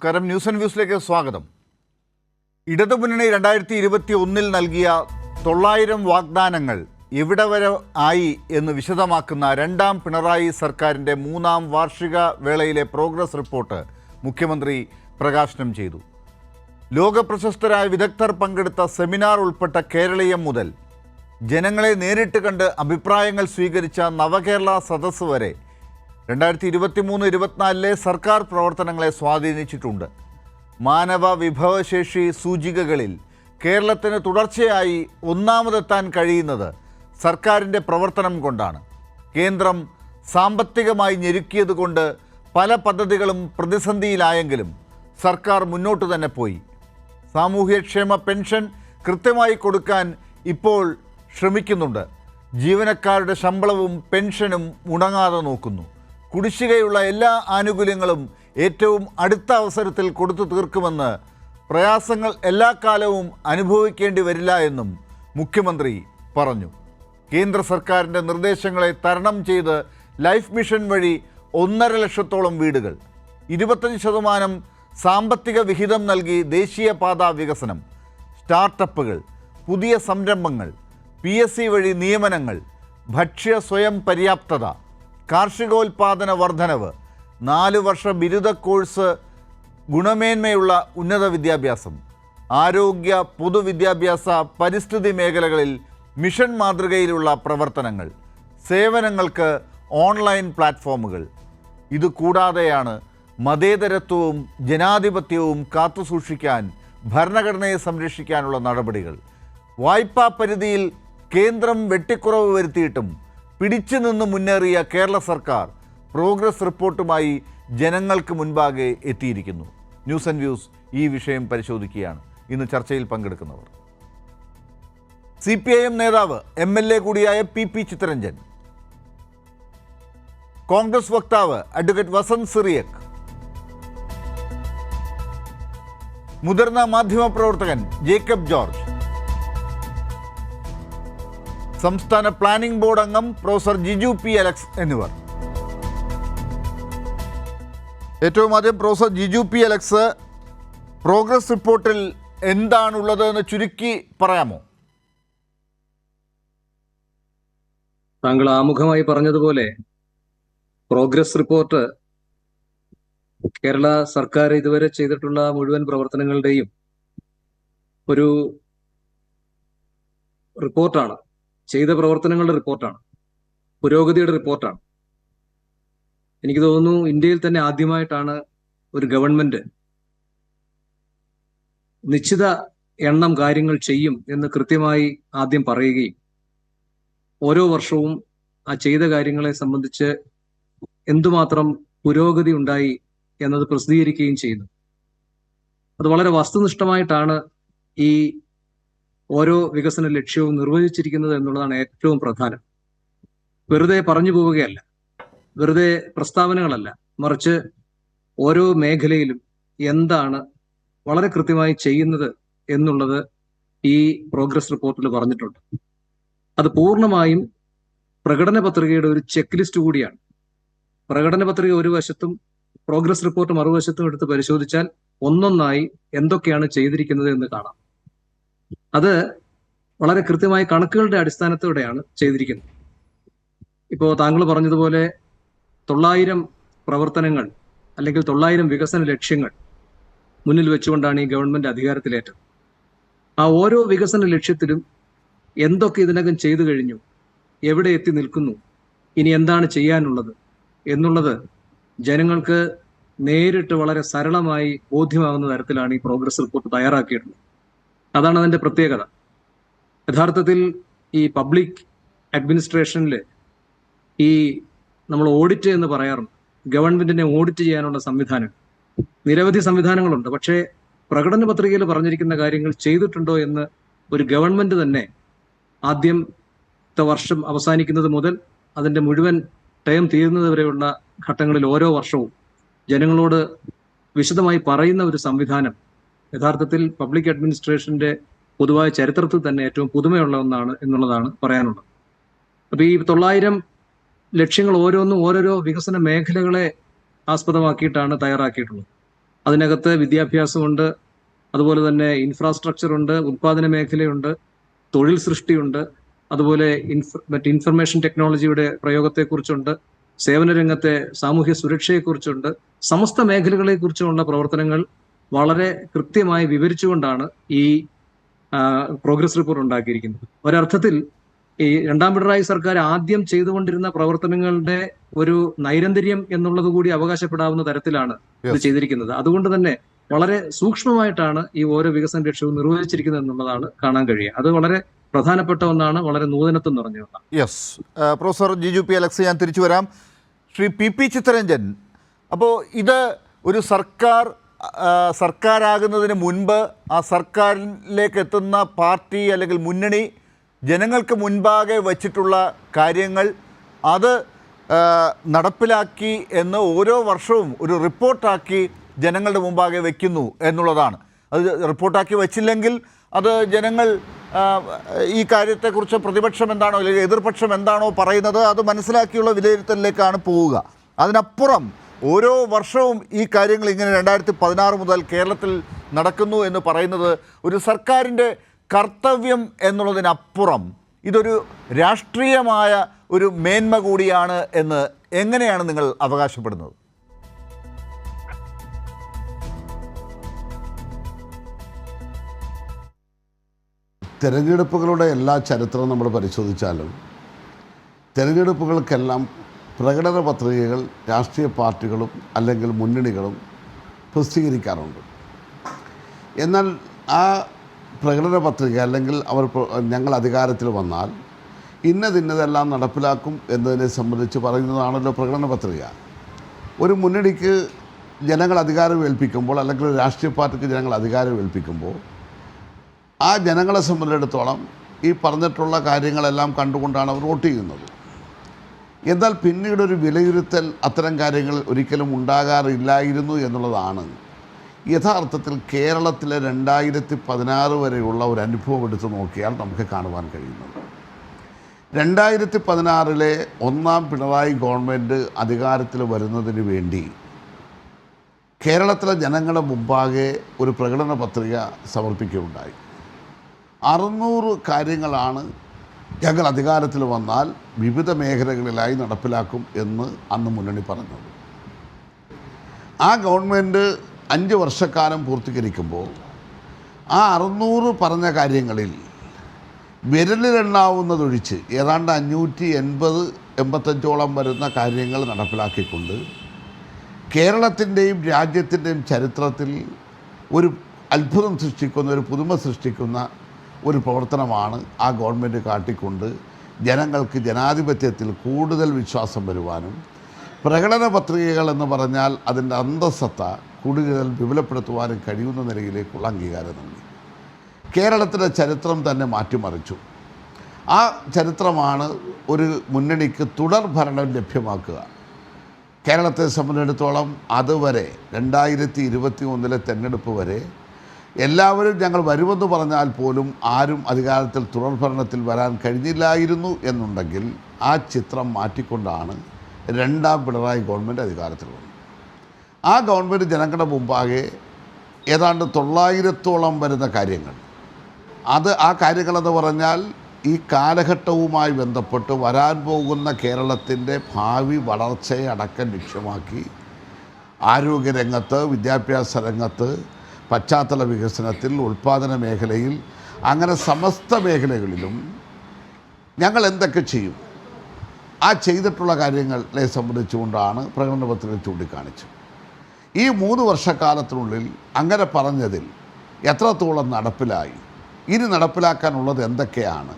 നമസ്കാരം. News and വ്യൂസിലേക്ക് സ്വാഗതം. ഇടതുമുന്നണി 2021 നൽകിയ 900 വാഗ്ദാനങ്ങൾ എവിടെ വരെ ആയി എന്ന് വിശദമാക്കുന്ന രണ്ടാം പിണറായി സർക്കാരിൻ്റെ 3ാം വാർഷിക വേളയിലെ പ്രോഗ്രസ് റിപ്പോർട്ട് മുഖ്യമന്ത്രി പ്രകാശനം ചെയ്തു. ലോകപ്രശസ്തരായ വിദഗ്ധർ പങ്കെടുത്ത സെമിനാർ ഉൾപ്പെട്ട കേരളീയം മുതൽ ജനങ്ങളെ നേരിട്ട് കണ്ട് അഭിപ്രായങ്ങൾ സ്വീകരിച്ച നവകേരള സദസ്സ് വരെ 2023-24 സർക്കാർ പ്രവർത്തനങ്ങളെ സ്വാധീനിച്ചിട്ടുണ്ട്. മാനവ വിഭവശേഷി സൂചികകളിൽ കേരളത്തിന് തുടർച്ചയായി ഒന്നാമതെത്താൻ കഴിയുന്നത് സർക്കാരിൻ്റെ പ്രവർത്തനം കൊണ്ടാണ്. കേന്ദ്രം സാമ്പത്തികമായി ഞെരുക്കിയതുകൊണ്ട് പല പദ്ധതികളും പ്രതിസന്ധിയിലായെങ്കിലും സർക്കാർ മുന്നോട്ട് തന്നെ പോയി. സാമൂഹ്യക്ഷേമ പെൻഷൻ കൃത്യമായി കൊടുക്കാൻ ഇപ്പോൾ ശ്രമിക്കുന്നുണ്ട്. ജീവനക്കാരുടെ ശമ്പളവും പെൻഷനും മുടങ്ങാതെ നോക്കുന്നു. കുടിശ്ശികയുള്ള എല്ലാ ആനുകൂല്യങ്ങളും ഏറ്റവും അടുത്ത അവസരത്തിൽ കൊടുത്തു തീർക്കുമെന്ന്, പ്രയാസങ്ങൾ എല്ലാ കാലവും അനുഭവിക്കേണ്ടി വരില്ല എന്നും മുഖ്യമന്ത്രി പറഞ്ഞു. കേന്ദ്ര സർക്കാരിൻ്റെ നിർദ്ദേശങ്ങളെ തരണം ചെയ്ത് ലൈഫ് മിഷൻ വഴി 1.5 ലക്ഷത്തോളം വീടുകൾ, 25% സാമ്പത്തിക വിഹിതം നൽകി ദേശീയപാതാ വികസനം, സ്റ്റാർട്ടപ്പുകൾ, പുതിയ സംരംഭങ്ങൾ, PSC വഴി നിയമനങ്ങൾ, ഭക്ഷ്യ സ്വയം പര്യാപ്തത, കാർഷികോൽപാദന വർധനവ്, 4 വർഷ ബിരുദ കോഴ്സ്, ഗുണമേന്മയുള്ള ഉന്നത വിദ്യാഭ്യാസം, ആരോഗ്യ, പൊതുവിദ്യാഭ്യാസ, പരിസ്ഥിതി മേഖലകളിൽ മിഷൻ മാതൃകയിലുള്ള പ്രവർത്തനങ്ങൾ, സേവനങ്ങൾക്ക് ഓൺലൈൻ പ്ലാറ്റ്ഫോമുകൾ. ഇതുകൂടാതെയാണ് മതേതരത്വവും ജനാധിപത്യവും കാത്തുസൂക്ഷിക്കാൻ ഭരണഘടനയെ സംരക്ഷിക്കാനുള്ള നടപടികൾ. വായ്പാ പരിധിയിൽ കേന്ദ്രം വെട്ടിക്കുറവ് വരുത്തിയിട്ടും പിടിച്ചു നിന്ന് മുന്നേറിയ കേരള സർക്കാർ പ്രോഗ്രസ് റിപ്പോർട്ടുമായി ജനങ്ങൾക്ക് മുൻപാകെ എത്തിയിരിക്കുന്നു. ന്യൂസ് ആൻഡ് വ്യൂസ് ഈ വിഷയം പരിശോധിക്കുകയാണ്. ഇന്ന് ചർച്ചയിൽ പങ്കെടുക്കുന്നവർ: CPIM നേതാവ് MLA കൂടിയായ PP ചിത്തരഞ്ജൻ, കോൺഗ്രസ് വക്താവ് അഡ്വക്കേറ്റ് വസന്ത് സിറിയക്, മുതിർന്ന മാധ്യമപ്രവർത്തകൻ ജേക്കബ് ജോർജ്, സംസ്ഥാന പ്ലാനിംഗ് ബോർഡ് അംഗം പ്രൊഫസർ ജിജു P. അലക്സ് എന്നിവർ. ഏറ്റവും ആദ്യം professor Jiju P. Alex, progress റിപ്പോർട്ടിൽ എന്താണുള്ളത് എന്ന് ചുരുക്കി പറയാമോ? താങ്കൾ ആമുഖമായി പറഞ്ഞതുപോലെ പ്രോഗ്രസ് റിപ്പോർട്ട് കേരള സർക്കാർ ഇതുവരെ ചെയ്തിട്ടുള്ള മുഴുവൻ പ്രവർത്തനങ്ങളുടെയും ഒരു റിപ്പോർട്ടാണ്. ചെയ്ത പ്രവർത്തനങ്ങളുടെ റിപ്പോർട്ടാണ്, പുരോഗതിയുടെ റിപ്പോർട്ടാണ്. എനിക്ക് തോന്നുന്നു ഇന്ത്യയിൽ തന്നെ ആദ്യമായിട്ടാണ് ഒരു ഗവൺമെന്റ് നിശ്ചിത എണ്ണം കാര്യങ്ങൾ ചെയ്യും എന്ന് കൃത്യമായി ആദ്യം പറയുകയും ഓരോ വർഷവും ആ ചെയ്ത കാര്യങ്ങളെ സംബന്ധിച്ച് എന്തുമാത്രം പുരോഗതി ഉണ്ടായി എന്നത് പ്രസിദ്ധീകരിക്കുകയും ചെയ്യുന്നു. അത് വളരെ വസ്തുനിഷ്ഠമായിട്ടാണ് ഈ ഓരോ വികസന ലക്ഷ്യവും നിർവചിച്ചിരിക്കുന്നത് എന്നുള്ളതാണ് ഏറ്റവും പ്രധാനം. വെറുതെ പറഞ്ഞു പോവുകയല്ല, വെറുതെ പ്രസ്താവനകളല്ല, മറിച്ച് ഓരോ മേഖലയിലും എന്താണ് വളരെ കൃത്യമായി ചെയ്യുന്നത് എന്നുള്ളത് ഈ പ്രോഗ്രസ് റിപ്പോർട്ടിൽ പറഞ്ഞിട്ടുണ്ട്. അത് പൂർണ്ണമായും പ്രകടന പത്രികയുടെ ഒരു ചെക്ക് ലിസ്റ്റ് കൂടിയാണ്. പ്രകടന പത്രിക ഒരു വശത്തും പ്രോഗ്രസ് റിപ്പോർട്ട് മറുവശത്തും എടുത്ത് പരിശോധിച്ചാൽ ഒന്നൊന്നായി എന്തൊക്കെയാണ് ചെയ്തിരിക്കുന്നത് എന്ന് കാണാം. അത് വളരെ കൃത്യമായ കണക്കുകളുടെ അടിസ്ഥാനത്തോടെയാണ് ചെയ്തിരിക്കുന്നത്. ഇപ്പോൾ താങ്കൾ പറഞ്ഞതുപോലെ 900 പ്രവർത്തനങ്ങൾ അല്ലെങ്കിൽ 900 വികസന ലക്ഷ്യങ്ങൾ മുന്നിൽ വെച്ചുകൊണ്ടാണ് ഈ ഗവൺമെന്റ് അധികാരത്തിലേറ്റത്. ആ ഓരോ വികസന ലക്ഷ്യത്തിലും എന്തൊക്കെ ഇതിനകം ചെയ്തു കഴിഞ്ഞു, എവിടെ എത്തി നിൽക്കുന്നു, ഇനി എന്താണ് ചെയ്യാനുള്ളത് എന്നുള്ളത് ജനങ്ങൾക്ക് നേരിട്ട് വളരെ സരളമായി ബോധ്യമാകുന്ന തരത്തിലാണ് ഈ പ്രോഗ്രസ് റിപ്പോർട്ട് തയ്യാറാക്കിയിട്ടുള്ളത്. അതാണ് അതിൻ്റെ പ്രത്യേകത. യഥാർത്ഥത്തിൽ ഈ പബ്ലിക് അഡ്മിനിസ്ട്രേഷനിൽ ഈ നമ്മൾ ഓഡിറ്റ് എന്ന് പറയാറുണ്ട്. ഗവൺമെന്റിനെ ഓഡിറ്റ് ചെയ്യാനുള്ള സംവിധാനം, നിരവധി സംവിധാനങ്ങളുണ്ട്. പക്ഷേ പ്രകടന പത്രികയിൽ പറഞ്ഞിരിക്കുന്ന കാര്യങ്ങൾ ചെയ്തിട്ടുണ്ടോ എന്ന് ഒരു ഗവൺമെന്റ് തന്നെ ആദ്യത്തെ വർഷം അവസാനിക്കുന്നത് മുതൽ അതിൻ്റെ മുഴുവൻ ടേം തീരുന്നത് വരെയുള്ള ഘട്ടങ്ങളിൽ ഓരോ വർഷവും ജനങ്ങളോട് വിശദമായി പറയുന്ന ഒരു സംവിധാനം യഥാർത്ഥത്തിൽ പബ്ലിക് അഡ്മിനിസ്ട്രേഷന്റെ പൊതുവായ ചരിത്രത്തിൽ തന്നെ ഏറ്റവും പുതുമയുള്ള ഒന്നാണ് എന്നുള്ളതാണ് പറയാനുള്ളത്. അപ്പോൾ ഈ 900 ലക്ഷ്യങ്ങൾ ഓരോന്നും ഓരോരോ വികസന മേഖലകളെ ആസ്പദമാക്കിയിട്ടാണ് തയ്യാറാക്കിയിട്ടുള്ളത്. അതിനകത്ത് വിദ്യാഭ്യാസമുണ്ട്, അതുപോലെ തന്നെ ഇൻഫ്രാസ്ട്രക്ചർ ഉണ്ട്, ഉൽപാദന മേഖലയുണ്ട്, തൊഴിൽ സൃഷ്ടിയുണ്ട്, അതുപോലെ ഇൻഫർമേഷൻ ടെക്നോളജിയുടെ പ്രയോഗത്തെക്കുറിച്ചുണ്ട്, സേവന രംഗത്തെ സാമൂഹ്യ സുരക്ഷയെക്കുറിച്ചുണ്ട്, സമസ്ത മേഖലകളെക്കുറിച്ചുമുള്ള പ്രവർത്തനങ്ങൾ വളരെ കൃത്യമായി വിവരിച്ചുകൊണ്ടാണ് ഈ പ്രോഗ്രസ് റിപ്പോർട്ട് ഉണ്ടാക്കിയിരിക്കുന്നത്. ഒരർത്ഥത്തിൽ ഈ രണ്ടാം പിണറായി സർക്കാർ ആദ്യം ചെയ്തുകൊണ്ടിരുന്ന പ്രവർത്തനങ്ങളുടെ ഒരു നൈരന്തര്യം എന്നുള്ളത് കൂടി അവകാശപ്പെടാവുന്ന തരത്തിലാണ് ഇത് ചെയ്തിരിക്കുന്നത്. അതുകൊണ്ട് തന്നെ വളരെ സൂക്ഷ്മമായിട്ടാണ് ഈ ഓരോ വികസന ലക്ഷ്യവും നിർവഹിച്ചിരിക്കുന്നത് എന്നുള്ളതാണ് കാണാൻ കഴിയുക. അത് വളരെ പ്രധാനപ്പെട്ട ഒന്നാണ്, വളരെ നൂതനത്വം നിറഞ്ഞ ഒന്നാണ്. Yes, professor Jiju P Alex, ഞാൻ തിരിച്ചു വരാം. ശ്രീ പി ചിത്തരഞ്ജൻ, അപ്പോൾ ഇത് ഒരു സർക്കാരാകുന്നതിന് മുൻപ് ആ സർക്കാരിലേക്ക് എത്തുന്ന പാർട്ടി അല്ലെങ്കിൽ മുന്നണി ജനങ്ങൾക്ക് മുൻപാകെ വച്ചിട്ടുള്ള കാര്യങ്ങൾ അത് നടപ്പിലാക്കി എന്ന് ഓരോ വർഷവും ഒരു റിപ്പോർട്ടാക്കി ജനങ്ങളുടെ മുമ്പാകെ വയ്ക്കുന്നു എന്നുള്ളതാണ്. അത് റിപ്പോർട്ടാക്കി വച്ചില്ലെങ്കിൽ അത് ജനങ്ങൾ ഈ കാര്യത്തെക്കുറിച്ച് പ്രതിപക്ഷം എന്താണോ അല്ലെങ്കിൽ എതിർപക്ഷം എന്താണോ പറയുന്നത് അത് മനസ്സിലാക്കിയുള്ള വിലയിരുത്തലിലേക്കാണ് പോവുക. അതിനപ്പുറം ഓരോ വർഷവും ഈ കാര്യങ്ങൾ ഇങ്ങനെ 2016 മുതൽ കേരളത്തിൽ നടക്കുന്നു എന്ന് പറയുന്നത് ഒരു സർക്കാരിൻ്റെ കർത്തവ്യം എന്നുള്ളതിനപ്പുറം ഇതൊരു രാഷ്ട്രീയമായ ഒരു മേന്മ കൂടിയാണ് എന്ന് എങ്ങനെയാണ് നിങ്ങൾ അവകാശപ്പെടുന്നത്? തെരഞ്ഞെടുപ്പുകളുടെ എല്ലാ ചരിത്രവും നമ്മൾ പരിശോധിച്ചാലും തെരഞ്ഞെടുപ്പുകൾക്കെല്ലാം പ്രകടന പത്രികകൾ രാഷ്ട്രീയ പാർട്ടികളും അല്ലെങ്കിൽ മുന്നണികളും പ്രസിദ്ധീകരിക്കാറുണ്ട്. എന്നാൽ ആ പ്രകടന പത്രിക അല്ലെങ്കിൽ ഞങ്ങൾ അധികാരത്തിൽ വന്നാൽ ഇന്നതെല്ലാം നടപ്പിലാക്കും എന്നതിനെ സംബന്ധിച്ച് പറയുന്നതാണല്ലോ പ്രകടന പത്രിക. ഒരു മുന്നണിക്ക് ജനങ്ങൾ അധികാരം ഏൽപ്പിക്കുമ്പോൾ അല്ലെങ്കിൽ ഒരു രാഷ്ട്രീയ പാർട്ടിക്ക് ജനങ്ങൾ അധികാരം ഏൽപ്പിക്കുമ്പോൾ ആ ജനങ്ങളെ സംബന്ധിച്ചിടത്തോളം ഈ പറഞ്ഞിട്ടുള്ള കാര്യങ്ങളെല്ലാം കണ്ടുകൊണ്ടാണ് അവർ വോട്ട് ചെയ്യുന്നത്. എന്നാൽ പിന്നീടൊരു വിലയിരുത്തൽ അത്തരം കാര്യങ്ങൾ ഒരിക്കലും ഉണ്ടാകാറില്ലായിരുന്നു എന്നുള്ളതാണ് യഥാർത്ഥത്തിൽ കേരളത്തിലെ 2016 വരെയുള്ള ഒരു അനുഭവം എടുത്തു നോക്കിയാൽ നമുക്ക് കാണുവാൻ കഴിയുന്നത്. 2016 ഒന്നാം പിണറായി ഗവൺമെൻറ് അധികാരത്തിൽ വരുന്നതിന് വേണ്ടി കേരളത്തിലെ ജനങ്ങളുടെ മുമ്പാകെ ഒരു പ്രകടന പത്രിക സമർപ്പിക്കുകയുണ്ടായി. 600 കാര്യങ്ങളാണ് ഞങ്ങൾ അധികാരത്തിൽ വന്നാൽ വിവിധ മേഖലകളിലായി നടപ്പിലാക്കും എന്ന് അന്ന് മുന്നണി പറഞ്ഞത്. ആ ഗവൺമെൻറ് 5 വർഷക്കാലം പൂർത്തീകരിക്കുമ്പോൾ ആ 600 പറഞ്ഞ കാര്യങ്ങളിൽ വിരലിലെണ്ണാവുന്നതൊഴിച്ച് ഏതാണ്ട് 585 വരുന്ന കാര്യങ്ങൾ നടപ്പിലാക്കിക്കൊണ്ട് കേരളത്തിൻ്റെയും രാജ്യത്തിൻ്റെയും ചരിത്രത്തിൽ ഒരു അത്ഭുതം സൃഷ്ടിക്കുന്ന, ഒരു പുതുമ സൃഷ്ടിക്കുന്ന ഒരു പ്രവർത്തനമാണ് ആ ഗവൺമെൻറ് കാട്ടിക്കൊണ്ട് ജനങ്ങൾക്ക് ജനാധിപത്യത്തിൽ കൂടുതൽ വിശ്വാസം വരുവാനും പ്രകടന പത്രികകൾ എന്ന് പറഞ്ഞാൽ അതിൻ്റെ അന്തസ്സത്ത കൂടുതൽ വിപുലപ്പെടുത്തുവാനും കഴിയുന്ന നിലയിലേക്കുള്ള അംഗീകാരം നൽകി. കേരളത്തിൻ്റെ ചരിത്രം തന്നെ മാറ്റിമറിച്ചു. ആ ചരിത്രമാണ് ഒരു മുന്നണിക്ക് തുടർ ഭരണം ലഭ്യമാക്കുക. കേരളത്തെ സംബന്ധിച്ചിടത്തോളം അതുവരെ 2021 തെരഞ്ഞെടുപ്പ് വരെ എല്ലാവരും ഞങ്ങൾ വരുമെന്ന് പറഞ്ഞാൽ പോലും ആരും അധികാരത്തിൽ തുടർ ഭരണത്തിൽ വരാൻ കഴിഞ്ഞില്ലായിരുന്നു എന്നുണ്ടെങ്കിൽ ആ ചിത്രം മാറ്റിക്കൊണ്ടാണ് രണ്ടാം പിണറായി ഗവൺമെൻറ് അധികാരത്തിൽ വന്നത്. ആ ഗവൺമെൻറ് ജനങ്ങളുടെ മുമ്പാകെ ഏതാണ്ട് 900 വരുന്ന കാര്യങ്ങൾ, ആ കാര്യങ്ങളെന്ന് പറഞ്ഞാൽ ഈ കാലഘട്ടവുമായി ബന്ധപ്പെട്ട് വരാൻ പോകുന്ന കേരളത്തിൻ്റെ ഭാവി വളർച്ചയെ അടക്കം ലക്ഷ്യമാക്കി ആരോഗ്യരംഗത്ത്, വിദ്യാഭ്യാസ രംഗത്ത്, പശ്ചാത്തല വികസനത്തിൽ, ഉൽപ്പാദന മേഖലയിൽ, അങ്ങനെ സമസ്ത മേഖലകളിലും ഞങ്ങൾ എന്തൊക്കെ ചെയ്യും, ആ ചെയ്തിട്ടുള്ള കാര്യങ്ങളെ സംബന്ധിച്ചുകൊണ്ടാണ് പ്രകടന പത്രിക ചൂണ്ടിക്കാണിച്ചത്. ഈ 3 വർഷക്കാലത്തിനുള്ളിൽ അങ്ങനെ പറഞ്ഞതിൽ എത്രത്തോളം നടപ്പിലായി, ഇനി നടപ്പിലാക്കാനുള്ളത് എന്തൊക്കെയാണ്,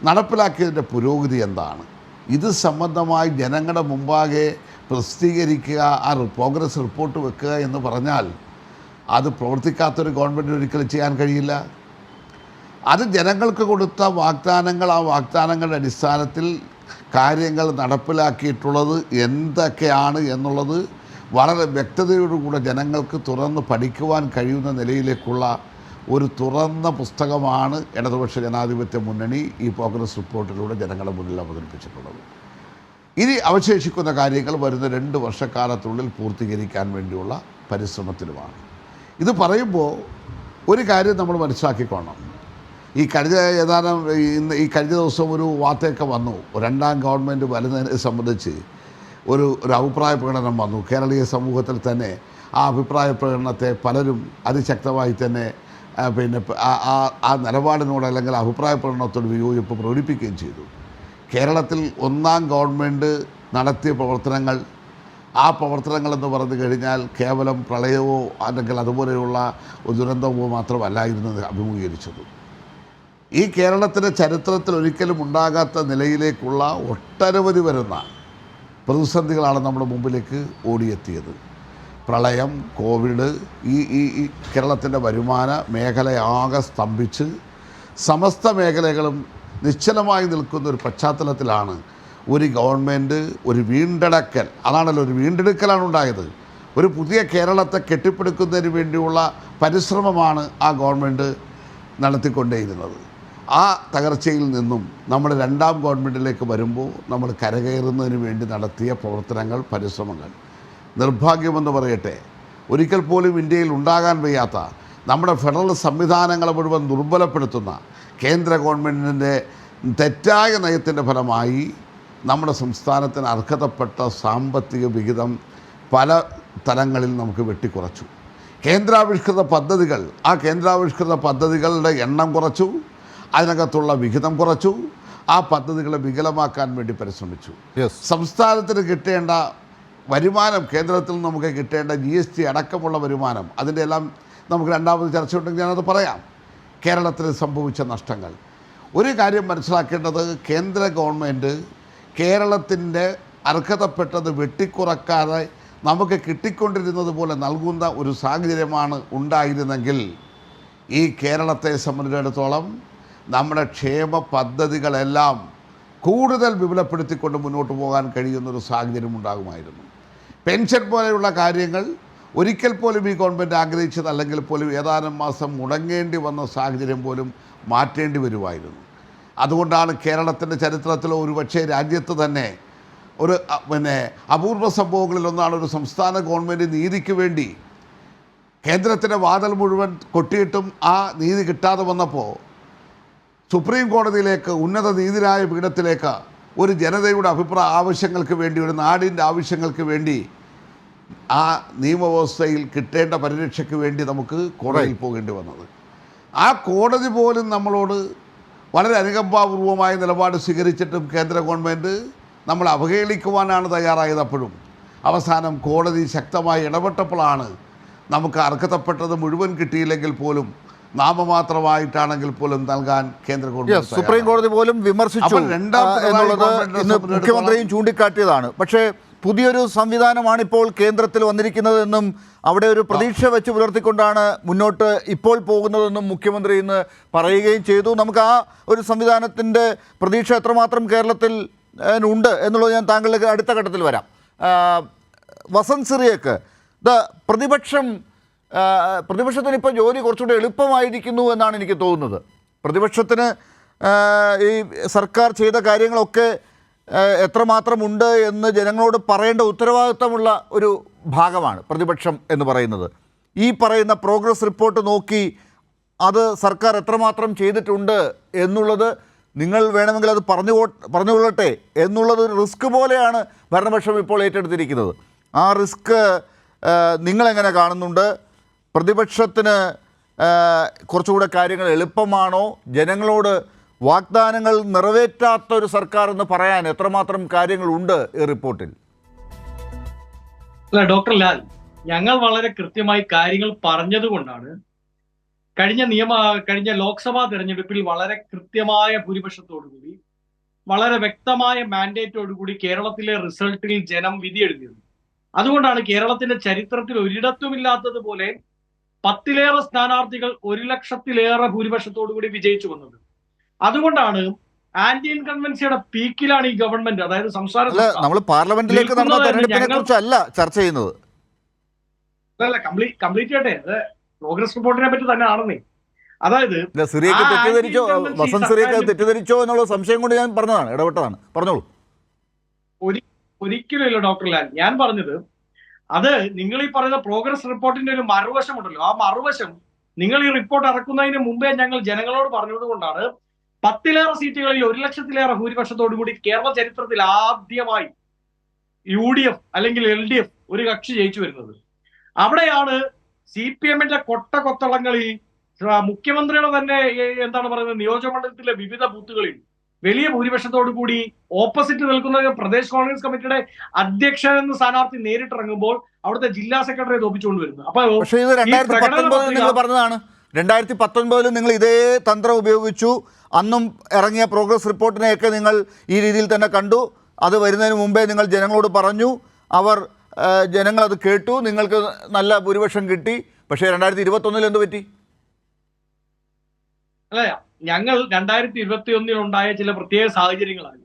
നടപ്പിലാക്കിയതിൻ്റെ പുരോഗതി എന്താണ്, ഇത് സംബന്ധമായി ജനങ്ങളുടെ മുമ്പാകെ പ്രസിദ്ധീകരിക്കുക, ആ പ്രോഗ്രസ് റിപ്പോർട്ട് വെക്കുക എന്ന് പറഞ്ഞാൽ അത് പ്രവർത്തിക്കാത്തൊരു ഗവൺമെൻറ് ഒരിക്കലും ചെയ്യാൻ കഴിയില്ല. അത് ജനങ്ങൾക്ക് കൊടുത്ത വാഗ്ദാനങ്ങൾ, ആ വാഗ്ദാനങ്ങളുടെ അടിസ്ഥാനത്തിൽ കാര്യങ്ങൾ നടപ്പിലാക്കിയിട്ടുള്ളത് എന്തൊക്കെയാണ് എന്നുള്ളത് വളരെ വ്യക്തതയോടുകൂടെ ജനങ്ങൾക്ക് തുറന്ന് പഠിക്കുവാൻ കഴിയുന്ന നിലയിലേക്കുള്ള ഒരു തുറന്ന പുസ്തകമാണ് ഇടതുപക്ഷ ജനാധിപത്യ മുന്നണി ഈ പ്രോഗ്രസ് റിപ്പോർട്ടിലൂടെ ജനങ്ങളുടെ മുന്നിൽ അവതരിപ്പിച്ചിട്ടുള്ളത്. ഇനി അവശേഷിക്കുന്ന കാര്യങ്ങൾ വരുന്ന 2 വർഷക്കാലത്തിനുള്ളിൽ പൂർത്തീകരിക്കാൻ വേണ്ടിയുള്ള പരിശ്രമത്തിലുമാണ്. ഇത് പറയുമ്പോൾ ഒരു കാര്യം നമ്മൾ മനസ്സിലാക്കിക്കോണം. ഈ കഴിഞ്ഞ ദിവസം ഒരു വാർത്തയൊക്കെ വന്നു. രണ്ടാം ഗവൺമെൻറ് വരുന്നതിനെ സംബന്ധിച്ച് ഒരു അഭിപ്രായ പ്രകടനം വന്നു. കേരളീയ സമൂഹത്തിൽ തന്നെ ആ അഭിപ്രായ പ്രകടനത്തെ പലരും അതിശക്തമായി തന്നെ ആ നിലപാടിനോട് അല്ലെങ്കിൽ അഭിപ്രായ പ്രകടനത്തോട് വിയോജിപ്പ് പ്രകടിപ്പിക്കുകയും ചെയ്തു. കേരളത്തിൽ ഒന്നാം ഗവൺമെൻറ് നടത്തിയ പ്രവർത്തനങ്ങൾ, ആ പ്രവർത്തനങ്ങളെന്ന് പറഞ്ഞു കഴിഞ്ഞാൽ കേവലം പ്രളയമോ അല്ലെങ്കിൽ അതുപോലെയുള്ള ദുരന്തമോ മാത്രമല്ലായിരുന്നു അഭിമുഖീകരിച്ചത്. ഈ കേരളത്തിൻ്റെ ചരിത്രത്തിൽ ഒരിക്കലും ഉണ്ടാകാത്ത നിലയിലേക്കുള്ള ഒട്ടനവധി വരുന്ന പ്രതിസന്ധികളാണ് നമ്മുടെ മുമ്പിലേക്ക് ഓടിയെത്തിയത്. പ്രളയം, കോവിഡ്, ഈ കേരളത്തിൻ്റെ വരുമാന മേഖലയാകെ സ്തംഭിച്ച് സമസ്ത മേഖലകളും നിശ്ചലമായി നിൽക്കുന്ന ഒരു പശ്ചാത്തലത്തിലാണ് ഒരു ഗവൺമെൻറ് ഒരു വീണ്ടെടുക്കൽ, അതാണല്ലോ ഒരു വീണ്ടെടുക്കലാണ് ഉണ്ടായത്. ഒരു പുതിയ കേരളത്തെ കെട്ടിപ്പടുക്കുന്നതിന് വേണ്ടിയുള്ള പരിശ്രമമാണ് ആ ഗവൺമെൻറ് നടത്തിക്കൊണ്ടേയിരുന്നത്. ആ തകർച്ചയിൽ നിന്നും നമ്മൾ രണ്ടാം ഗവൺമെൻറ്റിലേക്ക് വരുമ്പോൾ നമ്മൾ കരകയറുന്നതിന് വേണ്ടി നടത്തിയ പ്രവർത്തനങ്ങൾ, പരിശ്രമങ്ങൾ, നിർഭാഗ്യമെന്ന് പറയട്ടെ, ഒരിക്കൽ പോലും ഇന്ത്യയിൽ ഉണ്ടാകാൻ വയ്യാത്ത നമ്മുടെ ഫെഡറൽ സംവിധാനങ്ങളെ മുഴുവൻ ദുർബലപ്പെടുത്തുന്ന കേന്ദ്ര ഗവൺമെൻറ്റിൻ്റെ തെറ്റായ നയത്തിൻ്റെ ഫലമായി നമ്മുടെ സംസ്ഥാനത്തിന് അർഹതപ്പെട്ട സാമ്പത്തിക വിഹിതം പല തലങ്ങളിൽ നമുക്ക് വെട്ടിക്കുറച്ചു. കേന്ദ്രാവിഷ്കൃത പദ്ധതികൾ, ആ കേന്ദ്രാവിഷ്കൃത പദ്ധതികളുടെ എണ്ണം കുറച്ചു, അതിനകത്തുള്ള വിഹിതം കുറച്ചു, ആ പദ്ധതികളെ വികലമാക്കാൻ വേണ്ടി പരിശ്രമിച്ചു. സംസ്ഥാനത്തിന് കിട്ടേണ്ട വരുമാനം, കേന്ദ്രത്തിൽ നമുക്ക് കിട്ടേണ്ട GST അടക്കമുള്ള വരുമാനം, അതിൻ്റെ എല്ലാം നമുക്ക് രണ്ടാമത് ചർച്ച ഉണ്ടെങ്കിൽ ഞാനത് പറയാം. കേരളത്തിന് സംഭവിച്ച നഷ്ടങ്ങൾ, ഒരു കാര്യം മനസ്സിലാക്കേണ്ടത്, കേന്ദ്ര ഗവൺമെൻറ് കേരളത്തിൻ്റെ അർഹതപ്പെട്ടത് വെട്ടിക്കുറക്കാതെ നമുക്ക് കിട്ടിക്കൊണ്ടിരുന്നത് പോലെ നൽകുന്ന ഒരു സാഹചര്യമാണ് ഉണ്ടായിരുന്നെങ്കിൽ ഈ കേരളത്തെ സംബന്ധിച്ചിടത്തോളം നമ്മുടെ ക്ഷേമ പദ്ധതികളെല്ലാം കൂടുതൽ വിപുലപ്പെടുത്തിക്കൊണ്ട് മുന്നോട്ട് പോകാൻ കഴിയുന്നൊരു സാഹചര്യം ഉണ്ടാകുമായിരുന്നു. പെൻഷൻ പോലെയുള്ള കാര്യങ്ങൾ ഒരിക്കൽ പോലും ഈ ഗവൺമെൻറ് ആഗ്രഹിച്ചതല്ലെങ്കിൽ പോലും ഏതാനും മാസം മുടങ്ങേണ്ടി വന്ന സാഹചര്യം പോലും മാറ്റേണ്ടി വരുമായിരുന്നു. അതുകൊണ്ടാണ് കേരളത്തിൻ്റെ ചരിത്രത്തിൽ ഒരുപക്ഷെ രാജ്യത്ത് തന്നെ ഒരു അപൂർവ സംഭവങ്ങളിലൊന്നാണ് ഒരു സംസ്ഥാന ഗവൺമെൻറ് നീതിക്ക് വേണ്ടി കേന്ദ്രത്തിൻ്റെ വാതിൽ മുഴുവൻ കൊട്ടിയിട്ടും ആ നീതി കിട്ടാതെ വന്നപ്പോൾ സുപ്രീം കോടതിയിലേക്ക്, ഉന്നത നീതിന്യായ പീഠത്തിലേക്ക് ഒരു ജനതയുടെ ആവശ്യങ്ങൾക്ക് വേണ്ടി, ഒരു നാടിൻ്റെ ആവശ്യങ്ങൾക്ക് വേണ്ടി, ആ നിയമവ്യവസ്ഥയിൽ കിട്ടേണ്ട പരിരക്ഷയ്ക്ക് വേണ്ടി നമുക്ക് കോടതിയിൽ പോകേണ്ടി വന്നത്. ആ കോടതി പോലും നമ്മളോട് വളരെ അനുകമ്പാപൂർവമായ നിലപാട് സ്വീകരിച്ചിട്ടും കേന്ദ്ര ഗവൺമെൻറ് നമ്മൾ അവഹേളിക്കുവാനാണ് തയ്യാറായത്. അപ്പോഴും അവസാനം കോടതി ശക്തമായി ഇടപെട്ടപ്പോഴാണ് നമുക്ക് അർഹതപ്പെട്ടത് മുഴുവൻ കിട്ടിയില്ലെങ്കിൽ പോലും നാമമാത്രമായിട്ടാണെങ്കിൽ പോലും നൽകാൻ കേന്ദ്ര ഗവൺമെൻറ്, സുപ്രീം കോടതി പോലും വിമർശിച്ചു എന്നുള്ളത് ഇന്ന് മുഖ്യമന്ത്രിയും ചൂണ്ടിക്കാട്ടിയതാണ്. പക്ഷേ പുതിയൊരു സംവിധാനമാണ് ഇപ്പോൾ കേന്ദ്രത്തിൽ വന്നിരിക്കുന്നതെന്നും അവിടെ ഒരു പ്രതീക്ഷ വെച്ച് പുലർത്തിക്കൊണ്ടാണ് മുന്നോട്ട് ഇപ്പോൾ പോകുന്നതെന്നും മുഖ്യമന്ത്രി ഇന്ന് പറയുകയും ചെയ്തു. നമുക്ക് ആ ഒരു സംവിധാനത്തിൻ്റെ പ്രതീക്ഷ എത്രമാത്രം കേരളത്തിൽ ഉണ്ട് എന്നുള്ളത് ഞാൻ താങ്കളുടെ അടുത്ത ഘട്ടത്തിൽ വരാം. വസന്ത് സിറിയക്ക്, പ്രതിപക്ഷത്തിന് ഇപ്പോൾ ജോലി കുറച്ചുകൂടി എളുപ്പമായിരിക്കുന്നു എന്നാണ് എനിക്ക് തോന്നുന്നത്. പ്രതിപക്ഷത്തിന് ഈ സർക്കാർ ചെയ്ത കാര്യങ്ങളൊക്കെ എത്രമാത്രമുണ്ട് എന്ന് ജനങ്ങളോട് പറയേണ്ട ഉത്തരവാദിത്തമുള്ള ഒരു ഭാഗമാണ് പ്രതിപക്ഷം എന്ന് പറയുന്നത്. ഈ പറയുന്ന പ്രോഗ്രസ് റിപ്പോർട്ട് നോക്കി അത് സർക്കാർ എത്രമാത്രം ചെയ്തിട്ടുണ്ട് എന്നുള്ളത് നിങ്ങൾ വേണമെങ്കിൽ അത് പറഞ്ഞുകൊള്ളട്ടെ എന്നുള്ളത് ഒരു റിസ്ക് പോലെയാണ് ഭരണപക്ഷം ഇപ്പോൾ ഏറ്റെടുത്തിരിക്കുന്നത്. ആ റിസ്ക് നിങ്ങളെങ്ങനെ കാണുന്നുണ്ട്? പ്രതിപക്ഷത്തിന് കുറച്ചുകൂടെ കാര്യങ്ങൾ എളുപ്പമാണോ? ജനങ്ങളോട് വാഗ്ദാനങ്ങൾ നിറവേറ്റാത്ത ഒരു സർക്കാർ എന്ന് പറയാൻ എത്രമാത്രം കാര്യങ്ങളുണ്ട് ഈ റിപ്പോർട്ടിൽ? അല്ല ഡോക്ടർ ലാൽ, ഞങ്ങൾ വളരെ കൃത്യമായി കാര്യങ്ങൾ പറഞ്ഞതുകൊണ്ടാണ് കഴിഞ്ഞ ലോക്സഭാ തെരഞ്ഞെടുപ്പിൽ വളരെ കൃത്യമായ ഭൂരിപക്ഷത്തോടുകൂടി, വളരെ വ്യക്തമായ മാൻഡേറ്റോടുകൂടി കേരളത്തിലെ റിസൾട്ടിൽ ജനം വിധിയെഴുതിയത്. അതുകൊണ്ടാണ് കേരളത്തിന്റെ ചരിത്രത്തിൽ ഒരിടത്തുമില്ലാത്തതുപോലെ 10-ലേറെ സ്ഥാനാർത്ഥികൾ 1,00,000-ലേറെ ഭൂരിപക്ഷത്തോടുകൂടി വിജയിച്ചു വന്നത്. അതുകൊണ്ടാണ് ആന്റി ഇൻകൺവെൻസിയുടെ പീക്കിലാണ് ഈ ഗവൺമെന്റ്, അതായത് സംസ്ഥാന നമ്മൾ പാർലമെന്റിലേക്ക് നടന്ന തെരഞ്ഞെടുപ്പിനെ കുറിച്ചല്ല ചർച്ച ചെയ്യുന്നത്. അല്ല, കംപ്ലീറ്റ് ചെയ്യട്ടെ. അത് പ്രോഗ്രസ് റിപ്പോർട്ടിനെ പറ്റി തന്നെ ആണെന്നേ. അതായത് സിറിയക്ക് തെറ്റിദ്ധരിച്ചോ, വസന്ത് സിറിയക്ക് തെറ്റിദ്ധരിച്ചോ എന്നുള്ള സംശയം കൊണ്ട് ഞാൻ പറഞ്ഞതാണ്, ഇടപെട്ടതാണ്. പറഞ്ഞോളൂ. ഒരിക്കലും ഇല്ല ഡോക്ടർ ലാൽ. ഞാൻ പറഞ്ഞത് അത് നിങ്ങൾ ഈ പറയുന്ന പ്രോഗ്രസ് റിപ്പോർട്ടിന്റെ ഒരു മറുവശം ഉണ്ടല്ലോ, ആ മറുവശം നിങ്ങൾ ഈ റിപ്പോർട്ട് ഇറക്കുന്നതിന് മുമ്പേ ഞങ്ങൾ ജനങ്ങളോട് പറഞ്ഞതുകൊണ്ടാണ് 10-ലേറെ സീറ്റുകളിൽ 1,00,000-ലേറെ ഭൂരിപക്ഷത്തോടു കൂടി കേരള ചരിത്രത്തിൽ ആദ്യമായി UDF അല്ലെങ്കിൽ LDF ഒരു കക്ഷി ജയിച്ചു വരുന്നത്. അവിടെയാണ് CPM-ന്റെ കൊത്തളങ്ങളിൽ മുഖ്യമന്ത്രിയുടെ തന്നെ എന്താണ് പറയുന്നത് നിയോജകമണ്ഡലത്തിലെ വിവിധ ബൂത്തുകളിൽ വലിയ ഭൂരിപക്ഷത്തോടു കൂടി ഓപ്പോസിറ്റ് നിൽക്കുന്ന പ്രദേശ് കോൺഗ്രസ് കമ്മിറ്റിയുടെ അധ്യക്ഷൻ എന്ന സ്ഥാനാർത്ഥി നേരിട്ടിറങ്ങുമ്പോൾ അവിടുത്തെ ജില്ലാ സെക്രട്ടറിയെ തോപ്പിച്ചുകൊണ്ട് വരുന്നു. അപ്പൊ പക്ഷേ ഇത് 2019 നിങ്ങൾ പറഞ്ഞതാണ്. 2019 നിങ്ങൾ ഇതേ തന്ത്രം ഉപയോഗിച്ചു. അന്നും ഇറങ്ങിയ പ്രോഗ്രസ് റിപ്പോർട്ടിനെയൊക്കെ നിങ്ങൾ ഈ രീതിയിൽ തന്നെ കണ്ടു. അത് വരുന്നതിന് മുമ്പേ നിങ്ങൾ ജനങ്ങളോട് പറഞ്ഞു. ജനങ്ങൾ അത് കേട്ടു. നിങ്ങൾക്ക് നല്ല ഭൂരിപക്ഷം കിട്ടി. പക്ഷേ 2021 എന്ത് പറ്റി? അല്ല, ഞങ്ങൾ 2021 ഉണ്ടായ ചില പ്രത്യേക സാഹചര്യങ്ങളാണ്.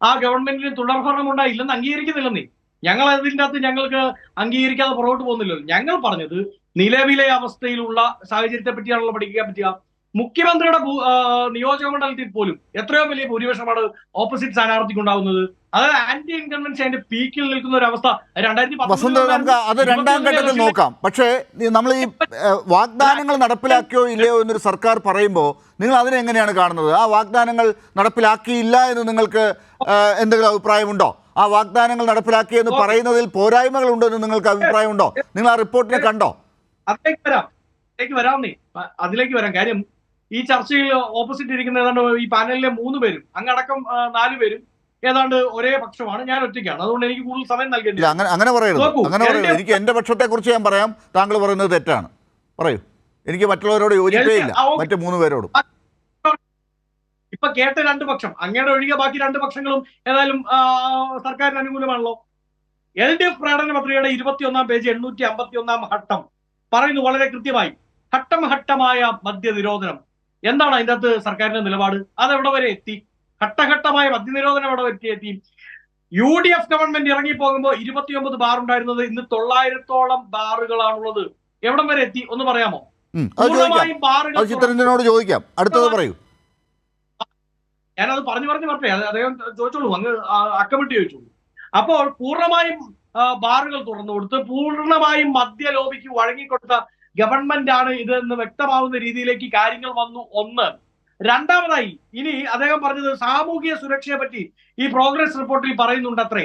ആ ഗവൺമെന്റിന് തുടർഭരണം ഉണ്ടായില്ലെന്ന് അംഗീകരിക്കുന്നില്ലെന്നേ. ഞങ്ങൾ അതിൻ്റെ അകത്ത് ഞങ്ങൾക്ക് അംഗീകരിക്കാതെ പുറകോട്ട് പോകുന്നില്ലല്ലോ. ഞങ്ങൾ പറഞ്ഞത് നിലവിലെ അവസ്ഥയിലുള്ള സാഹചര്യത്തെ പറ്റിയാണല്ലോ പഠിക്കാൻ പറ്റുക. മുഖ്യമന്ത്രിയുടെ നിയോജകമണ്ഡലത്തിൽ പോലും എത്രയോ വലിയ ഭൂരിപക്ഷമാണ് ഓപ്പോസിറ്റ് സ്ഥാനാർത്ഥിക്ക് ഉണ്ടാവുന്നത്. അതായത് ആന്റി ഇൻകൺവെൻഷൻ അതിന്റെ പീക്കിൽ നിൽക്കുന്ന ഒരു അവസ്ഥ 2019 നമുക്ക് അത് രണ്ടാം ഘട്ടത്തിൽ നോക്കാം. പക്ഷേ നമ്മൾ ഈ വാഗ്ദാനങ്ങൾ നടപ്പിലാക്കിയോ ഇല്ലയോ എന്നൊരു സർക്കാർ പറയുമ്പോൾ നിങ്ങൾ അതിനെങ്ങനെയാണ് കാണുന്നത്? ആ വാഗ്ദാനങ്ങൾ നടപ്പിലാക്കിയില്ല എന്ന് നിങ്ങൾക്ക് എന്തെങ്കിലും അഭിപ്രായമുണ്ടോ? ആ വാഗ്ദാനങ്ങൾ നടപ്പിലാക്കിയെന്ന് പറയുന്നതിൽ പോരായ്മകളുണ്ടോ എന്ന് നിങ്ങൾക്ക് അഭിപ്രായമുണ്ടോ? നിങ്ങൾ ആ റിപ്പോർട്ടിനെ കണ്ടോ? അതിലേക്ക് വരാം. കാര്യം ഈ ചർച്ചയിൽ ഓപ്പോസിറ്റ് ഇരിക്കുന്ന ഏതാണ്ട് ഈ പാനലിലെ 3 പേരും അങ്ങടക്കം 4 പേരും ഏതാണ്ട് ഒരേ പക്ഷമാണ്. ഞാൻ ഒറ്റയ്ക്കാണ്. അതുകൊണ്ട് എനിക്ക് കൂടുതൽ സമയം നൽകേണ്ടി. അങ്ങനെ പറയരുത്. എനിക്ക് എന്റെ പക്ഷത്തെ കുറിച്ച് ഞാൻ പറയാം. താങ്കൾ പറയുന്നത് തെറ്റാണ്. പറയൂ. എനിക്ക് മറ്റുള്ളവരോട് യോജിപ്പേ ഇല്ല, മറ്റു 3 പേരോടും. ഇപ്പൊ കേട്ട 2 പക്ഷം അങ്ങയുടെ ഒഴികെ ബാക്കി 2 പക്ഷങ്ങളും ഏതായാലും സർക്കാരിന് അനുകൂലമാണല്ലോ. LDF പ്രകടന പത്രികയുടെ 21-ാം പേജ് 851-ാം ഘട്ടം പറയുന്നു വളരെ കൃത്യമായി, ഘട്ടമായ മദ്യനിരോധനം. എന്താണ് അതിൻ്റെ അകത്ത് സർക്കാരിന്റെ നിലപാട്? അതെവിടെ വരെ എത്തി? ഘട്ടമായ മദ്യനിരോധനം എവിടെ വരെ എത്തി? UDF ഗവൺമെന്റ് ഇറങ്ങിപ്പോകുമ്പോൾ 29 ബാർ ഉണ്ടായിരുന്നത് ഇന്ന് 900-ഓളം ബാറുകളാണുള്ളത്. എവിടം വരെ എത്തി ഒന്ന് പറയാമോ? ചിത്രരഞ്ജനോട് ചോദിക്കാം. അടുത്തത് പറയൂ. ഞാനത് പറഞ്ഞു പറഞ്ഞേ അദ്ദേഹം ചോദിച്ചോളൂ, അങ്ങ് അക്കമിട്ട് ചോദിച്ചോളൂ. അപ്പോൾ പൂർണ്ണമായും ബാറുകൾ തുറന്നു കൊടുത്ത് പൂർണ്ണമായും മദ്യലോബിക്ക് വഴങ്ങിക്കൊടുത്ത ഗവൺമെന്റ് ആണ് ഇതെന്ന് വ്യക്തമാവുന്ന രീതിയിലേക്ക് കാര്യങ്ങൾ വന്നു. ഒന്ന്. രണ്ടാമതായി ഇനി അദ്ദേഹം പറഞ്ഞത് സാമൂഹിക സുരക്ഷയെ പറ്റി ഈ പ്രോഗ്രസ് റിപ്പോർട്ടിൽ പറയുന്നുണ്ട് അത്രേ.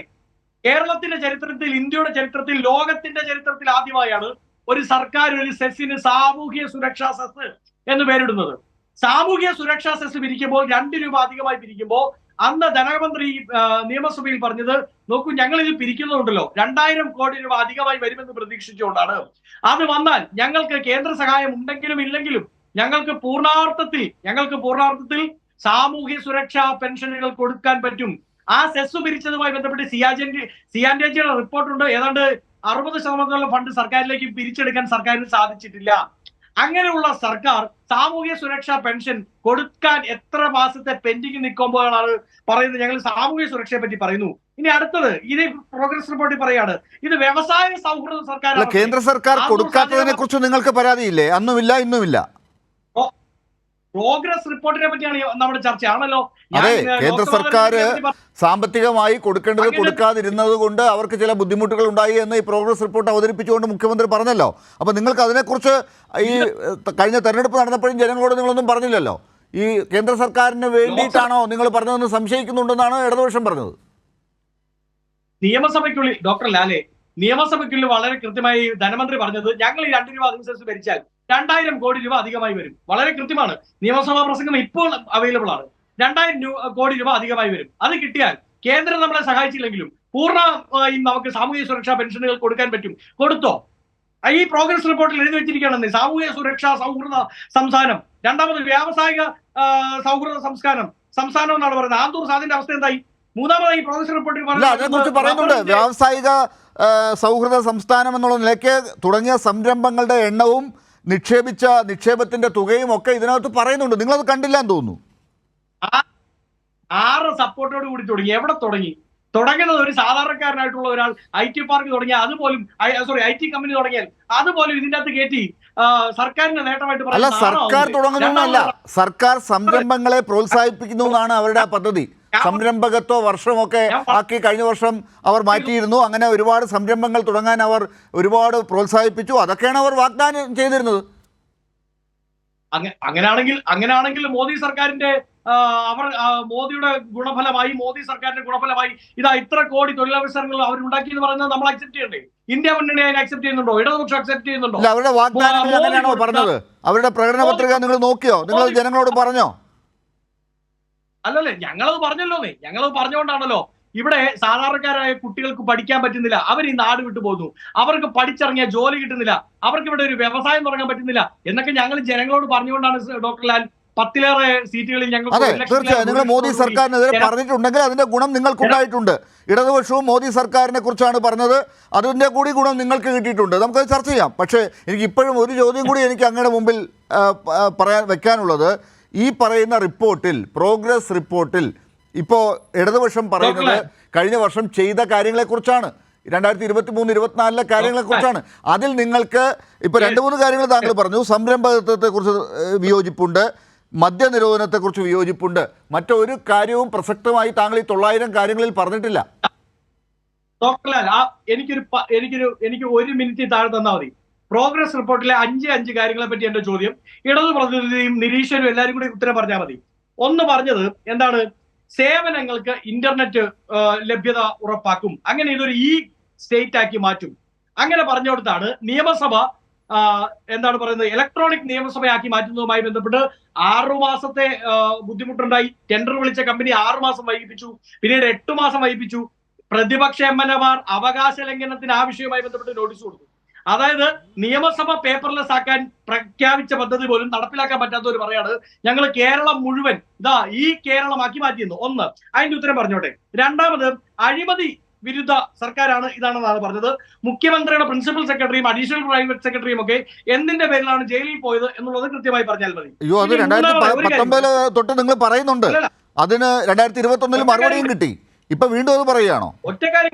കേരളത്തിന്റെ ചരിത്രത്തിൽ, ഇന്ത്യയുടെ ചരിത്രത്തിൽ, ലോകത്തിന്റെ ചരിത്രത്തിൽ ആദ്യമായാണ് ഒരു സർക്കാർ ഒരു സെസ്സിന് സാമൂഹിക സുരക്ഷാ സെസ് എന്ന് പേരിടുന്നത്. സാമൂഹിക സുരക്ഷാ സെസ് പിരിക്കുമ്പോൾ 2 രൂപ അധികമായി പിരിക്കുമ്പോൾ അന്ന് ധനമന്ത്രി നിയമസഭയിൽ പറഞ്ഞത്, നോക്കൂ ഞങ്ങൾ ഇത് പിരിക്കുന്നുണ്ടല്ലോ 2000 കോടി രൂപ അധികമായി വരുമെന്ന് പ്രതീക്ഷിച്ചുകൊണ്ടാണ്. അത് വന്നാൽ ഞങ്ങൾക്ക് കേന്ദ്ര സഹായം ഉണ്ടെങ്കിലും ഇല്ലെങ്കിലും ഞങ്ങൾക്ക് പൂർണ്ണാർത്ഥത്തിൽ സാമൂഹ്യ സുരക്ഷാ പെൻഷനുകൾ കൊടുക്കാൻ പറ്റും. ആ സെസ് പിരിച്ചതുമായി ബന്ധപ്പെട്ട് സിയാൻഡേജിയുടെ റിപ്പോർട്ടുണ്ട്. ഏതാണ്ട് 60% ഫണ്ട് സർക്കാരിലേക്ക് പിരിച്ചെടുക്കാൻ സർക്കാരിന് സാധിച്ചിട്ടില്ല. അങ്ങനെയുള്ള സർക്കാർ സാമൂഹ്യ സുരക്ഷാ പെൻഷൻ കൊടുക്കാൻ എത്ര മാസത്തെ പെൻഡിങ് നിൽക്കുമ്പോഴാണ് പറയുന്നത് ഞങ്ങൾ സാമൂഹ്യ സുരക്ഷയെ പറ്റി പറയുന്നു. ഇനി അടുത്തത് ഇത് പ്രോഗ്രസ് റിപ്പോർട്ടിൽ പറയാണ് ഇത് വ്യവസായ സൗഹൃദ സർക്കാർ. കേന്ദ്ര സർക്കാർ കൊടുക്കാത്തതിനെ കുറിച്ച് നിങ്ങൾക്ക് പരാതിയില്ലേ? അന്നുമില്ല ഇന്നുമില്ല. പ്രോഗ്രസ് റിപ്പോർട്ടിനെ പറ്റിയാണ് നമ്മുടെ ചർച്ചയാണല്ലോ. അതെ, കേന്ദ്ര സർക്കാർ സാമ്പത്തികമായി കൊടുക്കേണ്ടത് കൊടുക്കാതിരുന്നത് കൊണ്ട് അവർക്ക് ചില ബുദ്ധിമുട്ടുകൾ ഉണ്ടായി എന്ന് ഈ പ്രോഗ്രസ് റിപ്പോർട്ട് അവതരിപ്പിച്ചുകൊണ്ട് മുഖ്യമന്ത്രി പറഞ്ഞല്ലോ. അപ്പോൾ നിങ്ങൾക്ക് അതിനെക്കുറിച്ച് ഈ കഴിഞ്ഞ തെരഞ്ഞെടുപ്പ് നടന്നപ്പോഴും ജനങ്ങളോട് നിങ്ങളൊന്നും പറഞ്ഞില്ലല്ലോ. ഈ കേന്ദ്ര സർക്കാരിന് വേണ്ടിയിട്ടാണോ നിങ്ങൾ പറഞ്ഞതെന്ന് സംശയിക്കുന്നുണ്ടെന്നാണ് ഇടതുപക്ഷം പറഞ്ഞത്. നിയമസഭയ്ക്കുള്ളിൽ ഡോക്ടർ ലാലെ, നിയമസഭയ്ക്കുള്ളിൽ വളരെ കൃത്യമായി ധനമന്ത്രി പറഞ്ഞത് ഞങ്ങൾ ഈ 2 രൂപ അനുസരിച്ച് ഭരിച്ചാൽ 2000 കോടി രൂപ അധികമായി വരും. വളരെ കൃത്യമാണ്. നിയമസഭാ പ്രസംഗം ഇപ്പോൾ അവൈലബിൾ ആണ്. 2000 കോടി രൂപ അധികമായി വരും. അത് കിട്ടിയാൽ കേന്ദ്രം നമ്മളെ സഹായിച്ചില്ലെങ്കിലും പൂർണ്ണമായും നമുക്ക് സാമൂഹ്യ സുരക്ഷാ പെൻഷനുകൾ കൊടുക്കാൻ പറ്റും. കൊടുത്തോ? ഈ പ്രോഗ്രസ് റിപ്പോർട്ടിൽ എഴുതി വെച്ചിരിക്കുകയാണെന്ന് സാമൂഹ്യ സുരക്ഷാ സൗഹൃദ സംസ്ഥാനം. രണ്ടാമത് വ്യാവസായിക സൗഹൃദ സംസ്ഥാനം എന്നാണ് പറയുന്നത്. ആന്തൂർ സാദിന്റെ അവസ്ഥ എന്തായി? മൂന്നാമതായി പ്രോഗ്രസ് റിപ്പോർട്ടിൽ പറയുന്നുണ്ട് വ്യാവസായിക സൗഹൃദ സംസ്ഥാനം എന്നുള്ള നിലയ്ക്ക് തുടങ്ങിയ സംരംഭങ്ങളുടെ എണ്ണവും നിക്ഷേപത്തിന്റെ തുകയും ഒക്കെ ഇതിനകത്ത് പറയുന്നുണ്ട്. നിങ്ങളത് കണ്ടില്ല എന്ന് തോന്നുന്നു. 6 സപ്പോർട്ടോട് കൂടി തുടങ്ങി. എവിടെ തുടങ്ങുന്നത്? ഒരു സാധാരണക്കാരനായിട്ടുള്ള ഒരാൾ IT പാർക്ക് തുടങ്ങിയാൽ അതുപോലും IT കമ്പനി തുടങ്ങിയാൽ അതുപോലും ഇതിന്റെ അകത്ത് കയറ്റി സർക്കാരിന്റെ നേട്ടമായിട്ട് അല്ല, സർക്കാർ തുടങ്ങുന്നതല്ല, സർക്കാർ സംരംഭങ്ങളെ പ്രോത്സാഹിപ്പിക്കുന്നു എന്നാണ് അവരുടെ പദ്ധതി. സംരംഭകത്വ വർഷമൊക്കെ ആക്കി കഴിഞ്ഞ വർഷം അവർ മാറ്റിയിരുന്നു. അങ്ങനെ ഒരുപാട് സംരംഭങ്ങൾ തുടങ്ങാൻ അവർ ഒരുപാട് പ്രോത്സാഹിപ്പിച്ചു. അതൊക്കെയാണ് അവർ വാഗ്ദാനം ചെയ്തിരുന്നത്. അങ്ങനെയാണെങ്കിൽ മോദി സർക്കാരിന്റെ മോദിയുടെ ഗുണഫലമായി, മോദി സർക്കാരിന്റെ ഗുണഫലമായി ഇതാ ഇത്ര കോടി തൊഴിലവസരങ്ങൾ അവരുണ്ടാക്കി എന്ന് പറയുന്നത് നമ്മൾ അക്സെപ്റ്റ് ചെയ്യണ്ടേ? ഇന്ത്യ മുന്നണി അതിനെ അക്സെപ്റ്റ് ചെയ്യുന്നുണ്ടോ? ഇടതുപക്ഷം അക്സെപ്റ്റ് ചെയ്യുന്നുണ്ടോ? അവരുടെ വാഗ്ദാനങ്ങൾ അങ്ങനെയാണോ പറഞ്ഞത്? അവരുടെ പ്രകടന പത്രിക നിങ്ങൾ നോക്കിയോ? നിങ്ങൾ ജനങ്ങളോട് പറഞ്ഞോ? അല്ലല്ലേ, ഞങ്ങളത് പറഞ്ഞുകൊണ്ടാണല്ലോ ഇവിടെ സാധാരണക്കാരായ കുട്ടികൾക്ക് പഠിക്കാൻ പറ്റുന്നില്ല. അവർ ഈ നാട് വിട്ടു പോകുന്നു. അവർക്ക് പഠിച്ചിറങ്ങിയ ജോലി കിട്ടുന്നില്ല. അവർക്ക് ഇവിടെ ഒരു വ്യവസായം തുടങ്ങാൻ പറ്റുന്നില്ല എന്നൊക്കെ ഞങ്ങൾ ജനങ്ങളോട് പറഞ്ഞുകൊണ്ടാണ് ഡോക്ടർ ലാൽ 10ലേറെ സീറ്റുകളിൽ ഞങ്ങൾ. അതെ, തീർച്ചയായും നിങ്ങൾ മോദി സർക്കാരിനെതിരെ പറഞ്ഞിട്ടുണ്ടെങ്കിൽ അതിന്റെ ഗുണം നിങ്ങൾക്കുണ്ടായിട്ടുണ്ട്. ഇടതുപക്ഷവും മോദി സർക്കാരിനെ കുറിച്ചാണ് പറഞ്ഞത്, അതിന്റെ കൂടി ഗുണം നിങ്ങൾക്ക് കിട്ടിയിട്ടുണ്ട്. നമുക്കത് ചർച്ച ചെയ്യാം. പക്ഷേ എനിക്ക് ഇപ്പോഴും ഒരു ചോദ്യം കൂടി എനിക്ക് അങ്ങയുടെ മുമ്പിൽ വെക്കാനുള്ളത്, ഈ പറയുന്ന റിപ്പോർട്ടിൽ, പ്രോഗ്രസ് റിപ്പോർട്ടിൽ ഇപ്പോൾ ഇടതുപക്ഷം പറയുന്നത് കഴിഞ്ഞ വർഷം ചെയ്ത കാര്യങ്ങളെക്കുറിച്ചാണ്, 2023-24 കാര്യങ്ങളെക്കുറിച്ചാണ്. അതിൽ നിങ്ങൾക്ക് ഇപ്പോൾ 2-3 കാര്യങ്ങൾ താങ്കൾ പറഞ്ഞു. സംരംഭകത്വത്തെക്കുറിച്ച് വിയോജിപ്പുണ്ട്, മദ്യനിരോധനത്തെക്കുറിച്ച് വിയോജിപ്പുണ്ട്. മറ്റൊരു കാര്യവും പ്രസക്തമായി താങ്കൾ ഈ 900 കാര്യങ്ങളിൽ പറഞ്ഞിട്ടില്ല. ഡോക്ടർ ലാൽ, എനിക്ക് 1 മിനിറ്റ് താഴെ തന്നാൽ മതി. പ്രോഗ്രസ് റിപ്പോർട്ടിലെ 5 കാര്യങ്ങളെ പറ്റി എന്റെ ചോദ്യം, ഇടതു പ്രതിനിധിയും നിരീക്ഷകരും എല്ലാവരും കൂടി ഉത്തരം പറഞ്ഞാൽ മതി. ഒന്ന് പറഞ്ഞത് എന്താണ്? സേവനങ്ങൾക്ക് ഇന്റർനെറ്റ് ലഭ്യത ഉറപ്പാക്കും, അങ്ങനെ ഇതൊരു സ്റ്റേറ്റ് ആക്കി മാറ്റും. അങ്ങനെ പറഞ്ഞുകൊടുത്താണ് നിയമസഭ എന്താണ് പറയുന്നത്, ഇലക്ട്രോണിക് നിയമസഭയാക്കി മാറ്റുന്നതുമായി ബന്ധപ്പെട്ട് 6 മാസത്തെ ബുദ്ധിമുട്ടുണ്ടായി. ടെൻഡർ വിളിച്ച കമ്പനി 6 മാസം വൈകിപ്പിച്ചു, പിന്നീട് 8 മാസം വൈകിപ്പിച്ചു. പ്രതിപക്ഷ എംഎൽഎമാർ അവകാശ ലംഘനത്തിന് ആവശ്യവുമായി ബന്ധപ്പെട്ട് നോട്ടീസ് കൊടുത്തു. അതായത് നിയമസഭ പേപ്പർലെസ് ആക്കാൻ പ്രഖ്യാപിച്ച പദ്ധതി പോലും നടപ്പിലാക്കാൻ പറ്റാത്തവർ പറയാണ് ഞങ്ങൾ കേരളം മുഴുവൻ ഈ കേരളമാക്കി മാറ്റിയെന്ന്. ഒന്ന്, അതിന്റെ ഉത്തരം പറഞ്ഞോട്ടെ. രണ്ടാമത്, അഴിമതി വിരുദ്ധ സർക്കാരാണ് ഇതാണെന്നാണ് പറഞ്ഞത്. മുഖ്യമന്ത്രിയുടെ പ്രിൻസിപ്പൽ സെക്രട്ടറിയും അഡീഷണൽ പ്രൈവറ്റ് സെക്രട്ടറിയും ഒക്കെ എന്തിന്റെ പേരിലാണ് ജയിലിൽ പോയത് എന്നുള്ളത് കൃത്യമായി പറഞ്ഞാൽ മതി. അയ്യോ, അത് 2019 തൊട്ട് നിങ്ങൾ പറയുന്നുണ്ട്. അതിന് 2021 മറുപടിയും കിട്ടി. ഇപ്പൊ വീണ്ടും അത് പറയുകയാണോ? ഒറ്റക്കാരി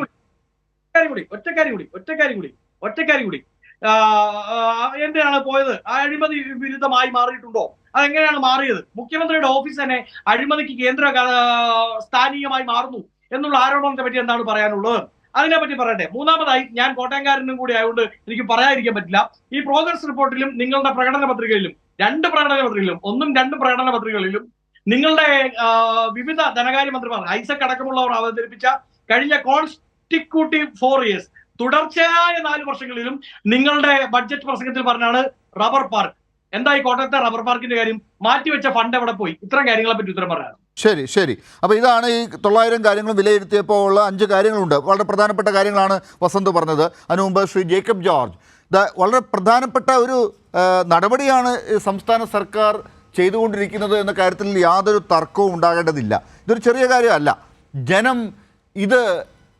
കൂടി എന്തിനാണ് പോയത്? അഴിമതി വിരുദ്ധമായി മാറിയിട്ടുണ്ടോ? അതെങ്ങനെയാണ് മാറിയത്? മുഖ്യമന്ത്രിയുടെ ഓഫീസ് തന്നെ അഴിമതിക്ക് കേന്ദ്ര സ്ഥാനീയമായി മാറുന്നു എന്നുള്ള ആരോപണത്തെ പറ്റി എന്താണ് പറയാനുള്ളത്? അതിനെപ്പറ്റി പറയട്ടെ. മൂന്നാമതായി, ഞാൻ കോട്ടയംകാരനും കൂടി ആയതുകൊണ്ട് എനിക്ക് പറയാതിരിക്കാൻ പറ്റില്ല. ഈ പ്രോഗ്രസ് റിപ്പോർട്ടിലും നിങ്ങളുടെ പ്രകടന പത്രികയിലും, 2 പ്രകടന പത്രികയിലും, 1-2 പ്രകടന പത്രികകളിലും നിങ്ങളുടെ വിവിധ ധനകാര്യ മന്ത്രിമാർ, ഐസക് അടക്കമുള്ളവർ അവതരിപ്പിച്ച കഴിഞ്ഞ കോൺസ്റ്റിറ്റ്യൂട്ടീവ് 4 ഇയേഴ്സ് തുടർച്ചയായ 4 വർഷങ്ങളിലും നിങ്ങളുടെ ബഡ്ജറ്റ് പ്രസംഗത്തിൽ പറഞ്ഞാണ് റബ്ബർ പാർക്ക്. എന്തായി കോട്ടയത്തെ റബ്ബർ പാർക്കിന്റെ കാര്യം? മാറ്റിവെച്ച ഫണ്ട് എവിടെ പോയി? ഇത്തരം കാര്യങ്ങളെ പറ്റി ഉത്തരം പറയാം. ശരി. അപ്പോൾ ഇതാണ് ഈ 900 കാര്യങ്ങളും വിലയിരുത്തിയപ്പോൾ ഉള്ള 5 കാര്യങ്ങളുണ്ട്. വളരെ പ്രധാനപ്പെട്ട കാര്യങ്ങളാണ് വസന്ത് പറഞ്ഞത്. അതിനു മുമ്പ് ശ്രീ ജേക്കബ് ജോർജ്, വളരെ പ്രധാനപ്പെട്ട ഒരു നടപടിയാണ് സംസ്ഥാന സർക്കാർ ചെയ്തുകൊണ്ടിരിക്കുന്നത് എന്ന കാര്യത്തിൽ യാതൊരു തർക്കവും ഉണ്ടാകേണ്ടതില്ല. ഇതൊരു ചെറിയ കാര്യമല്ല. ജനം ഇത്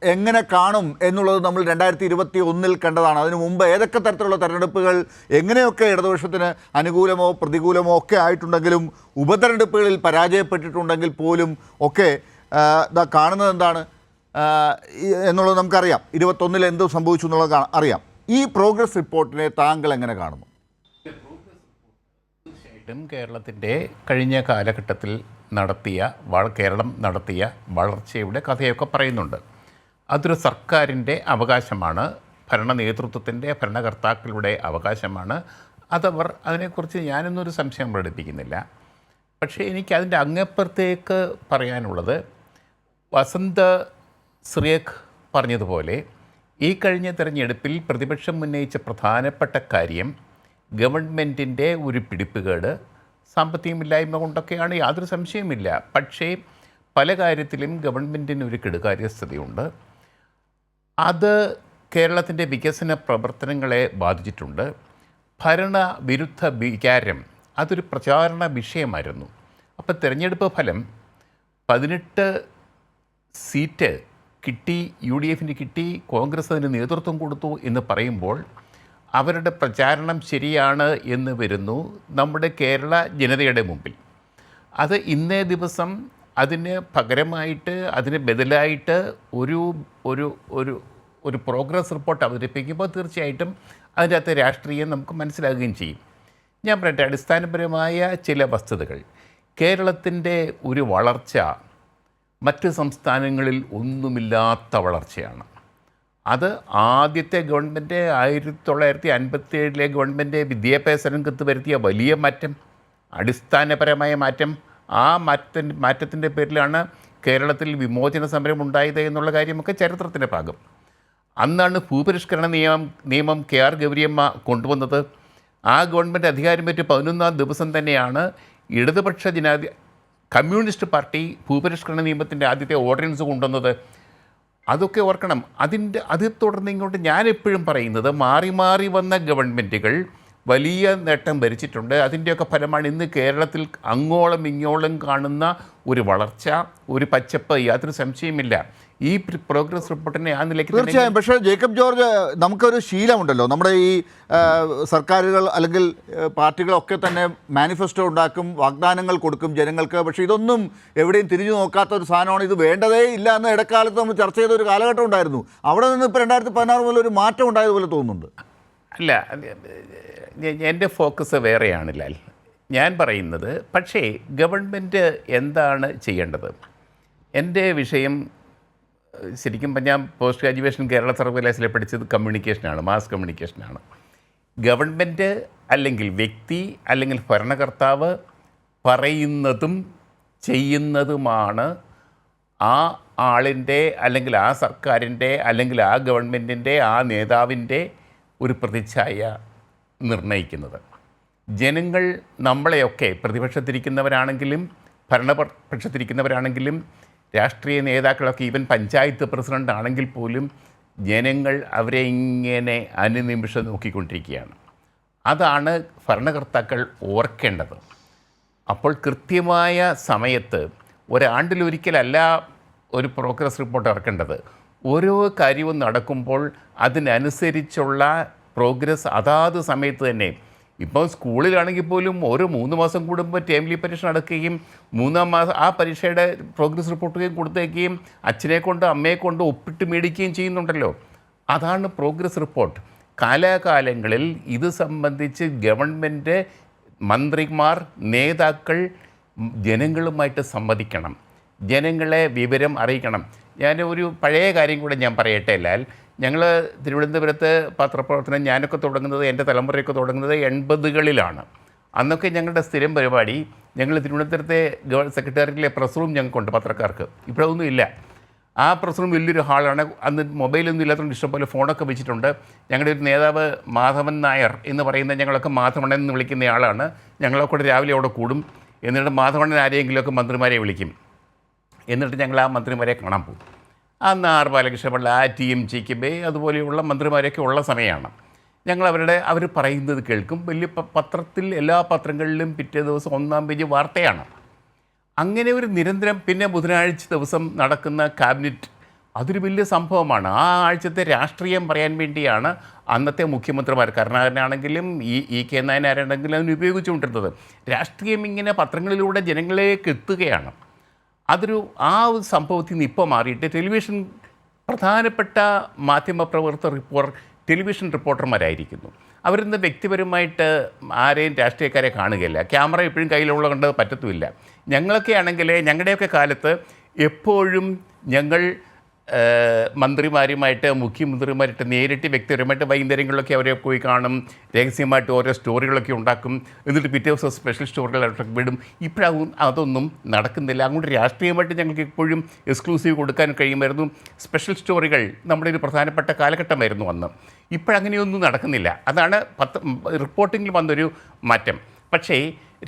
എങ്ങനെ കാണും എന്നുള്ളത് നമ്മൾ 2021 കണ്ടതാണ്. അതിനു മുമ്പ് ഏതൊക്കെ തരത്തിലുള്ള തെരഞ്ഞെടുപ്പുകൾ എങ്ങനെയൊക്കെ ഇടതുപക്ഷത്തിന് അനുകൂലമോ പ്രതികൂലമോ ഒക്കെ ആയിട്ടുണ്ടെങ്കിലും, ഉപതെരഞ്ഞെടുപ്പുകളിൽ പരാജയപ്പെട്ടിട്ടുണ്ടെങ്കിൽ പോലും ഒക്കെ കാണുന്നത് എന്താണ് എന്നുള്ളത് നമുക്കറിയാം. 21 എന്ത് സംഭവിച്ചു എന്നുള്ളത് അറിയാം. ഈ പ്രോഗ്രസ് റിപ്പോർട്ടിനെ താങ്കൾ എങ്ങനെ കാണുന്നു? തീർച്ചയായിട്ടും കേരളത്തിൻ്റെ കഴിഞ്ഞ കാലഘട്ടത്തിൽ കേരളം നടത്തിയ വളർച്ചയുടെ കഥയൊക്കെ പറയുന്നുണ്ട്. അതൊരു സർക്കാരിൻ്റെ അവകാശമാണ്, ഭരണ നേതൃത്വത്തിൻ്റെ, ഭരണകർത്താക്കളുടെ അവകാശമാണ്. അതിനെക്കുറിച്ച് ഞാനൊന്നൊരു സംശയം പ്രകടിപ്പിക്കുന്നില്ല. പക്ഷേ എനിക്ക് അതിൻ്റെ അങ്ങപ്പുറത്തേക്ക് പറയാനുള്ളത്, വസന്ത് ശ്രീഖ് പറഞ്ഞതുപോലെ ഈ കഴിഞ്ഞ തെരഞ്ഞെടുപ്പിൽ പ്രതിപക്ഷം ഉന്നയിച്ച പ്രധാനപ്പെട്ട കാര്യം ഗവൺമെൻറ്റിൻ്റെ ഒരു പിടിപ്പുകേട്, സാമ്പത്തികമില്ലായ്മ കൊണ്ടൊക്കെയാണ്, യാതൊരു സംശയമില്ല. പക്ഷേ പല കാര്യത്തിലും ഗവൺമെൻറ്റിന് ഒരു കെടുകാര്യസ്ഥതയുണ്ട്. അത് കേരളത്തിൻ്റെ വികസന പ്രവർത്തനങ്ങളെ ബാധിച്ചിട്ടുണ്ട്. ഭരണവിരുദ്ധ വികാരം അതൊരു പ്രചാരണ വിഷയമായിരുന്നു. അപ്പോൾ തിരഞ്ഞെടുപ്പ് ഫലം 18 സീറ്റ് കിട്ടി, UDF കിട്ടി, കോൺഗ്രസ് അതിന് നേതൃത്വം കൊടുത്തു എന്ന് പറയുമ്പോൾ അവരുടെ പ്രചാരണം ശരിയാണ് എന്ന് വരുന്നു നമ്മുടെ കേരള ജനതയുടെ മുമ്പിൽ. അത് ഇന്നേ ദിവസം അതിന് പകരമായിട്ട്, അതിന് ബദലായിട്ട് ഒരു പ്രോഗ്രസ് റിപ്പോർട്ട് അവതരിപ്പിക്കുമ്പോൾ തീർച്ചയായിട്ടും അതിൻ്റെ അകത്ത് രാഷ്ട്രീയം നമുക്ക് മനസ്സിലാകുകയും ചെയ്യും. ഞാൻ പറയട്ടെ, അടിസ്ഥാനപരമായ ചില വസ്തുതകൾ. കേരളത്തിൻ്റെ ഒരു വളർച്ച മറ്റ് സംസ്ഥാനങ്ങളിൽ ഒന്നുമില്ലാത്ത വളർച്ചയാണ്. അത് ആദ്യത്തെ ഗവൺമെൻറ് 1957 ഗവൺമെൻറ് വിദ്യാഭ്യാസ രംഗത്ത് വരുത്തിയ വലിയ മാറ്റം, അടിസ്ഥാനപരമായ മാറ്റം. ആ മാറ്റത്തിൻ്റെ പേരിലാണ് കേരളത്തിൽ വിമോചന സമരം ഉണ്ടായത് എന്നുള്ള കാര്യമൊക്കെ ചരിത്രത്തിൻ്റെ ഭാഗം. അന്നാണ് ഭൂപരിഷ്കരണ നിയമം KR ഗൗരിയമ്മ കൊണ്ടുവന്നത്. ആ ഗവൺമെൻറ് അധികാരമേറ്റ് 11ാം ദിവസം തന്നെയാണ് ഇടതുപക്ഷ കമ്മ്യൂണിസ്റ്റ് പാർട്ടി ഭൂപരിഷ്കരണ നിയമത്തിൻ്റെ ആദ്യത്തെ ഓർഡിനൻസ് കൊണ്ടുവന്നത്. അതൊക്കെ ഓർക്കണം. അതിൽ തുടർന്ന് ഇങ്ങോട്ട് ഞാൻ എപ്പോഴും പറയുന്നത് മാറി മാറി വന്ന ഗവൺമെൻറ്റുകൾ വലിയ നേട്ടം ഭരിച്ചിട്ടുണ്ട്. അതിൻ്റെയൊക്കെ ഫലമാണ് ഇന്ന് കേരളത്തിൽ അങ്ങോളം ഇങ്ങോളം കാണുന്ന ഒരു വളർച്ച, ഒരു പച്ചപ്പ്, യാതൊരു സംശയമില്ല. ഈ പ്രോഗ്രസ് റിപ്പോർട്ടിനെ ആ നിലയ്ക്ക് തീർച്ചയായും. പക്ഷേ ജേക്കബ് ജോർജ്, നമുക്കൊരു ശീലമുണ്ടല്ലോ, നമ്മുടെ ഈ സർക്കാരുകൾ അല്ലെങ്കിൽ പാർട്ടികളൊക്കെ തന്നെ മാനിഫെസ്റ്റോ ഉണ്ടാക്കും, വാഗ്ദാനങ്ങൾ കൊടുക്കും ജനങ്ങൾക്ക്. പക്ഷേ ഇതൊന്നും എവിടെയും തിരിഞ്ഞു നോക്കാത്ത ഒരു സാധനമാണ്. ഇത് വേണ്ടതേ ഇല്ല എന്ന് ഇടക്കാലത്ത് നമ്മൾ ചർച്ച ചെയ്ത ഒരു കാലഘട്ടം ഉണ്ടായിരുന്നു. അവിടെ നിന്ന് ഇപ്പോൾ 2016 മുതൽ ഒരു മാറ്റം ഉണ്ടായതുപോലെ തോന്നുന്നുണ്ട്. അല്ല, എൻ്റെ ഫോക്കസ് വേറെയാണ് ലാൽ. ഞാൻ പറയുന്നത്, പക്ഷേ ഗവൺമെൻറ് എന്താണ് ചെയ്യേണ്ടത്? എൻ്റെ വിഷയം ശരിക്കും ഞാൻ പോസ്റ്റ് ഗ്രാജുവേഷൻ കേരള സർവകലാശാലയിൽ പഠിച്ചത് കമ്മ്യൂണിക്കേഷനാണ്, മാസ് കമ്മ്യൂണിക്കേഷനാണ്. ഗവൺമെൻറ് അല്ലെങ്കിൽ വ്യക്തി അല്ലെങ്കിൽ ഭരണകർത്താവ് പറയുന്നതും ചെയ്യുന്നതുമാണ് ആ ആളിൻ്റെ അല്ലെങ്കിൽ ആ സർക്കാരിൻ്റെ അല്ലെങ്കിൽ ആ ഗവൺമെൻറ്റിൻ്റെ ആ നേതാവിൻ്റെ ഒരു പ്രതിച്ഛായ നിർണ്ണയിക്കുന്നത്. ജനങ്ങൾ നമ്മളെയൊക്കെ പ്രതിപക്ഷത്തിരിക്കുന്നവരാണെങ്കിലും ഭരണപക്ഷത്തിരിക്കുന്നവരാണെങ്കിലും രാഷ്ട്രീയ നേതാക്കളൊക്കെ ഈവൻ പഞ്ചായത്ത് പ്രസിഡൻ്റ് ആണെങ്കിൽ പോലും ജനങ്ങൾ അവരെ ഇങ്ങനെ അനുനിമിഷം നോക്കിക്കൊണ്ടിരിക്കുകയാണ്. അതാണ് ഭരണകർത്താക്കൾ ഓർക്കേണ്ടത്. അപ്പോൾ കൃത്യമായ സമയത്ത് ഒരാണ്ടിലൊരിക്കലല്ല ഒരു പ്രോഗ്രസ് റിപ്പോർട്ട് ഇറക്കേണ്ടത്. ഓരോ കാര്യവും നടക്കുമ്പോൾ അതിനനുസരിച്ചുള്ള പ്രോഗ്രസ് അതാത് സമയത്ത് തന്നെ. ഇപ്പോൾ സ്കൂളിലാണെങ്കിൽ പോലും ഓരോ 3 മാസം കൂടുമ്പോൾ ടേംലി പരീക്ഷ നടക്കുകയും 3-ാം മാസം ആ പരീക്ഷയുടെ പ്രോഗ്രസ് റിപ്പോർട്ടുകയും കൊടുത്തേക്കുകയും അച്ഛനെ കൊണ്ട് അമ്മയെ കൊണ്ട് ഒപ്പിട്ട് മേടിക്കുകയും ചെയ്യുന്നുണ്ടല്ലോ. അതാണ് പ്രോഗ്രസ് റിപ്പോർട്ട്. കാലാകാലങ്ങളിൽ ഇത് സംബന്ധിച്ച് ഗവൺമെൻറ്, മന്ത്രിമാർ, നേതാക്കൾ ജനങ്ങളുമായിട്ട് സംവദിക്കണം, ജനങ്ങളെ വിവരം അറിയിക്കണം. ഞാൻ ഒരു പഴയ കാര്യം കൂടെ ഞാൻ പറയട്ടെ ലാൽ. ഞങ്ങൾ തിരുവനന്തപുരത്ത് പത്രപ്രവർത്തനം ഞാനൊക്കെ തുടങ്ങുന്നത്, എൻ്റെ തലമുറയൊക്കെ തുടങ്ങുന്നത് 80കളിലാണ്. അന്നൊക്കെ ഞങ്ങളുടെ സ്ഥിരം പരിപാടി, ഞങ്ങൾ തിരുവനന്തപുരത്തെ സെക്രട്ടേറിയറ്റിലെ പ്രസ് റൂം ഞങ്ങൾക്കുണ്ട് പത്രക്കാർക്ക്. ഇപ്പോഴൊന്നും ഇല്ല. ആ പ്രസ് റൂം വലിയൊരു ഹാളാണ്. അന്ന് മൊബൈലൊന്നും ഇല്ലാത്തതുകൊണ്ട് ഇഷ്ടംപോലെ ഫോണൊക്കെ വെച്ചിട്ടുണ്ട്. ഞങ്ങളുടെ ഒരു നേതാവ് മാധവൻ നായർ എന്ന് പറയുന്ന, ഞങ്ങളൊക്കെ മാധവണ്ണൻ എന്ന് വിളിക്കുന്ന ആളാണ്. ഞങ്ങളൊക്കെ രാവിലെ അവിടെ കൂടും. എന്നിട്ട് മാധവണ്ണൻ ആരെയെങ്കിലുമൊക്കെ മന്ത്രിമാരെ വിളിക്കും. എന്നിട്ട് ഞങ്ങൾ ആ മന്ത്രിമാരെ കാണാൻ പോകും. അന്ന് ആർ ബാലകൃഷ്ണപിള്ള, TMG കിബേ അതുപോലെയുള്ള മന്ത്രിമാരൊക്കെ ഉള്ള സമയമാണ്. ഞങ്ങൾ അവർ പറയുന്നത് കേൾക്കും. വലിയ പത്രത്തിൽ, എല്ലാ പത്രങ്ങളിലും പിറ്റേ ദിവസം 1-ാം പേജ് വാർത്തയാണ്. അങ്ങനെ ഒരു നിരന്തരം. പിന്നെ ബുധനാഴ്ച ദിവസം നടക്കുന്ന ക്യാബിനറ്റ്, അതൊരു വലിയ സംഭവമാണ്. ആ ആഴ്ചത്തെ രാഷ്ട്രീയം പറയാൻ വേണ്ടിയാണ് അന്നത്തെ മുഖ്യമന്ത്രിമാർ, കരുണാകരനാണെങ്കിലും EK നായനാരാണെങ്കിലും അതിന് ഉപയോഗിച്ചുകൊണ്ടിരുന്നത്. രാഷ്ട്രീയം ഇങ്ങനെ പത്രങ്ങളിലൂടെ ജനങ്ങളിലേക്ക് എത്തുകയാണ്. ആ സംഭവത്തിൽ നിന്ന് ഇപ്പോൾ മാറിയിട്ട് ടെലിവിഷൻ, പ്രധാനപ്പെട്ട മാധ്യമപ്രവർത്തകർ ടെലിവിഷൻ റിപ്പോർട്ടർമാരായിരിക്കുന്നു. അവരിന്ന് വ്യക്തിപരമായിട്ട് ആരെയും രാഷ്ട്രീയക്കാരെ കാണുകയില്ല. ക്യാമറ എപ്പോഴും കയ്യിലുള്ള കണ്ട് പറ്റത്തുമില്ല. ഞങ്ങളൊക്കെ ആണെങ്കിൽ ഞങ്ങളുടെയൊക്കെ കാലത്ത് എപ്പോഴും ഞങ്ങൾ മന്ത്രിമാരുമായിട്ട്, മുഖ്യമന്ത്രിമാരായിട്ട് നേരിട്ട് വ്യക്തിപരമായിട്ട് വൈകുന്നേരങ്ങളിലൊക്കെ അവരെ പോയി കാണും. രഹസ്യമായിട്ട് ഓരോ സ്റ്റോറികളൊക്കെ ഉണ്ടാക്കും. എന്നിട്ട് പിറ്റേ ദിവസം സ്പെഷ്യൽ സ്റ്റോറികളൊക്കെ വിടും. ഇപ്പോഴാവും അതൊന്നും നടക്കുന്നില്ല. അങ്ങോട്ട് രാഷ്ട്രീയമായിട്ട് ഞങ്ങൾക്ക് എപ്പോഴും എക്സ്ക്ലൂസീവ് കൊടുക്കാൻ കഴിയുമായിരുന്നു. സ്പെഷ്യൽ സ്റ്റോറികൾ നമ്മുടെ ഒരു പ്രധാനപ്പെട്ട കാലഘട്ടമായിരുന്നു അന്ന്. ഇപ്പോഴങ്ങനെയൊന്നും നടക്കുന്നില്ല. അതാണ് റിപ്പോർട്ടിങ്ങിൽ വന്നൊരു മാറ്റം. പക്ഷേ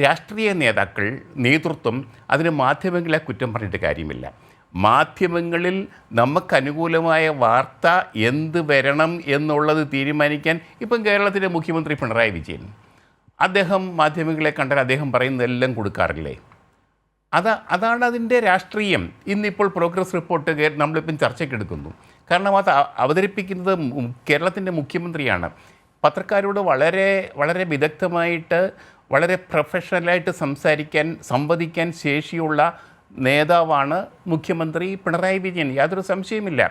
രാഷ്ട്രീയ നേതാക്കൾ, നേതൃത്വം അതിന് മാധ്യമങ്ങളെ കുറ്റം പറഞ്ഞിട്ട് കാര്യമില്ല. മാധ്യമങ്ങളിൽ നമുക്കനുകൂലമായ വാർത്ത എന്ത് വരണം എന്നുള്ളത് തീരുമാനിക്കാൻ ഇപ്പം കേരളത്തിലെ മുഖ്യമന്ത്രി പിണറായി വിജയൻ, അദ്ദേഹം മാധ്യമങ്ങളെ കണ്ടാൽ അദ്ദേഹം പറയുന്നതെല്ലാം കൊടുക്കാറില്ലേ? അതാണ് അതിൻ്റെ രാഷ്ട്രീയം. ഇന്നിപ്പോൾ പ്രോഗ്രസ് റിപ്പോർട്ട് നമ്മളിപ്പം ചർച്ചയ്ക്കെടുക്കുന്നു. കാരണം അത് അവതരിപ്പിക്കുന്നത് കേരളത്തിൻ്റെ മുഖ്യമന്ത്രിയാണ്. പത്രക്കാരോട് വളരെ വളരെ വിദഗ്ധമായിട്ട്, വളരെ പ്രൊഫഷണലായിട്ട് സംവദിക്കാൻ ശേഷിയുള്ള നേതാവാണ് മുഖ്യമന്ത്രി പിണറായി വിജയൻ, യാതൊരു സംശയമില്ല.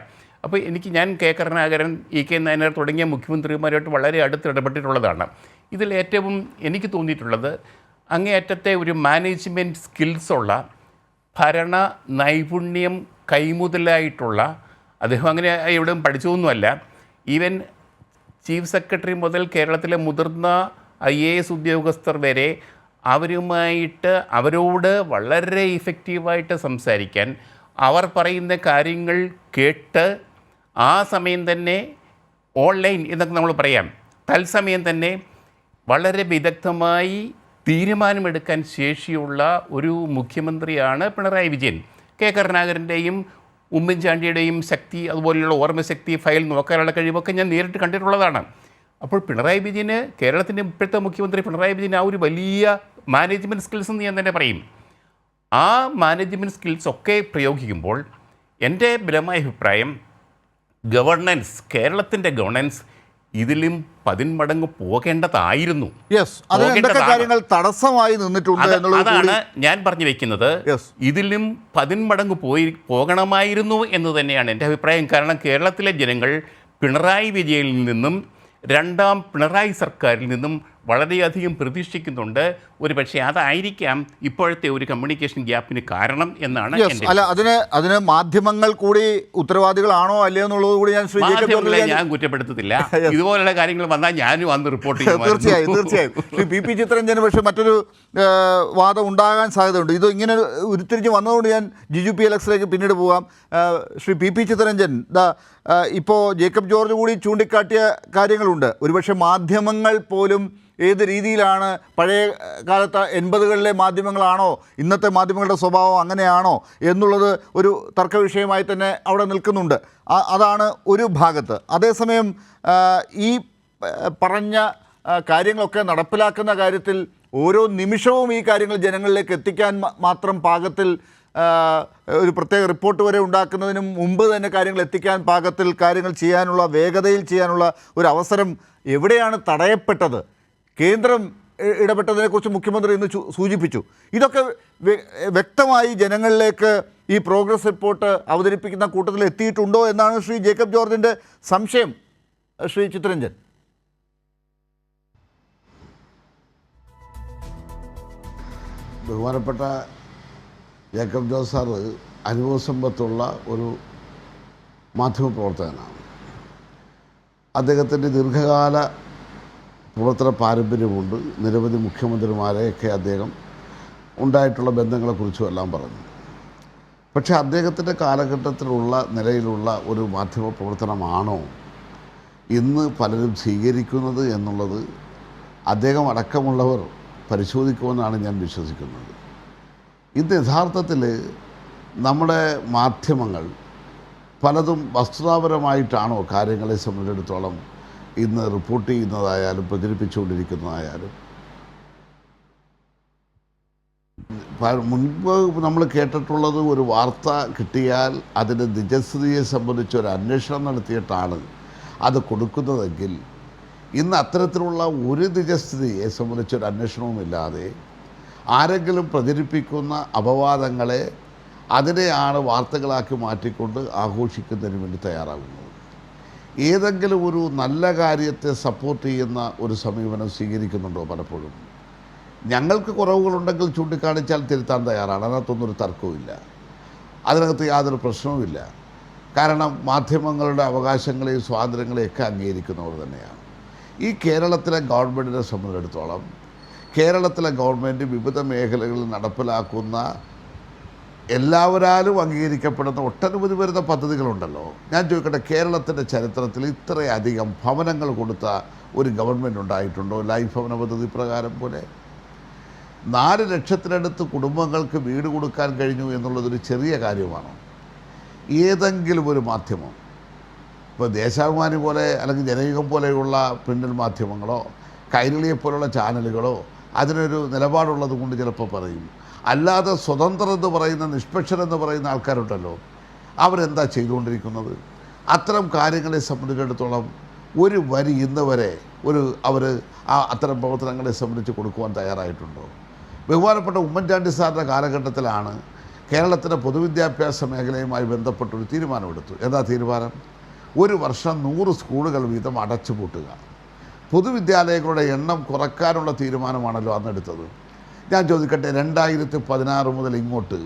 അപ്പോൾ ഞാൻ കരുണാകരൻ, EK നായനാർ തുടങ്ങിയ മുഖ്യമന്ത്രിമാരുമായിട്ട് വളരെ അടുത്ത് ഇടപെട്ടിട്ടുള്ളതാണ്. ഇതിൽ ഏറ്റവും എനിക്ക് തോന്നിയിട്ടുള്ളത് അങ്ങേയറ്റത്തെ ഒരു മാനേജ്മെൻറ്റ് സ്കിൽസുള്ള ഭരണ നൈപുണ്യം കൈമുതലായിട്ടുള്ള, അദ്ദേഹം അങ്ങനെ എവിടെയും പഠിച്ചതൊന്നുമല്ല, ഈവൻ ചീഫ് സെക്രട്ടറി മുതൽ കേരളത്തിലെ മുതിർന്ന IAS ഉദ്യോഗസ്ഥർ വരെ അവരോട് വളരെ ഇഫക്റ്റീവായിട്ട് സംസാരിക്കാൻ, അവർ പറയുന്ന കാര്യങ്ങൾ കേട്ട് ആ സമയം തന്നെ ഓൺലൈൻ എന്നൊക്കെ നമ്മൾ പറയാം, തത്സമയം തന്നെ വളരെ വിദഗ്ധമായി തീരുമാനമെടുക്കാൻ ശേഷിയുള്ള ഒരു മുഖ്യമന്ത്രിയാണ് പിണറായി വിജയൻ. കെ കരുണാകരൻ്റെയും ഉമ്മൻചാണ്ടിയുടെയും ശക്തി, അതുപോലെയുള്ള ഓർമ്മശക്തി, ഫയൽ നോക്കാനുള്ള കഴിവൊക്കെ ഞാൻ നേരിട്ട് കണ്ടിട്ടുള്ളതാണ്. അപ്പോൾ പിണറായി വിജയന്, കേരളത്തിൻ്റെ ഇപ്പോഴത്തെ മുഖ്യമന്ത്രി പിണറായി വിജയൻ, ആ ഒരു വലിയ മാനേജ്മെൻറ്റ് സ്കിൽസ് എന്ന് ഞാൻ തന്നെ പറയും. ആ മാനേജ്മെൻറ്റ് സ്കിൽസ് ഒക്കെ പ്രയോഗിക്കുമ്പോൾ എൻ്റെ ബലമായ അഭിപ്രായം, ഗവർണൻസ്, കേരളത്തിൻ്റെ ഗവർണൻസ് ഇതിലും 10 മടങ്ങ് പോകേണ്ടതായിരുന്നു. കാര്യങ്ങൾ തടസ്സമായി നിന്നിട്ടുണ്ട് അതാണ് ഞാൻ പറഞ്ഞു വെക്കുന്നത്. ഇതിലും 10 മടങ്ങ് പോകണമായിരുന്നു എന്ന് തന്നെയാണ് എൻ്റെ അഭിപ്രായം. കാരണം കേരളത്തിലെ ജനങ്ങൾ പിണറായി വിജയനിൽ നിന്നും, രണ്ടാം പിണറായി സർക്കാരിൽ നിന്നും വളരെയധികം പ്രതീക്ഷിക്കുന്നുണ്ട്. ഒരു പക്ഷേ അതായിരിക്കാം ഇപ്പോഴത്തെ ഒരു കമ്മ്യൂണിക്കേഷൻ ഗ്യാപ്പിന് കാരണം എന്നാണ്. അതിന് മാധ്യമങ്ങൾ കൂടി ഉത്തരവാദികളാണോ അല്ലയോ എന്നുള്ളത് കൂടി ഞാൻ കുറ്റപ്പെടുത്തത്തില്ല. ഇതുപോലുള്ള കാര്യങ്ങൾ വന്നാൽ ഞാനും അന്ന് റിപ്പോർട്ട് ചെയ്യും. തീർച്ചയായും ശ്രീ പി ചിത്തരഞ്ജന് പക്ഷേ മറ്റൊരു വാദം ഉണ്ടാകാൻ സാധ്യതയുണ്ട്. ഇത് ഇങ്ങനെ ഉരുത്തിരിഞ്ഞ് വന്നതുകൊണ്ട് ഞാൻ ജിജു PLX പിന്നീട് പോകാം. ശ്രീ പി ചിത്തരഞ്ജൻ, ഇപ്പോൾ ജേക്കബ് ജോർജ് കൂടി ചൂണ്ടിക്കാട്ടിയ കാര്യങ്ങളുണ്ട്. ഒരുപക്ഷെ മാധ്യമങ്ങൾ പോലും ഏത് രീതിയിലാണ്, പഴയ കാലത്ത് 80കളിലെ മാധ്യമങ്ങളാണോ ഇന്നത്തെ മാധ്യമങ്ങളുടെ സ്വഭാവം അങ്ങനെയാണോ എന്നുള്ളത് ഒരു തർക്ക വിഷയമായി തന്നെ അവിടെ നിൽക്കുന്നുണ്ട്. അതാണ് ഒരു ഭാഗത്ത്. അതേസമയം ഈ പറഞ്ഞ കാര്യങ്ങളൊക്കെ നടപ്പിലാക്കുന്ന കാര്യത്തിൽ ഓരോ നിമിഷവും ഈ കാര്യങ്ങൾ ജനങ്ങളിലേക്ക് എത്തിക്കാൻ മാത്രം പാകത്തിൽ ഒരു പ്രത്യേക റിപ്പോർട്ട് വരെ ഉണ്ടാക്കുന്നതിനും മുമ്പ് തന്നെ കാര്യങ്ങൾ എത്തിക്കാൻ പാകത്തിൽ കാര്യങ്ങൾ ചെയ്യാനുള്ള, വേഗതയിൽ ചെയ്യാനുള്ള ഒരു അവസരം എവിടെയാണ് തടയപ്പെട്ടത്? കേന്ദ്രം ഇടപെട്ടതിനെക്കുറിച്ച് മുഖ്യമന്ത്രി ഇന്ന് സൂചിപ്പിച്ചു. ഇതൊക്കെ വ്യക്തമായി ജനങ്ങളിലേക്ക് ഈ പ്രോഗ്രസ് റിപ്പോർട്ട് അവതരിപ്പിക്കുന്ന കൂട്ടത്തിൽ എത്തിയിട്ടുണ്ടോ എന്നാണ് ശ്രീ ജേക്കബ് ജോർജിൻ്റെ സംശയം. ശ്രീ ചിത്തരഞ്ജൻ, ബഹുമാനപ്പെട്ട ജേക്കബ് ജോർജ് സാറ് അനുഭവസമ്പത്തുള്ള ഒരു മാധ്യമപ്രവർത്തകനാണ്. അദ്ദേഹത്തിൻ്റെ ദീർഘകാല പ്രവർത്തന പാരമ്പര്യമുണ്ട്. നിരവധി മുഖ്യമന്ത്രിമാരെയൊക്കെ അദ്ദേഹം ഉണ്ടായിട്ടുള്ള ബന്ധങ്ങളെക്കുറിച്ചും എല്ലാം പറഞ്ഞു. പക്ഷേ അദ്ദേഹത്തിൻ്റെ കാലഘട്ടത്തിലുള്ള നിലയിലുള്ള ഒരു മാധ്യമ പ്രവർത്തനമാണോ ഇന്ന് പലരും സ്വീകരിക്കുന്നത് എന്നുള്ളത് അദ്ദേഹം അടക്കമുള്ളവർ പരിശോധിക്കുമെന്നാണ് ഞാൻ വിശ്വസിക്കുന്നത്. ഇന്ന് യഥാർത്ഥത്തിൽ നമ്മുടെ മാധ്യമങ്ങൾ പലതും വസ്തുതാപരമായിട്ടാണോ കാര്യങ്ങളെ സംബന്ധിച്ചിടത്തോളം ഇന്ന് റിപ്പോർട്ട് ചെയ്യുന്നതായാലും പ്രചരിപ്പിച്ചുകൊണ്ടിരിക്കുന്നതായാലും? മുൻപ് നമ്മൾ കേട്ടിട്ടുള്ളത്, ഒരു വാർത്ത കിട്ടിയാൽ അതിൻ്റെ നിജസ്ഥിതിയെ സംബന്ധിച്ച് ഒരു അന്വേഷണം നടത്തിയിട്ടാണ് അത് കൊടുക്കുന്നതെങ്കിൽ, ഇന്ന് അത്തരത്തിലുള്ള ഒരു നിജസ്ഥിതിയെ സംബന്ധിച്ചൊരു അന്വേഷണവുമില്ലാതെ ആരെങ്കിലും പ്രചരിപ്പിക്കുന്ന അപവാദങ്ങളെ അതിനെയാണ് വാർത്തകളാക്കി മാറ്റിക്കൊണ്ട് ആഘോഷിക്കുന്നതിന് വേണ്ടി തയ്യാറാകുന്നത്. ഏതെങ്കിലും ഒരു നല്ല കാര്യത്തെ സപ്പോർട്ട് ചെയ്യുന്ന ഒരു സമീപനം സ്വീകരിക്കുന്നുണ്ടോ? പലപ്പോഴും ഞങ്ങൾക്ക് കുറവുകളുണ്ടെങ്കിൽ ചൂണ്ടിക്കാണിച്ചാൽ തിരുത്താൻ തയ്യാറാണ്. അതിനകത്തൊന്നൊരു തർക്കവുമില്ല, അതിനകത്ത് യാതൊരു പ്രശ്നവുമില്ല. കാരണം മാധ്യമങ്ങളുടെ അവകാശങ്ങളെയും സ്വാതന്ത്ര്യങ്ങളെയൊക്കെ അംഗീകരിക്കുന്നവർ തന്നെയാണ്. ഈ കേരളത്തിലെ ഗവൺമെൻറ്റിനെ സംബന്ധിച്ചിടത്തോളം, കേരളത്തിലെ ഗവൺമെൻറ് വിവിധ മേഖലകളിൽ നടപ്പിലാക്കുന്ന എല്ലാവരാലും അംഗീകരിക്കപ്പെടുന്ന ഒട്ടനവധി വരുന്ന പദ്ധതികളുണ്ടല്ലോ. ഞാൻ ചോദിക്കട്ടെ, കേരളത്തിൻ്റെ ചരിത്രത്തിൽ ഇത്രയധികം ഭവനങ്ങൾ കൊടുത്ത ഒരു ഗവൺമെൻറ് ഉണ്ടായിട്ടുണ്ടോ? ലൈഫ് ഭവന പദ്ധതി പ്രകാരം പോലെ 4 ലക്ഷത്തിനടുത്ത് കുടുംബങ്ങൾക്ക് വീട് കൊടുക്കാൻ കഴിഞ്ഞു എന്നുള്ളതൊരു ചെറിയ കാര്യമാണോ? ഏതെങ്കിലും ഒരു മാധ്യമം, ഇപ്പോൾ ദേശാഭിമാനി പോലെ അല്ലെങ്കിൽ ജനയുഗം പോലെയുള്ള പ്രിൻ്റഡ് മാധ്യമങ്ങളോ കൈരളിയെപ്പോലുള്ള ചാനലുകളോ അതിനൊരു നിലപാടുള്ളത് കൊണ്ട് ചിലപ്പോൾ പറയും. അല്ലാതെ സ്വതന്ത്രരെന്ന് പറയുന്ന, നിഷ്പക്ഷരെന്ന് പറയുന്ന ആൾക്കാരുണ്ടല്ലോ, അവരെന്താ ചെയ്തുകൊണ്ടിരിക്കുന്നത്? അത്തരം കാര്യങ്ങളെ സംബന്ധിച്ചിടത്തോളം ഒരു വരി ഇന്ന് വരെ അവർ അത്തരം പ്രവർത്തനങ്ങളെ സംബന്ധിച്ച് കൊടുക്കുവാൻ തയ്യാറായിട്ടുണ്ടോ? ബഹുമാനപ്പെട്ട ഉമ്മൻചാണ്ടി സാറിൻ്റെ കാലഘട്ടത്തിലാണ് കേരളത്തിൻ്റെ പൊതുവിദ്യാഭ്യാസ മേഖലയുമായി ബന്ധപ്പെട്ടൊരു തീരുമാനമെടുത്തു. എന്താ തീരുമാനം? ഒരു വർഷം 100 സ്കൂളുകൾ വീതം അടച്ചുപൂട്ടുക. പൊതുവിദ്യാലയങ്ങളുടെ എണ്ണം കുറയ്ക്കാനുള്ള തീരുമാനമാണല്ലോ അന്നെടുത്തത്. ഞാൻ ചോദിക്കട്ടെ, 2016 മുതൽ ഇങ്ങോട്ട്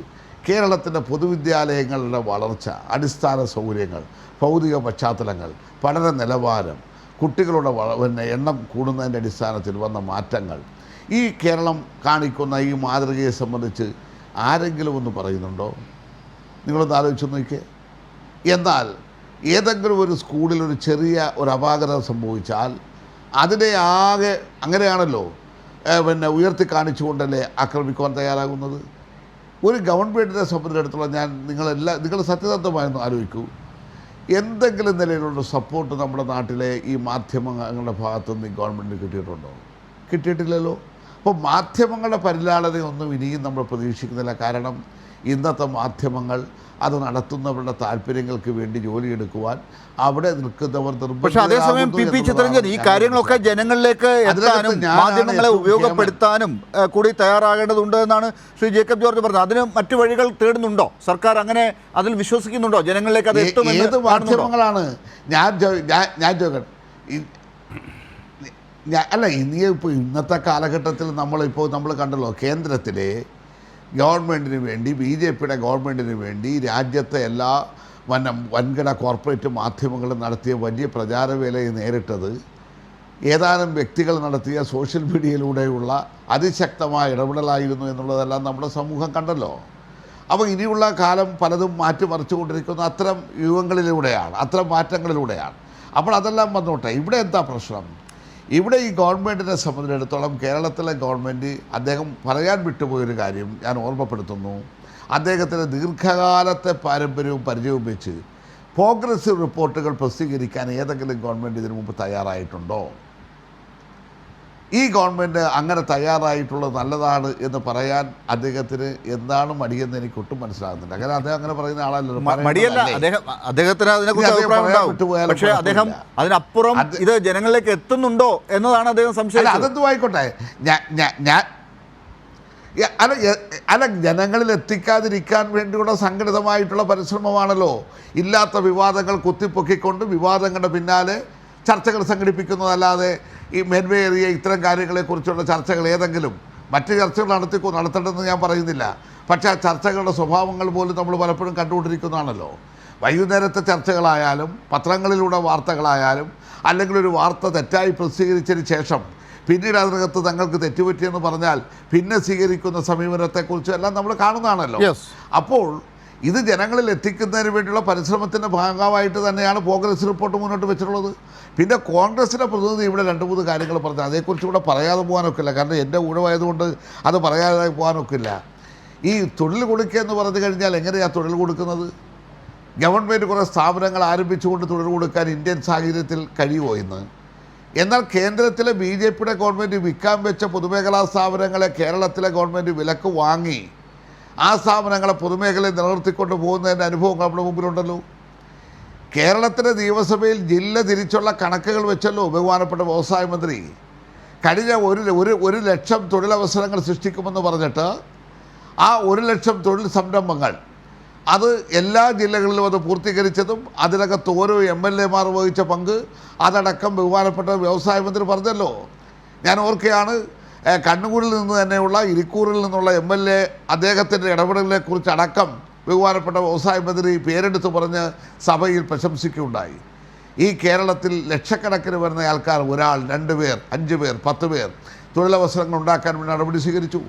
കേരളത്തിൻ്റെ പൊതുവിദ്യാലയങ്ങളുടെ വളർച്ച, അടിസ്ഥാന സൗകര്യങ്ങൾ, ഭൗതിക പശ്ചാത്തലങ്ങൾ, പഠന നിലവാരം, കുട്ടികളുടെ എണ്ണം കൂടുന്നതിൻ്റെ അടിസ്ഥാനത്തിൽ വന്ന മാറ്റങ്ങൾ, ഈ കേരളം കാണിക്കുന്ന ഈ മാതൃകയെ സംബന്ധിച്ച് ആരെങ്കിലും ഒന്ന് പറയുന്നുണ്ടോ? നിങ്ങളൊന്ന് ആലോചിച്ച് നോക്കിയേ. എന്നാൽ ഏതെങ്കിലും ഒരു സ്കൂളിൽ ഒരു ചെറിയ ഒരു അപാകത സംഭവിച്ചാൽ അതിനെ ആകെ അങ്ങനെയാണല്ലോ ഉയർത്തി കാണിച്ചുകൊണ്ടല്ലേ ആക്രമിക്കുവാൻ തയ്യാറാകുന്നത്. ഒരു ഗവൺമെൻറ്റിനെ സംബന്ധിച്ചിടത്തോളം നിങ്ങൾ സത്യസന്ധമായൊന്ന് ആലോചിക്കൂ. എന്തെങ്കിലും നിലയിലുള്ള സപ്പോർട്ട് നമ്മുടെ നാട്ടിലെ ഈ മാധ്യമങ്ങളുടെ ഭാഗത്തുനിന്ന് ഈ ഗവൺമെൻറ്റിന് കിട്ടിയിട്ടുണ്ടോ? കിട്ടിയിട്ടില്ലല്ലോ. അപ്പോൾ മാധ്യമങ്ങളുടെ പരിലാളനയൊന്നും ഇനിയും നമ്മൾ പ്രതീക്ഷിക്കുന്നില്ല. കാരണം ഇന്നത്തെ മാധ്യമങ്ങൾ അത് നടത്തുന്നവരുടെ താല്പര്യങ്ങൾക്ക് വേണ്ടി ജോലിയെടുക്കുവാൻ അവിടെ നിൽക്കുന്നവർ പക്ഷേ അതേസമയം പി ചിത്രരഞ്ജൻ ഈ കാര്യങ്ങളൊക്കെ ജനങ്ങളിലേക്ക് എത്താനും മാധ്യമങ്ങളെ ഉപയോഗപ്പെടുത്താനും കൂടി തയ്യാറാകേണ്ടതുണ്ട് എന്നാണ് ശ്രീ ജേക്കബ് ജോർജ് പറഞ്ഞത്. അതിന് മറ്റു വഴികൾ തേടുന്നുണ്ടോ സർക്കാർ? അങ്ങനെ അതിൽ വിശ്വസിക്കുന്നുണ്ടോ? ജനങ്ങളിലേക്ക് അത് എത്തുമെന്ന്? ഏത് മാധ്യമങ്ങളാണ്? ഞാൻ ചോദിക്കട്ടെ, അല്ല ഇപ്പോൾ ഇന്നത്തെ കാലഘട്ടത്തിൽ നമ്മൾ കണ്ടല്ലോ, കേന്ദ്രത്തിലെ ഗവൺമെൻറ്റിന് വേണ്ടി, BJPയുടെ ഗവൺമെൻറ്റിന് വേണ്ടി രാജ്യത്തെ എല്ലാ വൻകിട കോർപ്പറേറ്റ് മാധ്യമങ്ങളും നടത്തിയ വലിയ പ്രചാരവേലയെ നേരിട്ടത് ഏതാനും വ്യക്തികൾ നടത്തിയ സോഷ്യൽ മീഡിയയിലൂടെയുള്ള അതിശക്തമായ ഇടപെടലായിരുന്നു എന്നുള്ളതെല്ലാം നമ്മുടെ സമൂഹം കണ്ടല്ലോ. അപ്പോൾ ഇനിയുള്ള കാലം പലതും മാറ്റിമറിച്ചുകൊണ്ടിരിക്കുന്ന അത്തരം യുഗങ്ങളിലൂടെയാണ്, അത്തരം മാറ്റങ്ങളിലൂടെയാണ്. അപ്പോൾ അതെല്ലാം വന്നോട്ടെ. ഇവിടെ എന്താ പ്രശ്നം? ഇവിടെ ഈ ഗവൺമെൻറ്റിനെ സംബന്ധിച്ചിടത്തോളം കേരളത്തിലെ ഗവൺമെൻറ് അദ്ദേഹം പറയാൻ വിട്ടുപോയൊരു കാര്യം ഞാൻ ഓർമ്മപ്പെടുത്തുന്നു. അദ്ദേഹത്തിൻ്റെ ദീർഘകാലത്തെ പാരമ്പര്യവും പരിചയവും വെച്ച് പ്രോഗ്രസീവ് റിപ്പോർട്ടുകൾ പ്രസിദ്ധീകരിക്കാൻ ഏതെങ്കിലും ഗവൺമെൻറ് ഇതിനു മുമ്പ് തയ്യാറായിട്ടുണ്ടോ? ഈ ഗവൺമെൻറ് അങ്ങനെ തയ്യാറായിട്ടുള്ളത് നല്ലതാണ് എന്ന് പറയാൻ അദ്ദേഹത്തിന് എന്താണ് മടിയെന്ന് എനിക്ക് ഒട്ടും മനസ്സിലാകുന്നില്ല. അങ്ങനെ അദ്ദേഹം അങ്ങനെ പറയുന്ന ആളല്ലല്ലോ. മടിയല്ല, അദ്ദേഹത്തിന് അതിനെക്കുറിച്ച് അഭിപ്രായം ഉണ്ടാവും. പക്ഷേ അദ്ദേഹം അതിനപ്പുറം ഇത് ജനങ്ങളിലേക്ക് എത്തുന്നുണ്ടോ എന്നതാണ് അദ്ദേഹം സംശയം. അതെന്തും ആയിക്കോട്ടെ, അല്ല ജനങ്ങളിൽ എത്തിക്കാതിരിക്കാൻ വേണ്ടിയുള്ള സംഘടിതമായിട്ടുള്ള പരിശ്രമമാണല്ലോ. ഇല്ലാത്ത വിവാദങ്ങൾ കുത്തിപ്പൊക്കിക്കൊണ്ട് വിവാദങ്ങളുടെ പിന്നാലെ ചർച്ചകൾ സംഘടിപ്പിക്കുന്നതല്ലാതെ ഈ മേന്മയേറിയ ഇത്തരം കാര്യങ്ങളെക്കുറിച്ചുള്ള ചർച്ചകൾ ഏതെങ്കിലും മറ്റ് ചർച്ചകൾ നടത്തേണ്ടതെന്ന് ഞാൻ പറയുന്നില്ല. പക്ഷേ ആ ചർച്ചകളുടെ സ്വഭാവങ്ങൾ പോലും നമ്മൾ പലപ്പോഴും കണ്ടുകൊണ്ടിരിക്കുന്നതാണല്ലോ. വൈകുന്നേരത്തെ ചർച്ചകളായാലും പത്രങ്ങളിലൂടെ വാർത്തകളായാലും അല്ലെങ്കിൽ ഒരു വാർത്ത തെറ്റായി പ്രസിദ്ധീകരിച്ചതിന് ശേഷം പിന്നീട് അതിനകത്ത് തങ്ങൾക്ക് തെറ്റുപറ്റിയെന്ന് പറഞ്ഞാൽ പിന്നെ സ്വീകരിക്കുന്ന സമീപനത്തെക്കുറിച്ചും എല്ലാം നമ്മൾ കാണുന്നതാണല്ലോ. അപ്പോൾ ഇത് ജനങ്ങളിൽ എത്തിക്കുന്നതിന് വേണ്ടിയുള്ള പരിശ്രമത്തിൻ്റെ ഭാഗമായിട്ട് തന്നെയാണ് പ്രോഗ്രസ് റിപ്പോർട്ട് മുന്നോട്ട് വെച്ചിട്ടുള്ളത്. പിന്നെ കോൺഗ്രസിൻ്റെ പ്രതിനിധി ഇവിടെ 2-3 കാര്യങ്ങൾ പറഞ്ഞു. അതേക്കുറിച്ച് ഇവിടെ പറയാതെ പോകാനൊക്കില്ല. കാരണം എൻ്റെ ഊഴമായതുകൊണ്ട് അത് പറയാതെ പോകാനൊക്കില്ല. ഈ തൊഴിൽ കൊടുക്കുക എന്ന് പറഞ്ഞു കഴിഞ്ഞാൽ എങ്ങനെയാണ് തൊഴിൽ കൊടുക്കുന്നത്? ഗവൺമെൻറ് കുറേ സ്ഥാപനങ്ങൾ ആരംഭിച്ചുകൊണ്ട് തൊഴിൽ കൊടുക്കാൻ ഇന്ത്യൻ സാഹചര്യത്തിൽ കഴിയുമോ ഇന്ന്? എന്നാൽ കേന്ദ്രത്തിലെ BJPയുടെ ഗവൺമെൻറ് വിൽക്കാൻ വെച്ച പൊതുമേഖലാ സ്ഥാപനങ്ങളെ കേരളത്തിലെ ഗവൺമെൻറ് വിലക്ക് വാങ്ങി ആ സ്ഥാപനങ്ങളെ പൊതുമേഖലയിൽ നിലനിർത്തിക്കൊണ്ട് പോകുന്നതിൻ്റെ അനുഭവം നമ്മുടെ മുമ്പിലുണ്ടല്ലോ. കേരളത്തിലെ നിയമസഭയിൽ ജില്ല തിരിച്ചുള്ള കണക്കുകൾ വെച്ചല്ലോ ബഹുമാനപ്പെട്ട വ്യവസായ മന്ത്രി കഴിഞ്ഞ 1 ലക്ഷം തൊഴിലവസരങ്ങൾ സൃഷ്ടിക്കുമെന്ന് പറഞ്ഞിട്ട് ആ 1 ലക്ഷം തൊഴിൽ സംരംഭങ്ങൾ അത് എല്ലാ ജില്ലകളിലും അത് പൂർത്തീകരിച്ചതും അതിനകത്ത് ഓരോ MLA-മാർ വഹിച്ച പങ്ക് അതടക്കം ബഹുമാനപ്പെട്ട വ്യവസായ മന്ത്രി പറഞ്ഞല്ലോ. ഞാൻ ഓർക്കുകയാണ്, കണ്ണൂരിൽ നിന്ന് തന്നെയുള്ള ഇരിക്കൂറിൽ നിന്നുള്ള MLA അദ്ദേഹത്തിൻ്റെ ഇടപെടലിനെക്കുറിച്ച് അടക്കം ബഹുമാനപ്പെട്ട വ്യവസായ മന്ത്രി പേരെടുത്ത് പറഞ്ഞ് സഭയിൽ പ്രശംസിക്കുകയുണ്ടായി. ഈ കേരളത്തിൽ ലക്ഷക്കണക്കിന് വരുന്ന ആൾക്കാർ 1, 2 പേർ, 5 പേർ, 10 പേർ തൊഴിലവസരങ്ങൾ ഉണ്ടാക്കാൻ വേണ്ടി നടപടി സ്വീകരിച്ചു.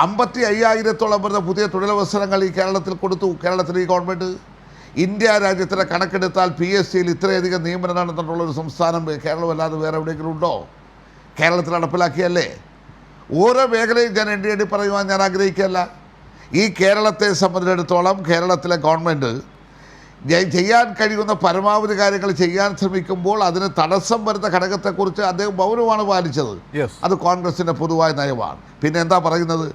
55,000-ഓളം വരുന്ന പുതിയ തൊഴിലവസരങ്ങൾ ഈ കേരളത്തിൽ കൊടുത്തു. കേരളത്തിലെ ഈ ഗവൺമെൻറ് ഇന്ത്യ രാജ്യത്തിൻ്റെ കണക്കെടുത്താൽ PSCയിൽ ഇത്രയധികം നിയമനം നടന്നിട്ടുള്ളൊരു സംസ്ഥാനം കേരളമല്ലാതെ വേറെ എവിടെയെങ്കിലും ഉണ്ടോ? കേരളത്തിൽ നടപ്പിലാക്കിയല്ലേ. ഓരോ മേഖലയും ഞാൻ എണ്ണി പറയുവാൻ ഞാൻ ആഗ്രഹിക്കുകയല്ല. ഈ കേരളത്തെ സംബന്ധിച്ചിടത്തോളം കേരളത്തിലെ ഗവൺമെൻറ് ചെയ്യാൻ കഴിയുന്ന പരമാവധി കാര്യങ്ങൾ ചെയ്യാൻ ശ്രമിക്കുമ്പോൾ അതിന് തടസ്സം വരുന്ന ഘടകത്തെക്കുറിച്ച് അദ്ദേഹം മൗനമാണ് പാലിച്ചത്. അത് കോൺഗ്രസിൻ്റെ പൊതുവായ നയമാണ്. പിന്നെ എന്താ പറയുന്നത്?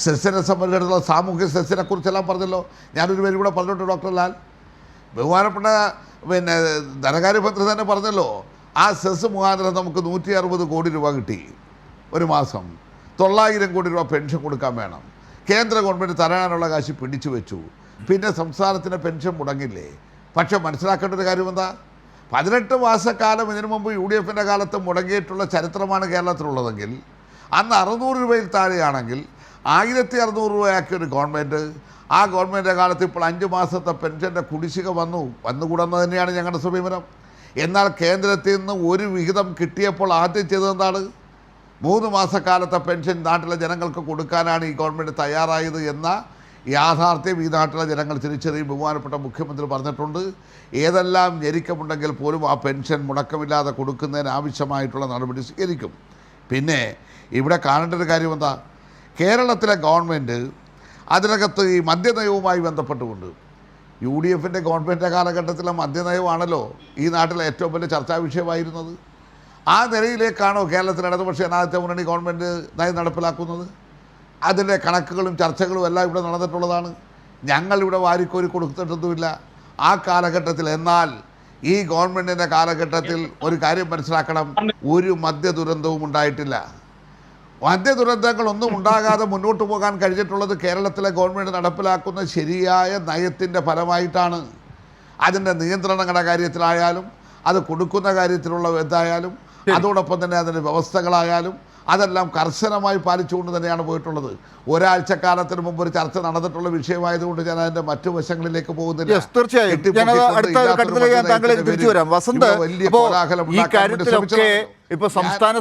സെസ്സിനെ സംബന്ധിച്ചിടത്തോളം സാമൂഹ്യ സെസ്സിനെ കുറിച്ചെല്ലാം പറഞ്ഞല്ലോ. ഞാനൊരു പേര് കൂടെ പറഞ്ഞിട്ട് ഡോക്ടർ ലാൽ ബഹുമാനപ്പെട്ട ധനകാര്യമന്ത്രി തന്നെ പറഞ്ഞല്ലോ, ആ സെസ് മുഖാന്തരം നമുക്ക് 160 കോടി രൂപ കിട്ടി ഒരു മാസം. 900 കോടി രൂപ പെൻഷൻ കൊടുക്കാൻ വേണം. കേന്ദ്ര ഗവൺമെൻറ് തരാനുള്ള കാശ് പിടിച്ചു വെച്ചു. പിന്നെ സംസ്ഥാനത്തിന് പെൻഷൻ മുടങ്ങില്ലേ? പക്ഷെ മനസ്സിലാക്കേണ്ട ഒരു കാര്യം എന്താ? 18 മാസക്കാലം ഇതിനു മുമ്പ് UDFൻ്റെ കാലത്ത് മുടങ്ങിയിട്ടുള്ള ചരിത്രമാണ് കേരളത്തിലുള്ളതെങ്കിൽ അന്ന് 600 രൂപയിൽ താഴെയാണെങ്കിൽ 1600 രൂപയാക്കിയ ഒരു ഗവൺമെൻറ്, ആ ഗവൺമെൻറ്റിൻ്റെ കാലത്ത് ഇപ്പോൾ 5 മാസത്തെ പെൻഷൻ്റെ കുടിശ്ശിക വന്നുകൂടുന്നത് തന്നെയാണ് ഞങ്ങളുടെ സമീപനം. എന്നാൽ കേന്ദ്രത്തിൽ നിന്ന് ഒരു വിഹിതം കിട്ടിയപ്പോൾ ആദ്യം ചെയ്തതെന്താണ്? 3 മാസക്കാലത്തെ പെൻഷൻ നാട്ടിലെ ജനങ്ങൾക്ക് കൊടുക്കാനാണ് ഈ ഗവൺമെൻറ് തയ്യാറായത് എന്ന യാഥാർത്ഥ്യം ഈ നാട്ടിലെ ജനങ്ങൾ തിരിച്ചറിയും. ബഹുമാനപ്പെട്ട മുഖ്യമന്ത്രി പറഞ്ഞിട്ടുണ്ട്, ഏതെല്ലാം ഞെരുക്കമുണ്ടെങ്കിൽ പോലും ആ പെൻഷൻ മുടക്കമില്ലാതെ കൊടുക്കുന്നതിന് ആവശ്യമായിട്ടുള്ള നടപടി സ്വീകരിക്കും. പിന്നെ ഇവിടെ കാണേണ്ട ഒരു കാര്യം എന്താ? കേരളത്തിലെ ഗവൺമെൻറ് അതിനകത്ത് ഈ മദ്യനയവുമായി ബന്ധപ്പെട്ടുകൊണ്ട് UDFൻ്റെ ഗവൺമെൻറ് കാലഘട്ടത്തിലെ മദ്യനയമാണല്ലോ ഈ നാട്ടിലെ ഏറ്റവും വലിയ ചർച്ചാ വിഷയമായിരുന്നത്. ആ നിലയിലേക്കാണോ കേരളത്തിലെ ഇടതുപക്ഷ ജനാധിപത്യ മുന്നണി ഗവൺമെൻറ് നയം നടപ്പിലാക്കുന്നത്? അതിൻ്റെ കണക്കുകളും ചർച്ചകളും എല്ലാം ഇവിടെ നടന്നിട്ടുള്ളതാണ്. ഞങ്ങളിവിടെ വാരിക്കോരി കൊടുത്തിട്ടൊന്നുമില്ല ആ കാലഘട്ടത്തിൽ. എന്നാൽ ഈ ഗവൺമെൻറ്റിൻ്റെ കാലഘട്ടത്തിൽ ഒരു കാര്യം മനസ്സിലാക്കണം, ഒരു മദ്യ ദുരന്തവും ഉണ്ടായിട്ടില്ല. മദ്യ ദുരന്തങ്ങളൊന്നും ഉണ്ടാകാതെ മുന്നോട്ട് പോകാൻ കഴിഞ്ഞിട്ടുള്ളത് കേരളത്തിലെ ഗവൺമെൻറ് നടപ്പിലാക്കുന്ന ശരിയായ നയത്തിൻ്റെ ഫലമായിട്ടാണ്. അതിൻ്റെ നിയന്ത്രണങ്ങളുടെ കാര്യത്തിലായാലും അത് കൊടുക്കുന്ന കാര്യത്തിലുള്ള എന്തായാലും അതോടൊപ്പം തന്നെ അതിൻ്റെ വ്യവസ്ഥകളായാലും അതെല്ലാം കർശനമായി പാലിച്ചുകൊണ്ട് തന്നെയാണ് പോയിട്ടുള്ളത്. ഒരാഴ്ചക്കാലത്തിന് മുമ്പ് ഒരു ചർച്ച നടന്നിട്ടുള്ള വിഷയമായതുകൊണ്ട് ഞാൻ അതിൻ്റെ മറ്റു വശങ്ങളിലേക്ക് പോകുന്നില്ല. തീർച്ചയായും ഈ കാര്യത്തിലൊക്കെ ഇപ്പൊ സംസ്ഥാന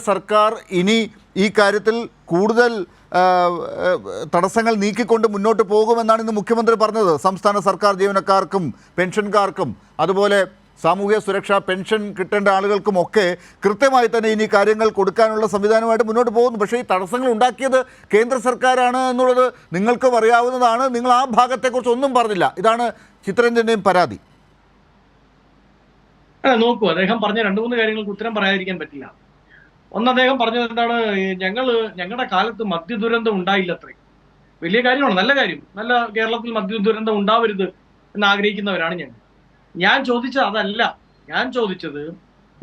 സർക്കാർ ഇനി ഈ കാര്യത്തിൽ കൂടുതൽ തടസ്സങ്ങൾ നീക്കിക്കൊണ്ട് മുന്നോട്ട് പോകുമെന്നാണ് ഇന്ന് മുഖ്യമന്ത്രി പറഞ്ഞത്. സംസ്ഥാന സർക്കാർ ജീവനക്കാർക്കും പെൻഷൻകാർക്കും അതുപോലെ സാമൂഹ്യ സുരക്ഷാ പെൻഷൻ കിട്ടേണ്ട ആളുകൾക്കുമൊക്കെ കൃത്യമായി തന്നെ ഇനി കാര്യങ്ങൾ കൊടുക്കാനുള്ള സംവിധാനമായിട്ട് മുന്നോട്ട് പോകുന്നു. പക്ഷേ ഈ തടസ്സങ്ങൾ ഉണ്ടാക്കിയത് കേന്ദ്ര സർക്കാരാണ് എന്നുള്ളത് നിങ്ങൾക്കും അറിയാവുന്നതാണ്. നിങ്ങൾ ആ ഭാഗത്തെക്കുറിച്ച് ഒന്നും പറഞ്ഞില്ല. ഇതാണ് ചിത്രരഞ്ജൻ്റെയും പരാതി. നോക്കൂ, അദ്ദേഹം പറഞ്ഞ 2-3 കാര്യങ്ങൾക്ക് ഉത്തരം പറയാതിരിക്കാൻ പറ്റില്ല. ഒന്ന്, അദ്ദേഹം പറഞ്ഞത് എന്താണ്? ഞങ്ങളുടെ കാലത്ത് മദ്യദുരന്തം ഉണ്ടായില്ലത്രേ. വലിയ കാര്യമാണ്, നല്ല കാര്യം. നല്ല കേരളത്തിൽ മദ്യദുരന്തം ഉണ്ടാവരുത് എന്ന് ആഗ്രഹിക്കുന്നവരാണ് ഞങ്ങൾ. ഞാൻ ചോദിച്ചത് അതല്ല. ഞാൻ ചോദിച്ചത്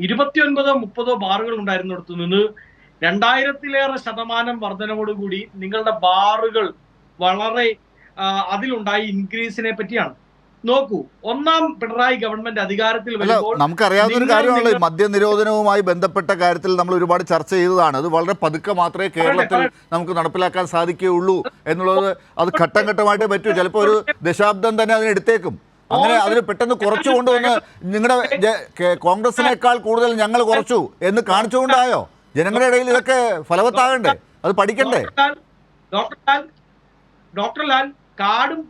29-30 ബാറുകൾ ഉണ്ടായിരുന്നിടത്ത് നിന്ന് 2000-ലേറെ% വർധനവോടുകൂടി നിങ്ങളുടെ ബാറുകൾ വളരെ അതിലുണ്ടായ ഇൻക്രീസിനെ പറ്റിയാണ്. നോക്കൂ, ഒന്നാം പിണറായി ഗവൺമെന്റ് അധികാരത്തിൽ വരുമ്പോൾ നമുക്കറിയാവുന്ന ഒരു കാര്യമാണല്ലോ ഈ മദ്യനിരോധനവുമായി ബന്ധപ്പെട്ട കാര്യത്തിൽ നമ്മൾ ഒരുപാട് ചർച്ച ചെയ്തതാണ്. അത് വളരെ പതുക്കെ മാത്രമേ കേരളത്തിൽ നമുക്ക് നടപ്പിലാക്കാൻ സാധിക്കുകയുള്ളൂ എന്നുള്ളത്. അത് ഘട്ടം ഘട്ടമായിട്ടേ പറ്റൂ. ചിലപ്പോൾ ഒരു ദശാബ്ദം തന്നെ അതിനെടുത്തേക്കും. അങ്ങനെ അതിന് പെട്ടെന്ന് കുറച്ചു കൊണ്ടുവന്ന് നിങ്ങളുടെ കോൺഗ്രസിനേക്കാൾ കൂടുതൽ ഞങ്ങൾ കുറച്ചു എന്ന് കാണിച്ചുകൊണ്ടായോ? ജനങ്ങളുടെ ഇടയിൽ ഇതൊക്കെ ഫലവത്താകണ്ടേ? അത് പഠിക്കണ്ടേ? ഡോക്ടർ ലാൽ, കാടും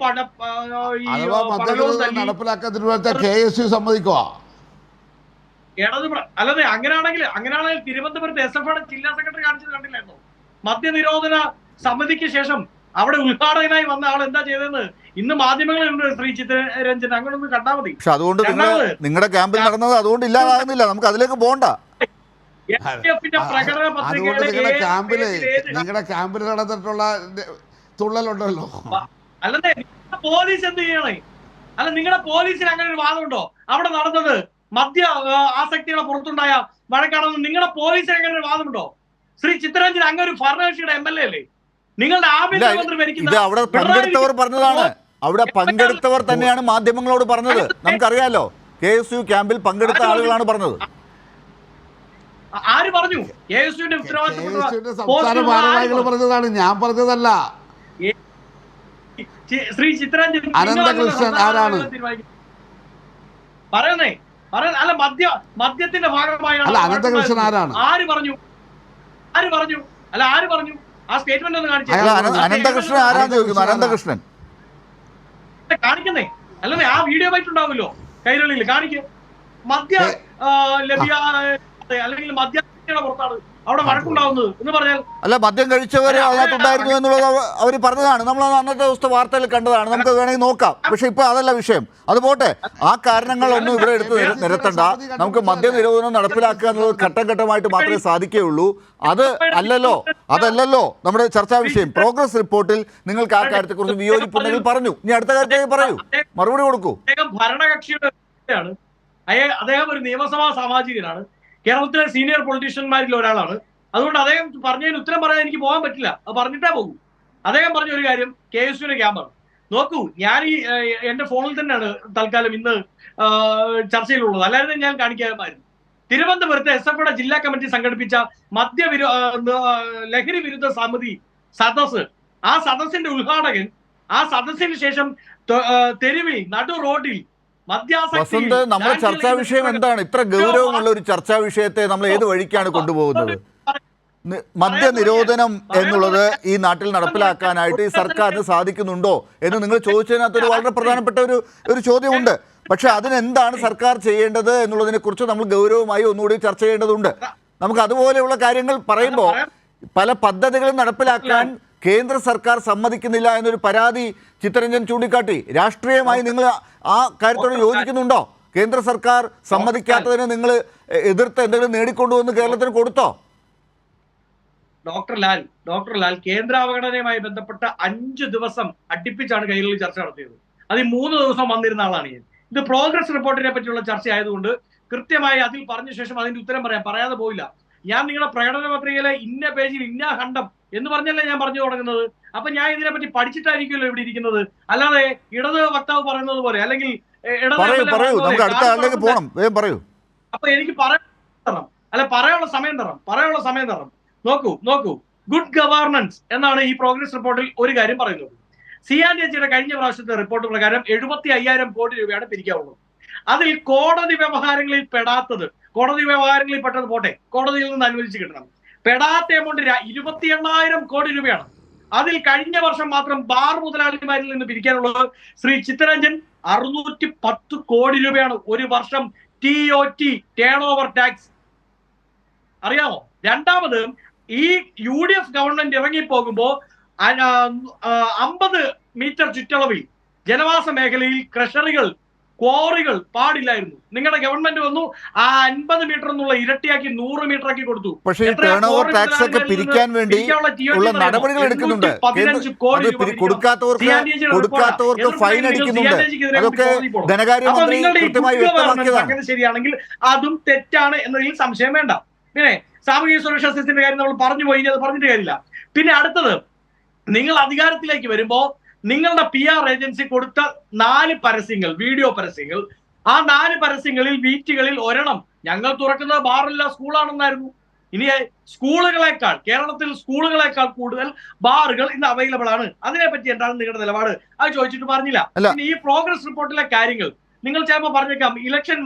അല്ലാതെ അങ്ങനെയാണെങ്കിൽ തിരുവനന്തപുരത്ത് SFയുടെ ജില്ലാ സെക്രട്ടറി കാണിച്ചത് കണ്ടില്ലായിരുന്നു? മദ്യനിരോധന സമിതിക്ക് ശേഷം അവിടെ ഉദ്ഘാടകനായി വന്ന ആൾ എന്താ ചെയ്തതെന്ന് ഇന്ന് മാധ്യമങ്ങളുണ്ട്. ശ്രീ ചിത്രരഞ്ജൻ, അങ്ങനെ ഒന്ന് കണ്ടാൽ മതി. പക്ഷെ അതുകൊണ്ട് നിങ്ങളുടെ ക്യാമ്പിൽ നടന്നത് അതുകൊണ്ട് ഇല്ലാതാകുന്നില്ല. നമുക്ക് അതിലേക്ക് പോകണ്ട. നിങ്ങളുടെ ക്യാമ്പിൽ നടന്നിട്ടുള്ള തുള്ളലുണ്ടല്ലോ. അല്ലേ, പോലീസ് എന്ത് ചെയ്യണേ? അല്ല, നിങ്ങളുടെ പോലീസിന് അങ്ങനെ ഒരു വാദമുണ്ടോ? അവിടെ നടന്നത് മദ്യ ആസക്തിയുടെ പുറത്തുണ്ടായ വഴക്കാണെന്ന് നിങ്ങളുടെ പോലീസിന് അങ്ങനെ ഒരു വാദമുണ്ടോ? ശ്രീ ചിത്രരഞ്ജൻ, അങ്ങനെ ഒരു ഭരണകക്ഷിയുടെ MLA അല്ലേ? നിങ്ങളുടെ ആഭ്യന്തരമന്ത്രി ഭരിക്കുന്നത് അവിടെ പങ്കെടുത്തവർ പറഞ്ഞതാണ്. അവിടെ പങ്കെടുത്തവർ തന്നെയാണ് മാധ്യമങ്ങളോട് പറഞ്ഞത്. നമുക്കറിയാലോ, KSU ക്യാമ്പിൽ പങ്കെടുത്ത ആളുകളാണ് പറഞ്ഞത്. ആര് പറഞ്ഞു? പറഞ്ഞതാണ്, ഞാൻ പറഞ്ഞതല്ല. ശ്രീ ചിത്രരഞ്ജൻ അനന്തകൃഷ്ണൻ ആരാണ് പറയുന്നേ? അല്ല, മദ്യത്തിന്റെ ഭാഗമായാണ്. അനന്തകൃഷ്ണൻ ആരാണ്? ആര് പറഞ്ഞു? അല്ല, ആര് പറഞ്ഞു? ആ സ്റ്റേറ്റ്മെന്റ് ഒന്ന് കാണിച്ചു. അനന്തകൃഷ്ണൻ ആരാന്ന് ചോദിക്കുന്നു. അനന്തകൃഷ്ണൻ കാണിക്കുന്നേ അല്ലേ? ആ വീഡിയോ ആയിട്ടുണ്ടാവുമല്ലോ കൈരളിയിൽ. കാണിക്കും. മദ്യ ലഭ്യ അല്ലെങ്കിൽ മദ്യത്തിന്റെ പുറത്താണ് അവിടെ വഴക്കുണ്ടാവുന്നത് എന്ന് പറഞ്ഞാൽ. അല്ല, മദ്യം കഴിച്ചവർ അതിനകത്തുണ്ടായിരുന്നു എന്നുള്ളത് അവർ പറഞ്ഞതാണ്. നമ്മൾ അന്നത്തെ ദിവസത്തെ വാർത്തയിൽ കണ്ടതാണ്. നമുക്ക് വേണമെങ്കിൽ നോക്കാം. പക്ഷെ ഇപ്പൊ അതല്ല വിഷയം. അത് പോട്ടെ. ആ കാരണങ്ങളൊന്നും ഇവിടെ എടുത്ത് നിരത്തണ്ട. നമുക്ക് മദ്യനിരോധനം നടപ്പിലാക്കുക എന്നുള്ളത് ഘട്ടം ഘട്ടമായിട്ട് മാത്രമേ സാധിക്കുകയുള്ളൂ. അതല്ലല്ലോ നമ്മുടെ ചർച്ചാ വിഷയം. പ്രോഗ്രസ് റിപ്പോർട്ടിൽ നിങ്ങൾക്ക് ആ കാര്യത്തെക്കുറിച്ച് വിയോജിപ്പുണ്ടെങ്കിൽ പറഞ്ഞു. ഇനി അടുത്ത കാര്യത്തേക്ക് പറയൂ, മറുപടി കൊടുക്കൂ. ഭരണകക്ഷിയുടെ അദ്ദേഹം ഒരു നിയമസഭാ സാമാജികനാണ്. കേരളത്തിലെ സീനിയർ പൊളിറ്റീഷ്യന്മാരിൽ ഒരാളാണ്. അതുകൊണ്ട് അദ്ദേഹം പറഞ്ഞതിന് ഉത്തരം പറയാൻ എനിക്ക് പോകാൻ പറ്റില്ല. അത് പറഞ്ഞിട്ടേ പോകൂ. അദ്ദേഹം പറഞ്ഞ ഒരു കാര്യം KSUവിന്റെ ക്യാമ്പാണ്. നോക്കൂ, ഞാൻ എന്റെ ഫോണിൽ തന്നെയാണ് തൽക്കാലം ഇന്ന് ചർച്ചയിലുള്ളത്. അല്ലാതെ ഞാൻ കാണിക്കാമായിരുന്നു. തിരുവനന്തപുരത്ത് SFയുടെ ജില്ലാ കമ്മിറ്റി സംഘടിപ്പിച്ച ലഹരി വിരുദ്ധ സമിതി സദസ്, ആ സദസ്സിന്റെ ഉദ്ഘാടകൻ, ആ സദസ്സിന് ശേഷം തെരുവിൽ നടു റോഡിൽ വസന്ത്, നമ്മുടെ ചർച്ചാ വിഷയം എന്താണ്? ഇത്ര ഗൗരവമുള്ള ഒരു ചർച്ചാ വിഷയത്തെ നമ്മൾ ഏത് വഴിക്കാണ് കൊണ്ടുപോകുന്നത്? മദ്യനിരോധനം എന്നുള്ളത് ഈ നാട്ടിൽ നടപ്പിലാക്കാനായിട്ട് ഈ സർക്കാരിന് സാധിക്കുന്നുണ്ടോ എന്ന് നിങ്ങൾ ചോദിച്ചതിനകത്തൊരു വളരെ പ്രധാനപ്പെട്ട ഒരു ചോദ്യമുണ്ട്. പക്ഷെ അതിനെന്താണ് സർക്കാർ ചെയ്യേണ്ടത് എന്നുള്ളതിനെ കുറിച്ച് നമ്മൾ ഗൗരവമായി ഒന്നുകൂടി ചർച്ച ചെയ്യേണ്ടതുണ്ട്. നമുക്ക് അതുപോലെയുള്ള കാര്യങ്ങൾ പറയുമ്പോൾ പല പദ്ധതികളും നടപ്പിലാക്കാൻ കേന്ദ്ര സർക്കാർ സമ്മതിക്കുന്നില്ല എന്നൊരു പരാതി ചിത്തരഞ്ജൻ ചൂണ്ടിക്കാട്ടി. രാഷ്ട്രീയമായി നിങ്ങൾ ആ കാര്യത്തോട് യോജിക്കുന്നുണ്ടോ? കേന്ദ്ര സർക്കാർ സമ്മതിക്കാത്തതിന് നിങ്ങൾ എതിർത്ത് എന്തെങ്കിലും നേടിക്കൊണ്ടുവന്ന് കേരളത്തിന് കൊടുത്തോ? ഡോക്ടർ ലാൽ കേന്ദ്ര അവഗണനയുമായി ബന്ധപ്പെട്ട 5 ദിവസം അടുപ്പിച്ചാണ് കൈരളിൽ ചർച്ച നടത്തിയത്. അതിൽ 3 ദിവസം വന്നിരുന്ന ആളാണ് ഞാൻ. ഇത് പ്രോഗ്രസ് റിപ്പോർട്ടിനെ പറ്റിയുള്ള ചർച്ച ആയതുകൊണ്ട് കൃത്യമായി അതിൽ പറഞ്ഞ ശേഷം അതിന്റെ ഉത്തരം പറയാതെ പോയില്ല. ഞാൻ നിങ്ങളുടെ പ്രകടന പത്രികയിലെ ഇന്ന പേജിൽ ഇന്ന ഖണ്ഡം എന്ന് പറഞ്ഞല്ലേ ഞാൻ പറഞ്ഞു തുടങ്ങുന്നത്. അപ്പൊ ഞാൻ ഇതിനെപ്പറ്റി പഠിച്ചിട്ടായിരിക്കുമല്ലോ ഇവിടെ ഇരിക്കുന്നത്, അല്ലാതെ ഇടത് വക്താവ് പറയുന്നത് പോലെ അല്ലെങ്കിൽ അപ്പൊ എനിക്ക് പറയാനുള്ള സമയം തരണം. നോക്കൂ ഗുഡ് ഗവർണൻസ് എന്നാണ് ഈ പ്രോഗ്രസ് റിപ്പോർട്ടിൽ ഒരു കാര്യം പറയുന്നത്. CNDG കഴിഞ്ഞ പ്രാവശ്യത്തെ റിപ്പോർട്ട് പ്രകാരം 75,000 കോടി രൂപയാണ് പിരിക്കാവുള്ളത്. അതിൽ കോടതി വ്യവഹാരങ്ങളിൽ പെടാത്തത്, കോടതി വ്യവഹാരങ്ങളിൽ പെട്ടത് പോട്ടെ, കോടതിയിൽ നിന്ന് അനുവദിച്ച് കിട്ടണം, പെടാത്ത എമൗണ്ട് 28,000 കോടി രൂപയാണ്. അതിൽ കഴിഞ്ഞ വർഷം മാത്രം ബാർ മുതലാളിമാരിൽ നിന്ന് പിരിക്കാനുള്ളത് ശ്രീ ചിത്തരഞ്ജൻ 610 കോടി രൂപയാണ് ഒരു വർഷം. TOT, ടേൺ ഓവർ ടാക്സ്, അറിയാമോ? രണ്ടാമത്, ഈ UDF ഗവൺമെന്റ് ഇറങ്ങിപ്പോകുമ്പോ 50 മീറ്റർ ചുറ്റളവിൽ ജനവാസ മേഖലയിൽ ക്രഷറികൾ, ക്വാറികൾ പാടില്ലായിരുന്നു. നിങ്ങളുടെ ഗവൺമെന്റ് വന്നു, ആ 50 മീറ്റർ എന്നുള്ള ഇരട്ടിയാക്കി 100 മീറ്റർ ആക്കി കൊടുത്തു. പക്ഷേ ടേൺ ഓവർ ടാക്സ് ഒക്കെ പിരിക്കാൻ വേണ്ടി ഉള്ള നടപടികൾ എടുക്കുന്നുണ്ട്. കൊടുക്കാത്തവർക്ക് ഫൈൻ അടിക്കുന്നുണ്ട്. അതൊക്കെ ധനകാര്യമന്ത്രി കൃത്യമായി വ്യക്തമാക്കിയതാണ്. ശരിയാണെങ്കിൽ അതും തെറ്റാണ് എന്നതിൽ സംശയം വേണ്ട. പിന്നെ സാമൂഹിക സുരക്ഷാ സിസ്റ്റത്തിന്റെ കാര്യം നമ്മൾ പറഞ്ഞു പോയി, അത് പറഞ്ഞിട്ട് കാര്യമില്ല. പിന്നെ അടുത്തത്, നിങ്ങൾ അധികാരത്തിലേക്ക് വരുമ്പോ നിങ്ങളുടെ PR ഏജൻസി കൊടുത്ത 4 പരസ്യങ്ങൾ, വീഡിയോ പരസ്യങ്ങൾ, ആ 4 പരസ്യങ്ങളിൽ വീറ്റുകളിൽ ഒരെണ്ണം ഞങ്ങൾ തുറക്കുന്നത് ബാറില്ല സ്കൂളാണെന്നായിരുന്നു. ഇനി സ്കൂളുകളെക്കാൾ, കേരളത്തിൽ സ്കൂളുകളെക്കാൾ കൂടുതൽ ബാറുകൾ ഇന്ന് അവൈലബിൾ ആണ്. അതിനെപ്പറ്റി എന്താണ് നിങ്ങളുടെ നിലപാട്? അത് ചോദിച്ചിട്ട് പറഞ്ഞില്ല. പിന്നെ ഈ പ്രോഗ്രസ് റിപ്പോർട്ടിലെ കാര്യങ്ങൾ നിങ്ങൾ ചിലപ്പോൾ പറഞ്ഞേക്കാം, ഇലക്ഷൻ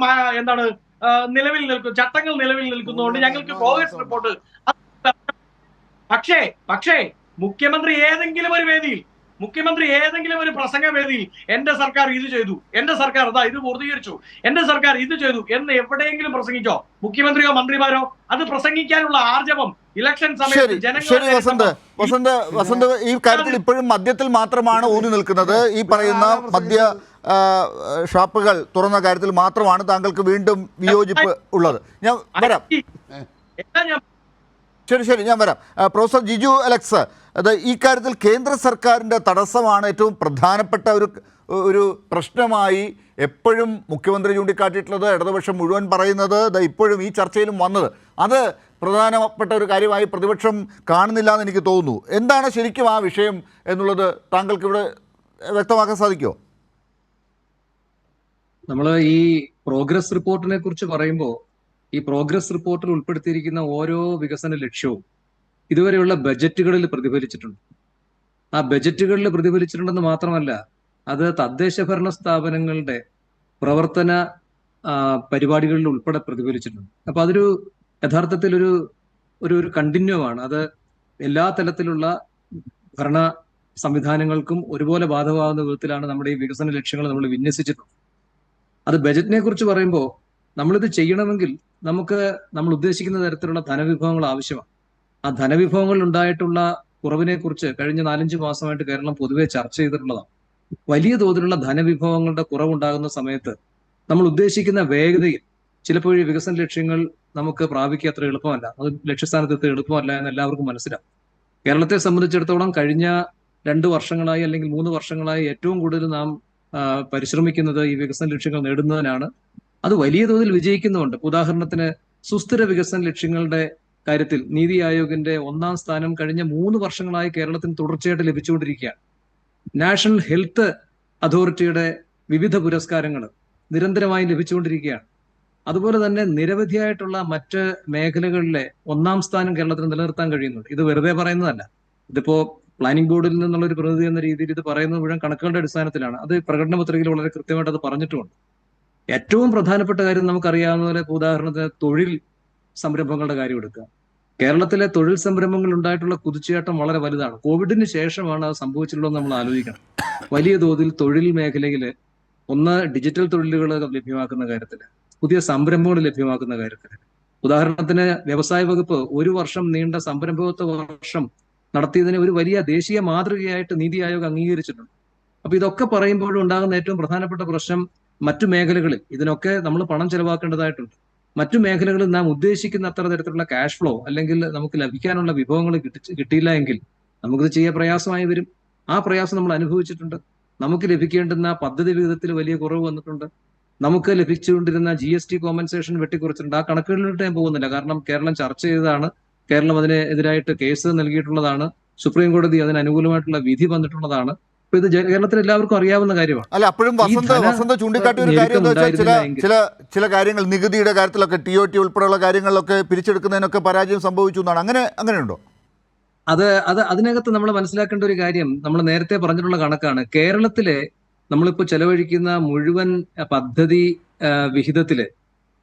നിലവിൽ നിൽക്കും, ചട്ടങ്ങൾ നിലവിൽ നിൽക്കുന്നതുകൊണ്ട് ഞങ്ങൾക്ക് പ്രോഗ്രസ് റിപ്പോർട്ട്. പക്ഷേ മുഖ്യമന്ത്രി ഏതെങ്കിലും ഒരു പ്രസംഗ വേദിയിൽ എന്റെ സർക്കാർ ഇത് ചെയ്തു, എന്റെ സർക്കാർ ഇത് പൂർത്തീകരിച്ചു, എന്റെ സർക്കാർ ഇത് ചെയ്തു എന്ന് എവിടെയെങ്കിലും പ്രസംഗിച്ചോ മുഖ്യമന്ത്രിയോ മന്ത്രിമാരോ? അത് പ്രസംഗിക്കാനുള്ള ആർജവം ഇലക്ഷൻ സമയത്ത് വസന്ത് ഈ കാര്യത്തിൽ ഇപ്പോഴും മദ്യത്തിൽ മാത്രമാണ് ഊന്നി നിൽക്കുന്നത്. ഈ പറയുന്ന മദ്യ ഷാപ്പുകൾ തുറന്ന കാര്യത്തിൽ മാത്രമാണ് താങ്കൾക്ക് വീണ്ടും വിയോജിപ്പ് ഉള്ളത്. ഞാൻ വരാം, ശരി ഞാൻ വരാം. പ്രൊഫസർ ജിജു അലക്സ്, അത് ഈ കാര്യത്തിൽ കേന്ദ്ര സർക്കാരിൻ്റെ തടസ്സമാണ് ഏറ്റവും പ്രധാനപ്പെട്ട ഒരു പ്രശ്നമായി എപ്പോഴും മുഖ്യമന്ത്രി ചൂണ്ടിക്കാട്ടിയിട്ടുള്ളത്, ഇടതുപക്ഷം മുഴുവൻ പറയുന്നത്, ഇപ്പോഴും ഈ ചർച്ചയിലും വന്നത്. അത് പ്രധാനപ്പെട്ട ഒരു കാര്യമായി പ്രതിപക്ഷം കാണുന്നില്ല എന്ന് എനിക്ക് തോന്നുന്നു. എന്താണ് ശരിക്കും ആ വിഷയം എന്നുള്ളത് താങ്കൾക്ക് ഇവിടെ വ്യക്തമാക്കാൻ സാധിക്കുമോ? നമ്മൾ ഈ പ്രോഗ്രസ് റിപ്പോർട്ടിനെ കുറിച്ച് പറയുമ്പോൾ, ഈ പ്രോഗ്രസ് റിപ്പോർട്ടിൽ ഉൾപ്പെടുത്തിയിരിക്കുന്ന ഓരോ വികസന ലക്ഷ്യവും ഇതുവരെയുള്ള ബജറ്റുകളിൽ പ്രതിഫലിച്ചിട്ടുണ്ട്. ആ ബജറ്റുകളിൽ പ്രതിഫലിച്ചിട്ടുണ്ടെന്ന് മാത്രമല്ല, അത് തദ്ദേശ ഭരണ സ്ഥാപനങ്ങളുടെ പ്രവർത്തന പരിപാടികളിൽ ഉൾപ്പെടെ പ്രതിഫലിച്ചിട്ടുണ്ട്. അപ്പൊ അതൊരു യഥാർത്ഥത്തിൽ ഒരു കണ്ടിന്യൂ ആണ്. അത് എല്ലാ തലത്തിലുള്ള ഭരണ സംവിധാനങ്ങൾക്കും ഒരുപോലെ ബാധകമാകുന്ന വിധത്തിലാണ് നമ്മുടെ ഈ വികസന ലക്ഷ്യങ്ങൾ നമ്മൾ വിന്യസിച്ചിട്ടുള്ളത്. അത് ബജറ്റിനെ കുറിച്ച് പറയുമ്പോൾ, നമ്മളിത് ചെയ്യണമെങ്കിൽ നമ്മൾ ഉദ്ദേശിക്കുന്ന തരത്തിലുള്ള ധനവിഭവങ്ങൾ ആവശ്യമാണ്. ആ ധനവിഭവങ്ങളിൽ ഉണ്ടായിട്ടുള്ള കുറവിനെ കുറിച്ച് കഴിഞ്ഞ 4-5 മാസമായിട്ട് കേരളം പൊതുവെ ചർച്ച ചെയ്തിട്ടുള്ളതാണ്. വലിയ തോതിലുള്ള ധനവിഭവങ്ങളുടെ കുറവുണ്ടാകുന്ന സമയത്ത് നമ്മൾ ഉദ്ദേശിക്കുന്ന വേഗതയിൽ ചിലപ്പോൾ ഈ വികസന ലക്ഷ്യങ്ങൾ നമുക്ക് പ്രാപിക്കുക അത്ര എളുപ്പമല്ല, അത് ലക്ഷ്യസ്ഥാനത്തെത്തി എളുപ്പമല്ല എന്ന് എല്ലാവർക്കും മനസ്സിലാവും. കേരളത്തെ സംബന്ധിച്ചിടത്തോളം കഴിഞ്ഞ 2 വർഷങ്ങളായി അല്ലെങ്കിൽ 3 വർഷങ്ങളായി ഏറ്റവും കൂടുതൽ നാം പരിശ്രമിക്കുന്നത് ഈ വികസന ലക്ഷ്യങ്ങൾ നേടുന്നതിനാണ്. അത് വലിയ തോതിൽ വിജയിക്കുന്നുണ്ട്. ഉദാഹരണത്തിന് സുസ്ഥിര വികസന ലക്ഷ്യങ്ങളുടെ കാര്യത്തിൽ നീതി ആയോഗിന്റെ 1ാം സ്ഥാനം കഴിഞ്ഞ 3 വർഷങ്ങളായി കേരളത്തിന് തുടർച്ചയായിട്ട് ലഭിച്ചുകൊണ്ടിരിക്കുകയാണ്. നാഷണൽ ഹെൽത്ത് അതോറിറ്റിയുടെ വിവിധ പുരസ്കാരങ്ങൾ നിരന്തരമായി ലഭിച്ചുകൊണ്ടിരിക്കുകയാണ്. അതുപോലെ തന്നെ നിരവധിയായിട്ടുള്ള മറ്റ് മേഖലകളിലെ ഒന്നാം സ്ഥാനം കേരളത്തിന് നിലനിർത്താൻ കഴിയുന്നുണ്ട്. ഇത് വെറുതെ പറയുന്നതല്ല. ഇതിപ്പോ പ്ലാനിംഗ് ബോർഡിൽ നിന്നുള്ള ഒരു പ്രതിനിധി എന്ന രീതിയിൽ ഇത് പറയുന്നത് മുഴുവൻ കണക്കുകളുടെ അടിസ്ഥാനത്തിലാണ്. അത് പ്രകടന പത്രികയിൽ വളരെ കൃത്യമായിട്ട് അത് പറഞ്ഞിട്ടുമുണ്ട്. ഏറ്റവും പ്രധാനപ്പെട്ട കാര്യം നമുക്കറിയാവുന്ന പോലെ ഉദാഹരണത്തിന് തൊഴിൽ സംരംഭങ്ങളുടെ കാര്യം എടുക്കുക. കേരളത്തിലെ തൊഴിൽ സംരംഭങ്ങൾ ഉണ്ടായിട്ടുള്ള കുതിച്ചുചാട്ടം വളരെ വലുതാണ്. കോവിഡിന് ശേഷമാണ് അത് സംഭവിച്ചിട്ടുള്ളത് നമ്മൾ ആലോചിക്കണം. വലിയ തോതിൽ തൊഴിൽ മേഖലയിൽ ഒന്ന് ഡിജിറ്റൽ തൊഴിലുകൾ ലഭ്യമാക്കുന്ന കാര്യത്തിൽ, പുതിയ സംരംഭങ്ങൾ ലഭ്യമാക്കുന്ന കാര്യത്തിൽ, ഉദാഹരണത്തിന് വ്യവസായ വകുപ്പ് 1 വർഷം നീണ്ട സംരംഭകത്വ വർഷം നടത്തിയതിനെ ഒരു വലിയ ദേശീയ മാതൃകയായിട്ട് നീതി ആയോഗ് അംഗീകരിച്ചിട്ടുണ്ട്. അപ്പൊ ഇതൊക്കെ പറയുമ്പോഴും ഉണ്ടാകുന്ന ഏറ്റവും പ്രധാനപ്പെട്ട പ്രശ്നം മറ്റു മേഖലകളിൽ ഇതിനൊക്കെ നമ്മൾ പണം ചെലവാക്കേണ്ടതായിട്ടുണ്ട്. മറ്റു മേഖലകളിൽ നാം ഉദ്ദേശിക്കുന്ന അത്ര തരത്തിലുള്ള ക്യാഷ് ഫ്ലോ അല്ലെങ്കിൽ നമുക്ക് ലഭിക്കാനുള്ള വിഭവങ്ങൾ കിട്ടിയില്ല എങ്കിൽ നമുക്കിത് ചെയ്യാൻ പ്രയാസമായി വരും. ആ പ്രയാസം നമ്മൾ അനുഭവിച്ചിട്ടുണ്ട്. നമുക്ക് ലഭിക്കേണ്ടുന്ന പദ്ധതി വിഹിതത്തിൽ വലിയ കുറവ് വന്നിട്ടുണ്ട്. നമുക്ക് ലഭിച്ചുകൊണ്ടിരുന്ന GST കോമ്പൻസേഷൻ വെട്ടിക്കുറച്ചിട്ടുണ്ട്. ആ കണക്കുകളിലോട്ട് ഞാൻ പോകുന്നില്ല. കാരണം കേരളം ചർച്ച ചെയ്തതാണ്, കേരളം അതിനെതിരായിട്ട് കേസ് നൽകിയിട്ടുള്ളതാണ്, സുപ്രീം കോടതി അതിന് അനുകൂലമായിട്ടുള്ള വിധി വന്നിട്ടുള്ളതാണ്. അപ്പൊ ഇത് കേരളത്തിൽ എല്ലാവർക്കും അറിയാവുന്ന കാര്യമാണ്. അല്ല, അപ്പോഴും വസന്ത ചൂണ്ടിക്കാട്ടിയ ഒരു കാര്യം എന്താ വെച്ചാൽ ചില കാര്യങ്ങൾ നികുതിയുടെ കാര്യത്തിലൊക്കെ TOT ഉൾപ്പെടെയുള്ള കാര്യങ്ങളിലൊക്കെ പിരിച്ചെടുക്കുന്നതിനൊക്കെ പരാജയം സംഭവിച്ചു എന്നാണ്. അങ്ങനെയുണ്ടോ? അതിനകത്ത് നമ്മൾ മനസ്സിലാക്കേണ്ട ഒരു കാര്യം, നമ്മൾ നേരത്തെ പറഞ്ഞിട്ടുള്ള കണക്കാണ്. കേരളത്തിലെ നമ്മളിപ്പോൾ ചെലവഴിക്കുന്ന മുഴുവൻ പദ്ധതി വിഹിതത്തില്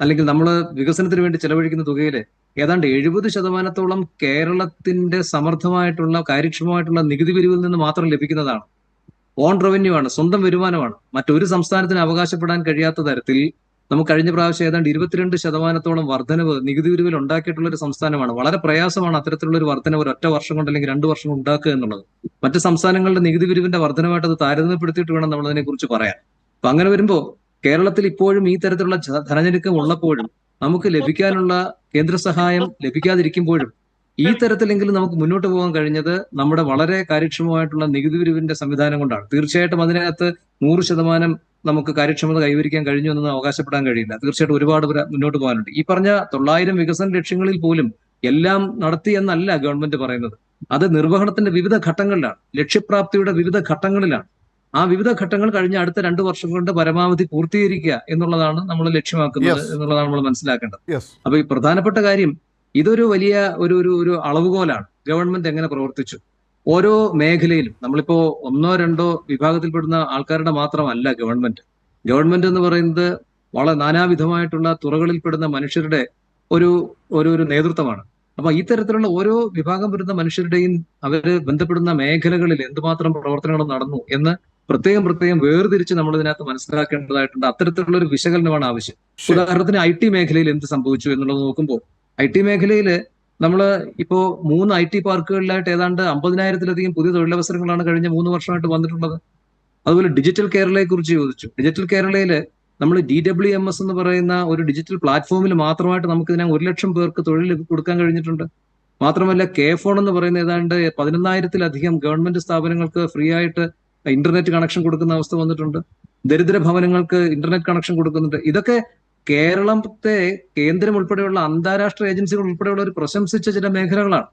അല്ലെങ്കിൽ നമ്മൾ വികസനത്തിന് വേണ്ടി ചെലവഴിക്കുന്ന തുകയില് ഏതാണ്ട് 70% കേരളത്തിന്റെ സമർത്ഥമായിട്ടുള്ള കാര്യക്ഷമമായിട്ടുള്ള നികുതി പിരിവിൽ നിന്ന് മാത്രം ലഭിക്കുന്നതാണ്. ഓൺ റവന്യൂ ആണ്, സ്വന്തം വരുമാനമാണ്. മറ്റൊരു സംസ്ഥാനത്തിന് അവകാശപ്പെടാൻ കഴിയാത്ത തരത്തിൽ നമുക്ക് കഴിഞ്ഞ പ്രാവശ്യം ഏതാണ്ട് 22% വർധനവ് നികുതി പിരിവിൽ ഉണ്ടാക്കിയിട്ടുള്ള ഒരു സംസ്ഥാനമാണ്. വളരെ പ്രയാസമാണ് അത്തരത്തിലുള്ള ഒരു വർധനവ് ഒരൊറ്റ വർഷം കൊണ്ട് അല്ലെങ്കിൽ 2 വർഷം ഉണ്ടാക്കുക എന്നുള്ളത്. മറ്റ് സംസ്ഥാനങ്ങളുടെ നികുതി പിരിവിന്റെ വർധനമായിട്ട് അത് താരതമ്യപ്പെടുത്തിയിട്ട് വേണം നമ്മൾ അതിനെക്കുറിച്ച് പറയാൻ. അപ്പൊ അങ്ങനെ വരുമ്പോൾ കേരളത്തിൽ ഇപ്പോഴും ഈ തരത്തിലുള്ള ധനഞ്ഞെരുക്കം ഉള്ളപ്പോഴും നമുക്ക് ലഭിക്കാനുള്ള കേന്ദ്ര സഹായം ലഭിക്കാതിരിക്കുമ്പോഴും ഈ തരത്തിലെങ്കിലും നമുക്ക് മുന്നോട്ട് പോകാൻ കഴിഞ്ഞത് നമ്മുടെ വളരെ കാര്യക്ഷമമായിട്ടുള്ള നികുതി പിരിവിന്റെ സംവിധാനം കൊണ്ടാണ്. തീർച്ചയായിട്ടും അതിനകത്ത് 100% നമുക്ക് കാര്യക്ഷമത കൈവരിക്കാൻ കഴിഞ്ഞു എന്ന് അവകാശപ്പെടാൻ കഴിയില്ല. തീർച്ചയായിട്ടും ഒരുപാട് മുന്നോട്ട് പോകാനുണ്ട്. ഈ പറഞ്ഞ 900 വികസന ലക്ഷ്യങ്ങളിൽ പോലും എല്ലാം നടത്തി എന്നല്ല ഗവൺമെന്റ് പറയുന്നത്. അത് നിർവഹണത്തിന്റെ വിവിധ ഘട്ടങ്ങളിലാണ്, ലക്ഷ്യപ്രാപ്തിയുടെ വിവിധ ഘട്ടങ്ങളിലാണ്. ആ വിവിധ ഘട്ടങ്ങൾ കഴിഞ്ഞ അടുത്ത 2 വർഷം കൊണ്ട് പരമാവധി പൂർത്തീകരിക്കുക എന്നുള്ളതാണ് നമ്മൾ ലക്ഷ്യമാക്കുന്നത് എന്നുള്ളതാണ് നമ്മൾ മനസ്സിലാക്കേണ്ടത്. അപ്പൊ ഈ പ്രധാനപ്പെട്ട കാര്യം, ഇതൊരു വലിയ ഒരു അളവുകോലാണ് ഗവൺമെന്റ് എങ്ങനെ പ്രവർത്തിച്ചു. ഓരോ മേഖലയിലും നമ്മളിപ്പോ 1-2 വിഭാഗത്തിൽപ്പെടുന്ന ആൾക്കാരുടെ മാത്രമല്ല ഗവൺമെന്റ് എന്ന് പറയുന്നത് വളരെ നാനാവിധമായിട്ടുള്ള തുറകളിൽപ്പെടുന്ന മനുഷ്യരുടെ ഒരു നേതൃത്വമാണ്. അപ്പൊ ഇത്തരത്തിലുള്ള ഓരോ വിഭാഗം വരുന്ന മനുഷ്യരുടെയും അവര് ബന്ധപ്പെടുന്ന മേഖലകളിൽ എന്തുമാത്രം പ്രവർത്തനങ്ങൾ നടന്നു എന്ന് പ്രത്യേകം വേർതിരിച്ച് നമ്മൾ ഇതിനകത്ത് മനസ്സിലാക്കേണ്ടതായിട്ടുണ്ട്. അത്തരത്തിലുള്ള ഒരു വിശകലനമാണ് ആവശ്യം. ഉദാഹരണത്തിന് IT മേഖലയിൽ എന്ത് സംഭവിച്ചു എന്നുള്ളത് നോക്കുമ്പോൾ IT മേഖലയില് നമ്മൾ ഇപ്പോ 3 IT പാർക്കുകളിലായിട്ട് ഏതാണ്ട് 50,000-ലധികം പുതിയ തൊഴിലവസരങ്ങളാണ് കഴിഞ്ഞ 3 വർഷമായിട്ട് വന്നിട്ടുള്ളത്. അതുപോലെ ഡിജിറ്റൽ കേരളയെ കുറിച്ച് ചോദിച്ചു. ഡിജിറ്റൽ കേരളയില് നമ്മൾ DWMS എന്ന് പറയുന്ന ഒരു ഡിജിറ്റൽ പ്ലാറ്റ്ഫോമിൽ മാത്രമായിട്ട് നമുക്ക് ഇതിനെ 1 ലക്ഷം പേർക്ക് തൊഴിൽ കൊടുക്കാൻ കഴിഞ്ഞിട്ടുണ്ട്. മാത്രമല്ല KFON എന്ന് പറയുന്ന ഏതാണ്ട് 11,000-ലധികം ഗവൺമെന്റ് സ്ഥാപനങ്ങൾക്ക് ഫ്രീ ആയിട്ട് ഇന്റർനെറ്റ് കണക്ഷൻ കൊടുക്കുന്ന അവസ്ഥ വന്നിട്ടുണ്ട്. ദരിദ്ര ഭവനങ്ങൾക്ക് ഇന്റർനെറ്റ് കണക്ഷൻ കൊടുക്കുന്നുണ്ട്. ഇതൊക്കെ കേരളത്തെ കേന്ദ്രം ഉൾപ്പെടെയുള്ള അന്താരാഷ്ട്ര ഏജൻസികൾ ഉൾപ്പെടെയുള്ള ഒരു പ്രശംസിച്ച ചില മേഖലകളാണ്.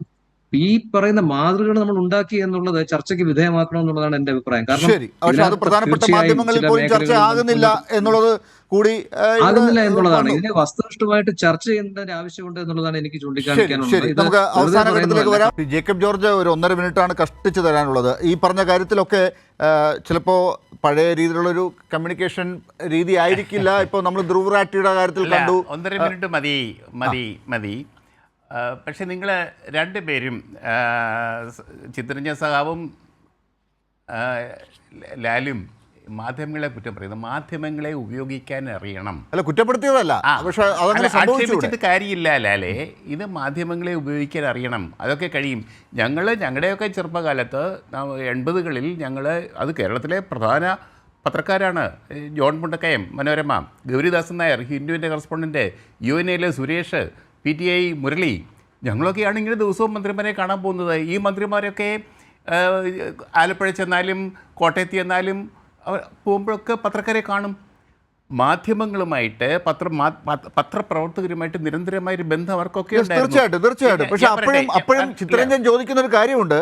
ഈ പറയുന്ന മാതൃകകൾ നമ്മൾ ഉണ്ടാക്കി എന്നുള്ളത് ചർച്ചയ്ക്ക് വിധേയമാക്കണം എന്നുള്ളതാണ് എന്റെ അഭിപ്രായം. പക്ഷേ അത് പ്രധാനപ്പെട്ട മാധ്യമങ്ങളിൽ പോലും ചർച്ച ആകുന്നില്ല എന്നുള്ളത് കൂടി എന്നുള്ളതാണ്. ഇതിനെ വസ്തുനിഷ്ഠമായിട്ട് ചർച്ച ചെയ്യേണ്ട ആവശ്യമുണ്ട് എന്നുള്ളതാണ് എനിക്ക് ചൂണ്ടിക്കാണിക്കാനുള്ളത്. നമുക്ക് അവസാന ഘട്ടത്തിലേക്ക് വരാം. ജേക്കബ് ജോർജ് ഒരു 1.5 മിനിറ്റാണ് കഷ്ടിച്ച് തരാനുള്ളത്. ഈ പറഞ്ഞ കാര്യത്തിലൊക്കെ ചിലപ്പോൾ പഴയ രീതിയിലുള്ളൊരു കമ്മ്യൂണിക്കേഷൻ രീതി ആയിരിക്കില്ല. ഇപ്പോൾ നമ്മൾ ധ്രുവറാട്ടിയുടെ കാര്യത്തിൽ കണ്ടു. 1.5 മിനിറ്റ് മതി. പക്ഷെ നിങ്ങൾ രണ്ടുപേരും ചിത്രരഞ്ജൻ സഖാവും ലാലും മാധ്യമങ്ങളെ കുറ്റം പറയുന്നത് മാധ്യമങ്ങളെ ഉപയോഗിക്കാൻ അറിയണം. അല്ല, കുറ്റപ്പെടുത്തിയതല്ല, പക്ഷേ ആക്ഷേപിച്ചിട്ട് കാര്യമില്ല ലാലെ. ഇത് മാധ്യമങ്ങളെ ഉപയോഗിക്കാൻ അറിയണം. അതൊക്കെ കഴിയും. ഞങ്ങളുടെയൊക്കെ ചെറുപ്പകാലത്ത് 80കളിൽ അത് കേരളത്തിലെ പ്രധാന പത്രക്കാരാണ്. ജോൺ മുണ്ടക്കയം, മനോരമ, ഗൗരിദാസൻ നായർ, ഹിന്ദുവിൻ്റെ correspondent, UNA Suresh, PTI Murali, ഞങ്ങളൊക്കെയാണ് ഇങ്ങനെ ദിവസവും മന്ത്രിമാരെ കാണാൻ പോകുന്നത്. ഈ മന്ത്രിമാരൊക്കെ ആലപ്പുഴ ചെന്നാലും കോട്ടയത്ത് ചെന്നാലും പോകുമ്പോഴൊക്കെ പത്രക്കാരെ കാണും. മാധ്യമങ്ങളുമായിട്ട് പത്രപ്രവർത്തകരുമായിട്ട് നിരന്തരമായൊരു ബന്ധം അവർക്കൊക്കെ തീർച്ചയായിട്ടും. പക്ഷെ അപ്പോഴും ചിത്രരഞ്ജൻ ചോദിക്കുന്ന ഒരു കാര്യമുണ്ട്.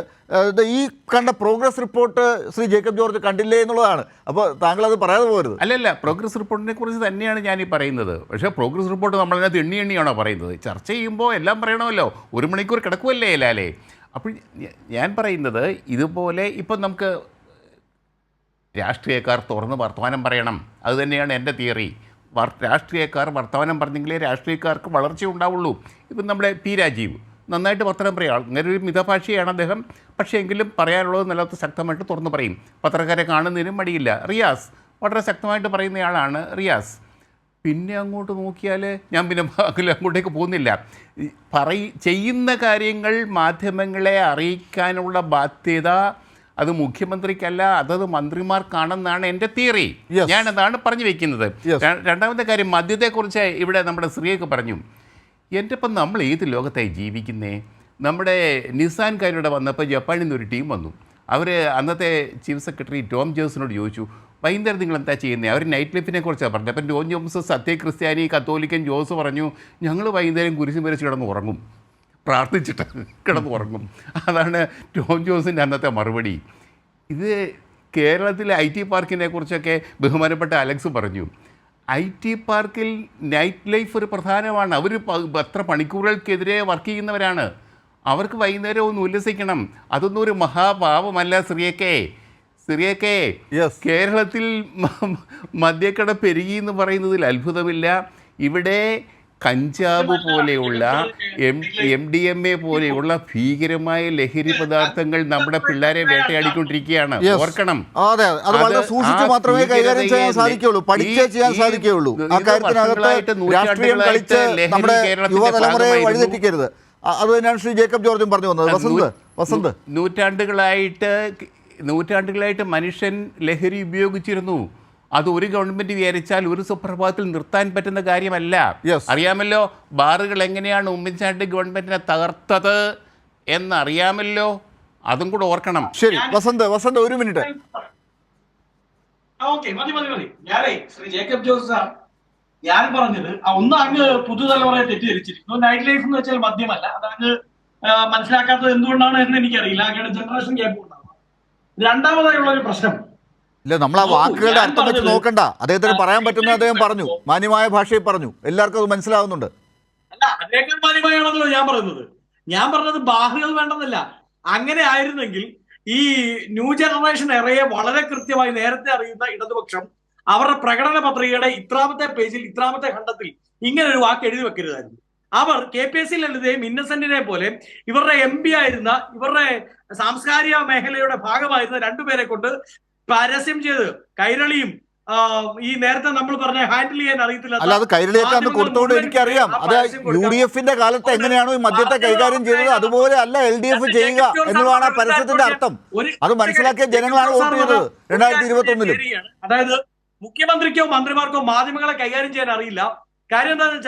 ഈ കണ്ട progress report Shri Jacob George കണ്ടില്ലേ എന്നുള്ളതാണ്. അപ്പോൾ താങ്കൾ അത് പറയാതെ പോകരുത്. അല്ലല്ല, പ്രോഗ്രസ് റിപ്പോർട്ടിനെ കുറിച്ച് തന്നെയാണ് ഞാൻ ഈ പറയുന്നത്. പക്ഷേ പ്രോഗ്രസ് റിപ്പോർട്ട് നമ്മളതിനകത്ത് എണ്ണിയാണോ പറയുന്നത്? ചർച്ച ചെയ്യുമ്പോൾ എല്ലാം പറയണമല്ലോ. 1 മണിക്കൂർ കിടക്കുമല്ലേ ലാലേ? അപ്പോൾ ഞാൻ പറയുന്നത് ഇതുപോലെ ഇപ്പം നമുക്ക് രാഷ്ട്രീയക്കാർ തുറന്ന് വർത്തമാനം പറയണം. അതുതന്നെയാണ് എൻ്റെ തിയറി. രാഷ്ട്രീയക്കാർ വർത്തമാനം പറഞ്ഞെങ്കിലേ രാഷ്ട്രീയക്കാർക്ക് വളർച്ച ഉണ്ടാവുള്ളൂ. ഇപ്പം നമ്മുടെ പി രാജീവ് നന്നായിട്ട് വർത്തമാനം പറയാം. അങ്ങനെ ഒരു മിതഭാഷയാണ് അദ്ദേഹം. പക്ഷേ എങ്കിലും പറയാനുള്ളത് നല്ല ശക്തമായിട്ട് തുറന്ന് പറയും. പത്രക്കാരെ കാണുന്നതിനും മടിയില്ല. റിയാസ് വളരെ ശക്തമായിട്ട് പറയുന്നയാളാണ് റിയാസ്. പിന്നെ അങ്ങോട്ട് നോക്കിയാൽ ഞാൻ പിന്നെ അങ്ങോട്ടേക്ക് പോകുന്നില്ല. ചെയ്യുന്ന കാര്യങ്ങൾ മാധ്യമങ്ങളെ അറിയിക്കാനുള്ള ബാധ്യത അത് മുഖ്യമന്ത്രിക്കല്ല, അതത് മന്ത്രിമാർക്കാണെന്നാണ് എൻ്റെ തിയറി. ഞാനതാണ് പറഞ്ഞു വയ്ക്കുന്നത്. രണ്ടാമത്തെ കാര്യം, മദ്യത്തെക്കുറിച്ച് ഇവിടെ നമ്മുടെ ശ്രീയൊക്കെ പറഞ്ഞു. എൻ്റെ ഇപ്പം നമ്മൾ ഏത് ലോകത്തായി ജീവിക്കുന്നേ? നമ്മുടെ നിസാൻകാരുടെ വന്നപ്പോൾ ജപ്പാനിൽ നിന്നൊരു ടീം വന്നു. അവർ അന്നത്തെ ചീഫ് സെക്രട്ടറി ടോം ജോസിനോട് ചോദിച്ചു, വൈകുന്നേരം നിങ്ങൾ എന്താ ചെയ്യുന്നത്? അവർ നൈറ്റ് ലൈഫിനെ കുറിച്ചാണ് പറഞ്ഞത്. അപ്പം ടോം ജോസ് സത്യക്രിസ്ത്യാനി കത്തോലിക്കൻ ജോസ് പറഞ്ഞു, ഞങ്ങൾ വൈകുന്നേരം കുരിശും വരച്ച് കിടന്ന് ഉറങ്ങും, പ്രാർത്ഥിച്ചിട്ട് കിടന്ന് ഉറങ്ങും. അതാണ് ടോം ജോസിൻ്റെ അന്നത്തെ മറുപടി. ഇത് കേരളത്തിലെ IT പാർക്കിനെ കുറിച്ചൊക്കെ ബഹുമാനപ്പെട്ട അലക്സ് പറഞ്ഞു. IT പാർക്കിൽ നൈറ്റ് ലൈഫ് ഒരു പ്രധാനമാണ്. അവർ എത്ര മണിക്കൂറുകൾക്കെതിരെ വർക്ക് ചെയ്യുന്നവരാണ്. അവർക്ക് വൈകുന്നേരം ഒന്ന് ഉല്ലസിക്കണം. അതൊന്നും ഒരു മഹാപാപമല്ല. സിറിയക്കെ കേരളത്തിൽ മദ്യക്കട പെരുകി എന്ന് പറയുന്നതിൽ അത്ഭുതമില്ല. ഇവിടെ കഞ്ചാവ് പോലെയുള്ള MDMA പോലെയുള്ള ഭീകരമായ ലഹരി പദാർത്ഥങ്ങൾ നമ്മുടെ പിള്ളേരെ വേട്ടയാടിക്കൊണ്ടിരിക്കുകയാണ്. ഓർക്കണം. അത് തന്നെയാണ് ശ്രീ ജേക്കബ് ജോർജും പറഞ്ഞു വന്നത്. നൂറ്റാണ്ടുകളായിട്ട് മനുഷ്യൻ ലഹരി ഉപയോഗിച്ചിരുന്നു. അത് ഒരു ഗവൺമെൻറ് വിചാരിച്ചാൽ ഒരു സുപ്രഭാതത്തിൽ നിർത്താൻ പറ്റുന്ന കാര്യമല്ല. അറിയാമല്ലോ ബാറുകൾ എങ്ങനെയാണ് ഉമ്മൻചാണ്ടി ഗവൺമെൻറ്റിനെ തകർത്തത് എന്നറിയാമല്ലോ. അതും കൂടെ ഓർക്കണം. ശരി വസന്ത് 1 മിനിറ്റ്. മതി. ഞാനേ ശ്രീ ജേക്കബ് ജോസ് സാർ, ഞാൻ പറഞ്ഞത് ഒന്ന് അങ്ങ് പുതുതലമുറയെ തെറ്റിദ്ധരിച്ചിരിക്കുന്നു. നൈറ്റ് ലൈഫ് എന്ന് വെച്ചാൽ മദ്യമല്ല. അത് അങ്ങ് മനസ്സിലാക്കാത്തത് എന്തുകൊണ്ടാണ് എന്ന് എനിക്കറിയില്ല. അങ്ങയുടെ ജനറേഷൻ ഗ്യാപ്പ് ഉണ്ടാവും. രണ്ടാമതായുള്ള ഒരു പ്രശ്നം, ഇല്ല, നമ്മൾ ആ വാക്കുകളുടെ അർത്ഥം വെച്ച് നോക്കണ്ട. അദ്ദേഹത്തിന് പറയാൻ പറ്റുന്ന അദ്ദേഹം പറഞ്ഞു, മാന്യമായ ഭാഷയിൽ പറഞ്ഞു, എല്ലാവർക്കും അത് മനസ്സിലാവുന്നുണ്ട്. അല്ല, അതിനേക്കാൾ മാന്യമായാണല്ലോ ഞാൻ പറഞ്ഞത് ബാഹുകൾ വേണ്ടെന്നല്ല. അങ്ങനെ ആയിരുന്നെങ്കിൽ ഈ ന്യൂ ജനറേഷൻ എറയെ വളരെ കൃത്യമായി നേരത്തെ അറിയുന്ന ഇടതുപക്ഷം അവരുടെ പ്രകടന പത്രികയുടെ ഇത്രാമത്തെ പേജിൽ ഇത്രാമത്തെ ഖണ്ഡത്തിൽ ഇങ്ങനെ ഒരു വാക്ക് എഴുതി വെക്കരുതായിരുന്നു. അവർ KPSC ലളിതയും ഇന്നസെന്റിനെ പോലെ ഇവരുടെ MP ആയിരുന്ന, ഇവരുടെ സാംസ്കാരിക മേഖലയുടെ ഭാഗമായിരുന്ന 2 പേരെ കൊണ്ട് പരസ്യം ചെയ്ത് കൈരളിയും ഈ നേരത്തെ നമ്മൾ പറഞ്ഞ ഹാൻഡിൽ ചെയ്യാൻ അറിയത്തില്ല. അല്ല, അത് കൈരളിയൊക്കെ അന്ന് കൊടുത്തോണ്ട് എനിക്കറിയാം. അത് UDFന്റെ കാലത്ത് എങ്ങനെയാണോ ഈ മദ്യത്തെ കൈകാര്യം ചെയ്തത് അതുപോലെ അല്ല LDF ചെയ്യുക എന്നുള്ളതാണ് ആ പരസ്യത്തിന്റെ അർത്ഥം. അത് മനസ്സിലാക്കിയ ജനങ്ങളാണ് വോട്ട് ചെയ്തത് 2021. അതായത് മുഖ്യമന്ത്രിക്കോ മന്ത്രിമാർക്കോ മാധ്യമങ്ങളെ കൈകാര്യം ചെയ്യാൻ അറിയില്ല. കാര്യം എന്താണെന്ന്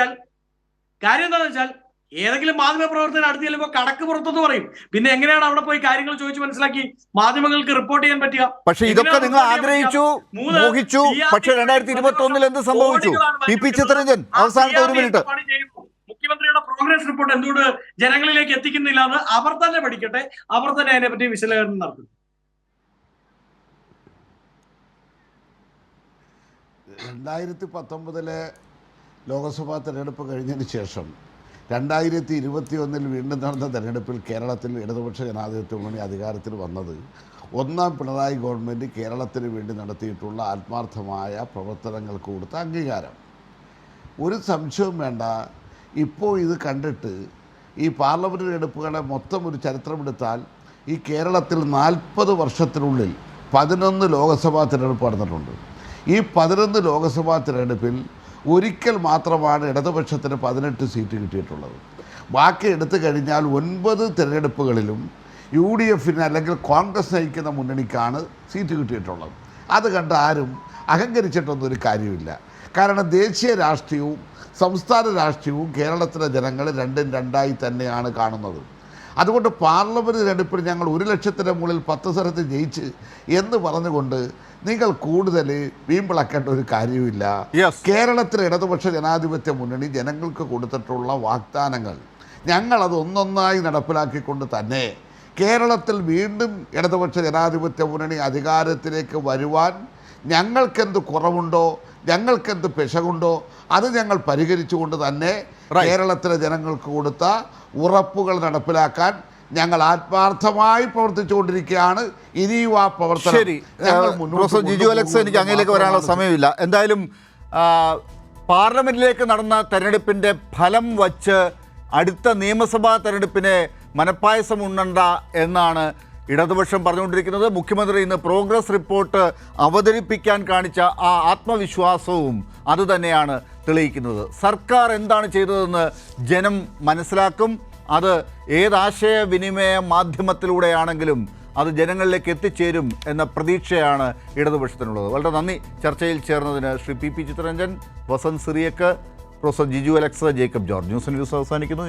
വെച്ചാൽ ഏതെങ്കിലും മാധ്യമ പ്രവർത്തനം അടുത്ത് ചെല്ലുമ്പോൾ കണക്ക് പുറത്തെന്ന് പറയും. പിന്നെ എങ്ങനെയാണ് അവിടെ പോയി കാര്യങ്ങൾ ചോദിച്ച് മനസ്സിലാക്കി മാധ്യമങ്ങൾക്ക് റിപ്പോർട്ട് ചെയ്യാൻ പറ്റുക? പക്ഷേ ഇതൊക്കെ നിങ്ങൾ ആഗ്രഹിച്ചു, മോഹിച്ചു. പക്ഷേ 2021 എന്ത് സംഭവിച്ചു? PP ചിത്രരഞ്ജൻ, അവസാനത്തെ 1 മിനിറ്റ്. മുഖ്യമന്ത്രിയുടെ പ്രോഗ്രസ് റിപ്പോർട്ട് എന്തുകൊണ്ട് ജനങ്ങളിലേക്ക് എത്തിക്കുന്നില്ല എന്ന് അവർ തന്നെ പഠിക്കട്ടെ. അവർ തന്നെ അതിനെപ്പറ്റി വിശകലനം നടത്തും. 2019 ലോക്സഭാ തെരഞ്ഞെടുപ്പ് കഴിഞ്ഞതിന് ശേഷം 2021 വീണ്ടും നടന്ന തെരഞ്ഞെടുപ്പിൽ കേരളത്തിൽ ഇടതുപക്ഷ ജനാധിപത്യ മുന്നണി അധികാരത്തിൽ വന്നത് 1ാം പിണറായി ഗവൺമെൻറ് കേരളത്തിന് വേണ്ടി നടത്തിയിട്ടുള്ള ആത്മാർത്ഥമായ പ്രവർത്തനങ്ങൾക്ക് കൊടുത്ത അംഗീകാരം. ഒരു സംശയവും വേണ്ട. ഇപ്പോൾ ഇത് കണ്ടിട്ട് ഈ പാർലമെൻറ്റ് തെരഞ്ഞെടുപ്പുകളെ മൊത്തം ഒരു ചരിത്രമെടുത്താൽ ഈ കേരളത്തിൽ 40 വർഷത്തിനുള്ളിൽ 11 ലോക്സഭാ തിരഞ്ഞെടുപ്പ് നടന്നിട്ടുണ്ട്. ഈ 11 ലോക്സഭാ തിരഞ്ഞെടുപ്പിൽ ഒരിക്കൽ മാത്രമാണ് ഇടതുപക്ഷത്തിന് 18 സീറ്റ് കിട്ടിയിട്ടുള്ളത്. ബാക്കി എടുത്തു കഴിഞ്ഞാൽ 9 തിരഞ്ഞെടുപ്പുകളിലും UDFന് അല്ലെങ്കിൽ കോൺഗ്രസ് നയിക്കുന്ന മുന്നണിക്കാണ് സീറ്റ് കിട്ടിയിട്ടുള്ളത്. അത് കണ്ട് ആരും അഹങ്കരിച്ചിട്ടൊന്നും ഒരു കാര്യമില്ല. കാരണം ദേശീയ രാഷ്ട്രീയവും സംസ്ഥാന രാഷ്ട്രീയവും കേരളത്തിലെ ജനങ്ങൾ രണ്ടും രണ്ടായി തന്നെയാണ് കാണുന്നത്. അതുകൊണ്ട് പാർലമെൻറ്റ് തെരഞ്ഞെടുപ്പിൽ ഞങ്ങൾ 1 ലക്ഷത്തിന് മുകളിൽ 10 സ്ഥലത്ത് ജയിച്ച് എന്ന് പറഞ്ഞുകൊണ്ട് നിങ്ങൾ കൂടുതൽ വീമ്പിളക്കേണ്ട ഒരു കാര്യമില്ല. Yes. കേരളത്തിലെ ഇടതുപക്ഷ ജനാധിപത്യ മുന്നണി ജനങ്ങൾക്ക് കൊടുത്തിട്ടുള്ള വാഗ്ദാനങ്ങൾ ഞങ്ങളത് ഒന്നൊന്നായി നടപ്പിലാക്കിക്കൊണ്ട് തന്നെ കേരളത്തിൽ വീണ്ടും ഇടതുപക്ഷ ജനാധിപത്യ മുന്നണി അധികാരത്തിലേക്ക് വരുവാൻ ഞങ്ങൾക്കെന്ത് കുറവുണ്ടോ, ഞങ്ങൾക്കെന്ത് പിശകുണ്ടോ അത് ഞങ്ങൾ പരിഹരിച്ചുകൊണ്ട് തന്നെ കേരളത്തിലെ ജനങ്ങൾക്ക് കൊടുത്ത ഉറപ്പുകൾ നടപ്പിലാക്കാൻ ഞങ്ങൾ ആത്മാർത്ഥമായി പ്രവർത്തിച്ചുകൊണ്ടിരിക്കുകയാണ്. ഇനിയും ആ പ്രവർത്തനം ശരി. പ്രൊഫസർ ജിജു അലക്സ്, എനിക്ക് അങ്ങയിലേക്ക് വരാനുള്ള സമയമില്ല. എന്തായാലും പാർലമെന്റിലേക്ക് നടന്ന തെരഞ്ഞെടുപ്പിൻ്റെ ഫലം വച്ച് അടുത്ത നിയമസഭാ തെരഞ്ഞെടുപ്പിനെ മനപ്പായസം ഉണ്ണണ്ട എന്നാണ് ഇടതുപക്ഷം പറഞ്ഞുകൊണ്ടിരിക്കുന്നത്. മുഖ്യമന്ത്രി ഇന്ന് പ്രോഗ്രസ് റിപ്പോർട്ട് അവതരിപ്പിക്കാൻ കാണിച്ച ആ ആത്മവിശ്വാസവും അതുതന്നെയാണ് തെളിയിക്കുന്നത്. സർക്കാർ എന്താണ് ചെയ്തതെന്ന് ജനം മനസ്സിലാക്കും. അത് ഏതാശയവിനിമയ മാധ്യമത്തിലൂടെയാണെങ്കിലും അത് ജനങ്ങളിലേക്ക് എത്തിച്ചേരും എന്ന പ്രതീക്ഷയാണ് ഇടതുപക്ഷത്തിനുള്ളത്. വളരെ നന്ദി ചർച്ചയിൽ ചേർന്നതിന് Shri P Chittaranjan, Vasanth Cyriac, professor Jiju Alex, Jacob George. News അവസാനിക്കുന്നു.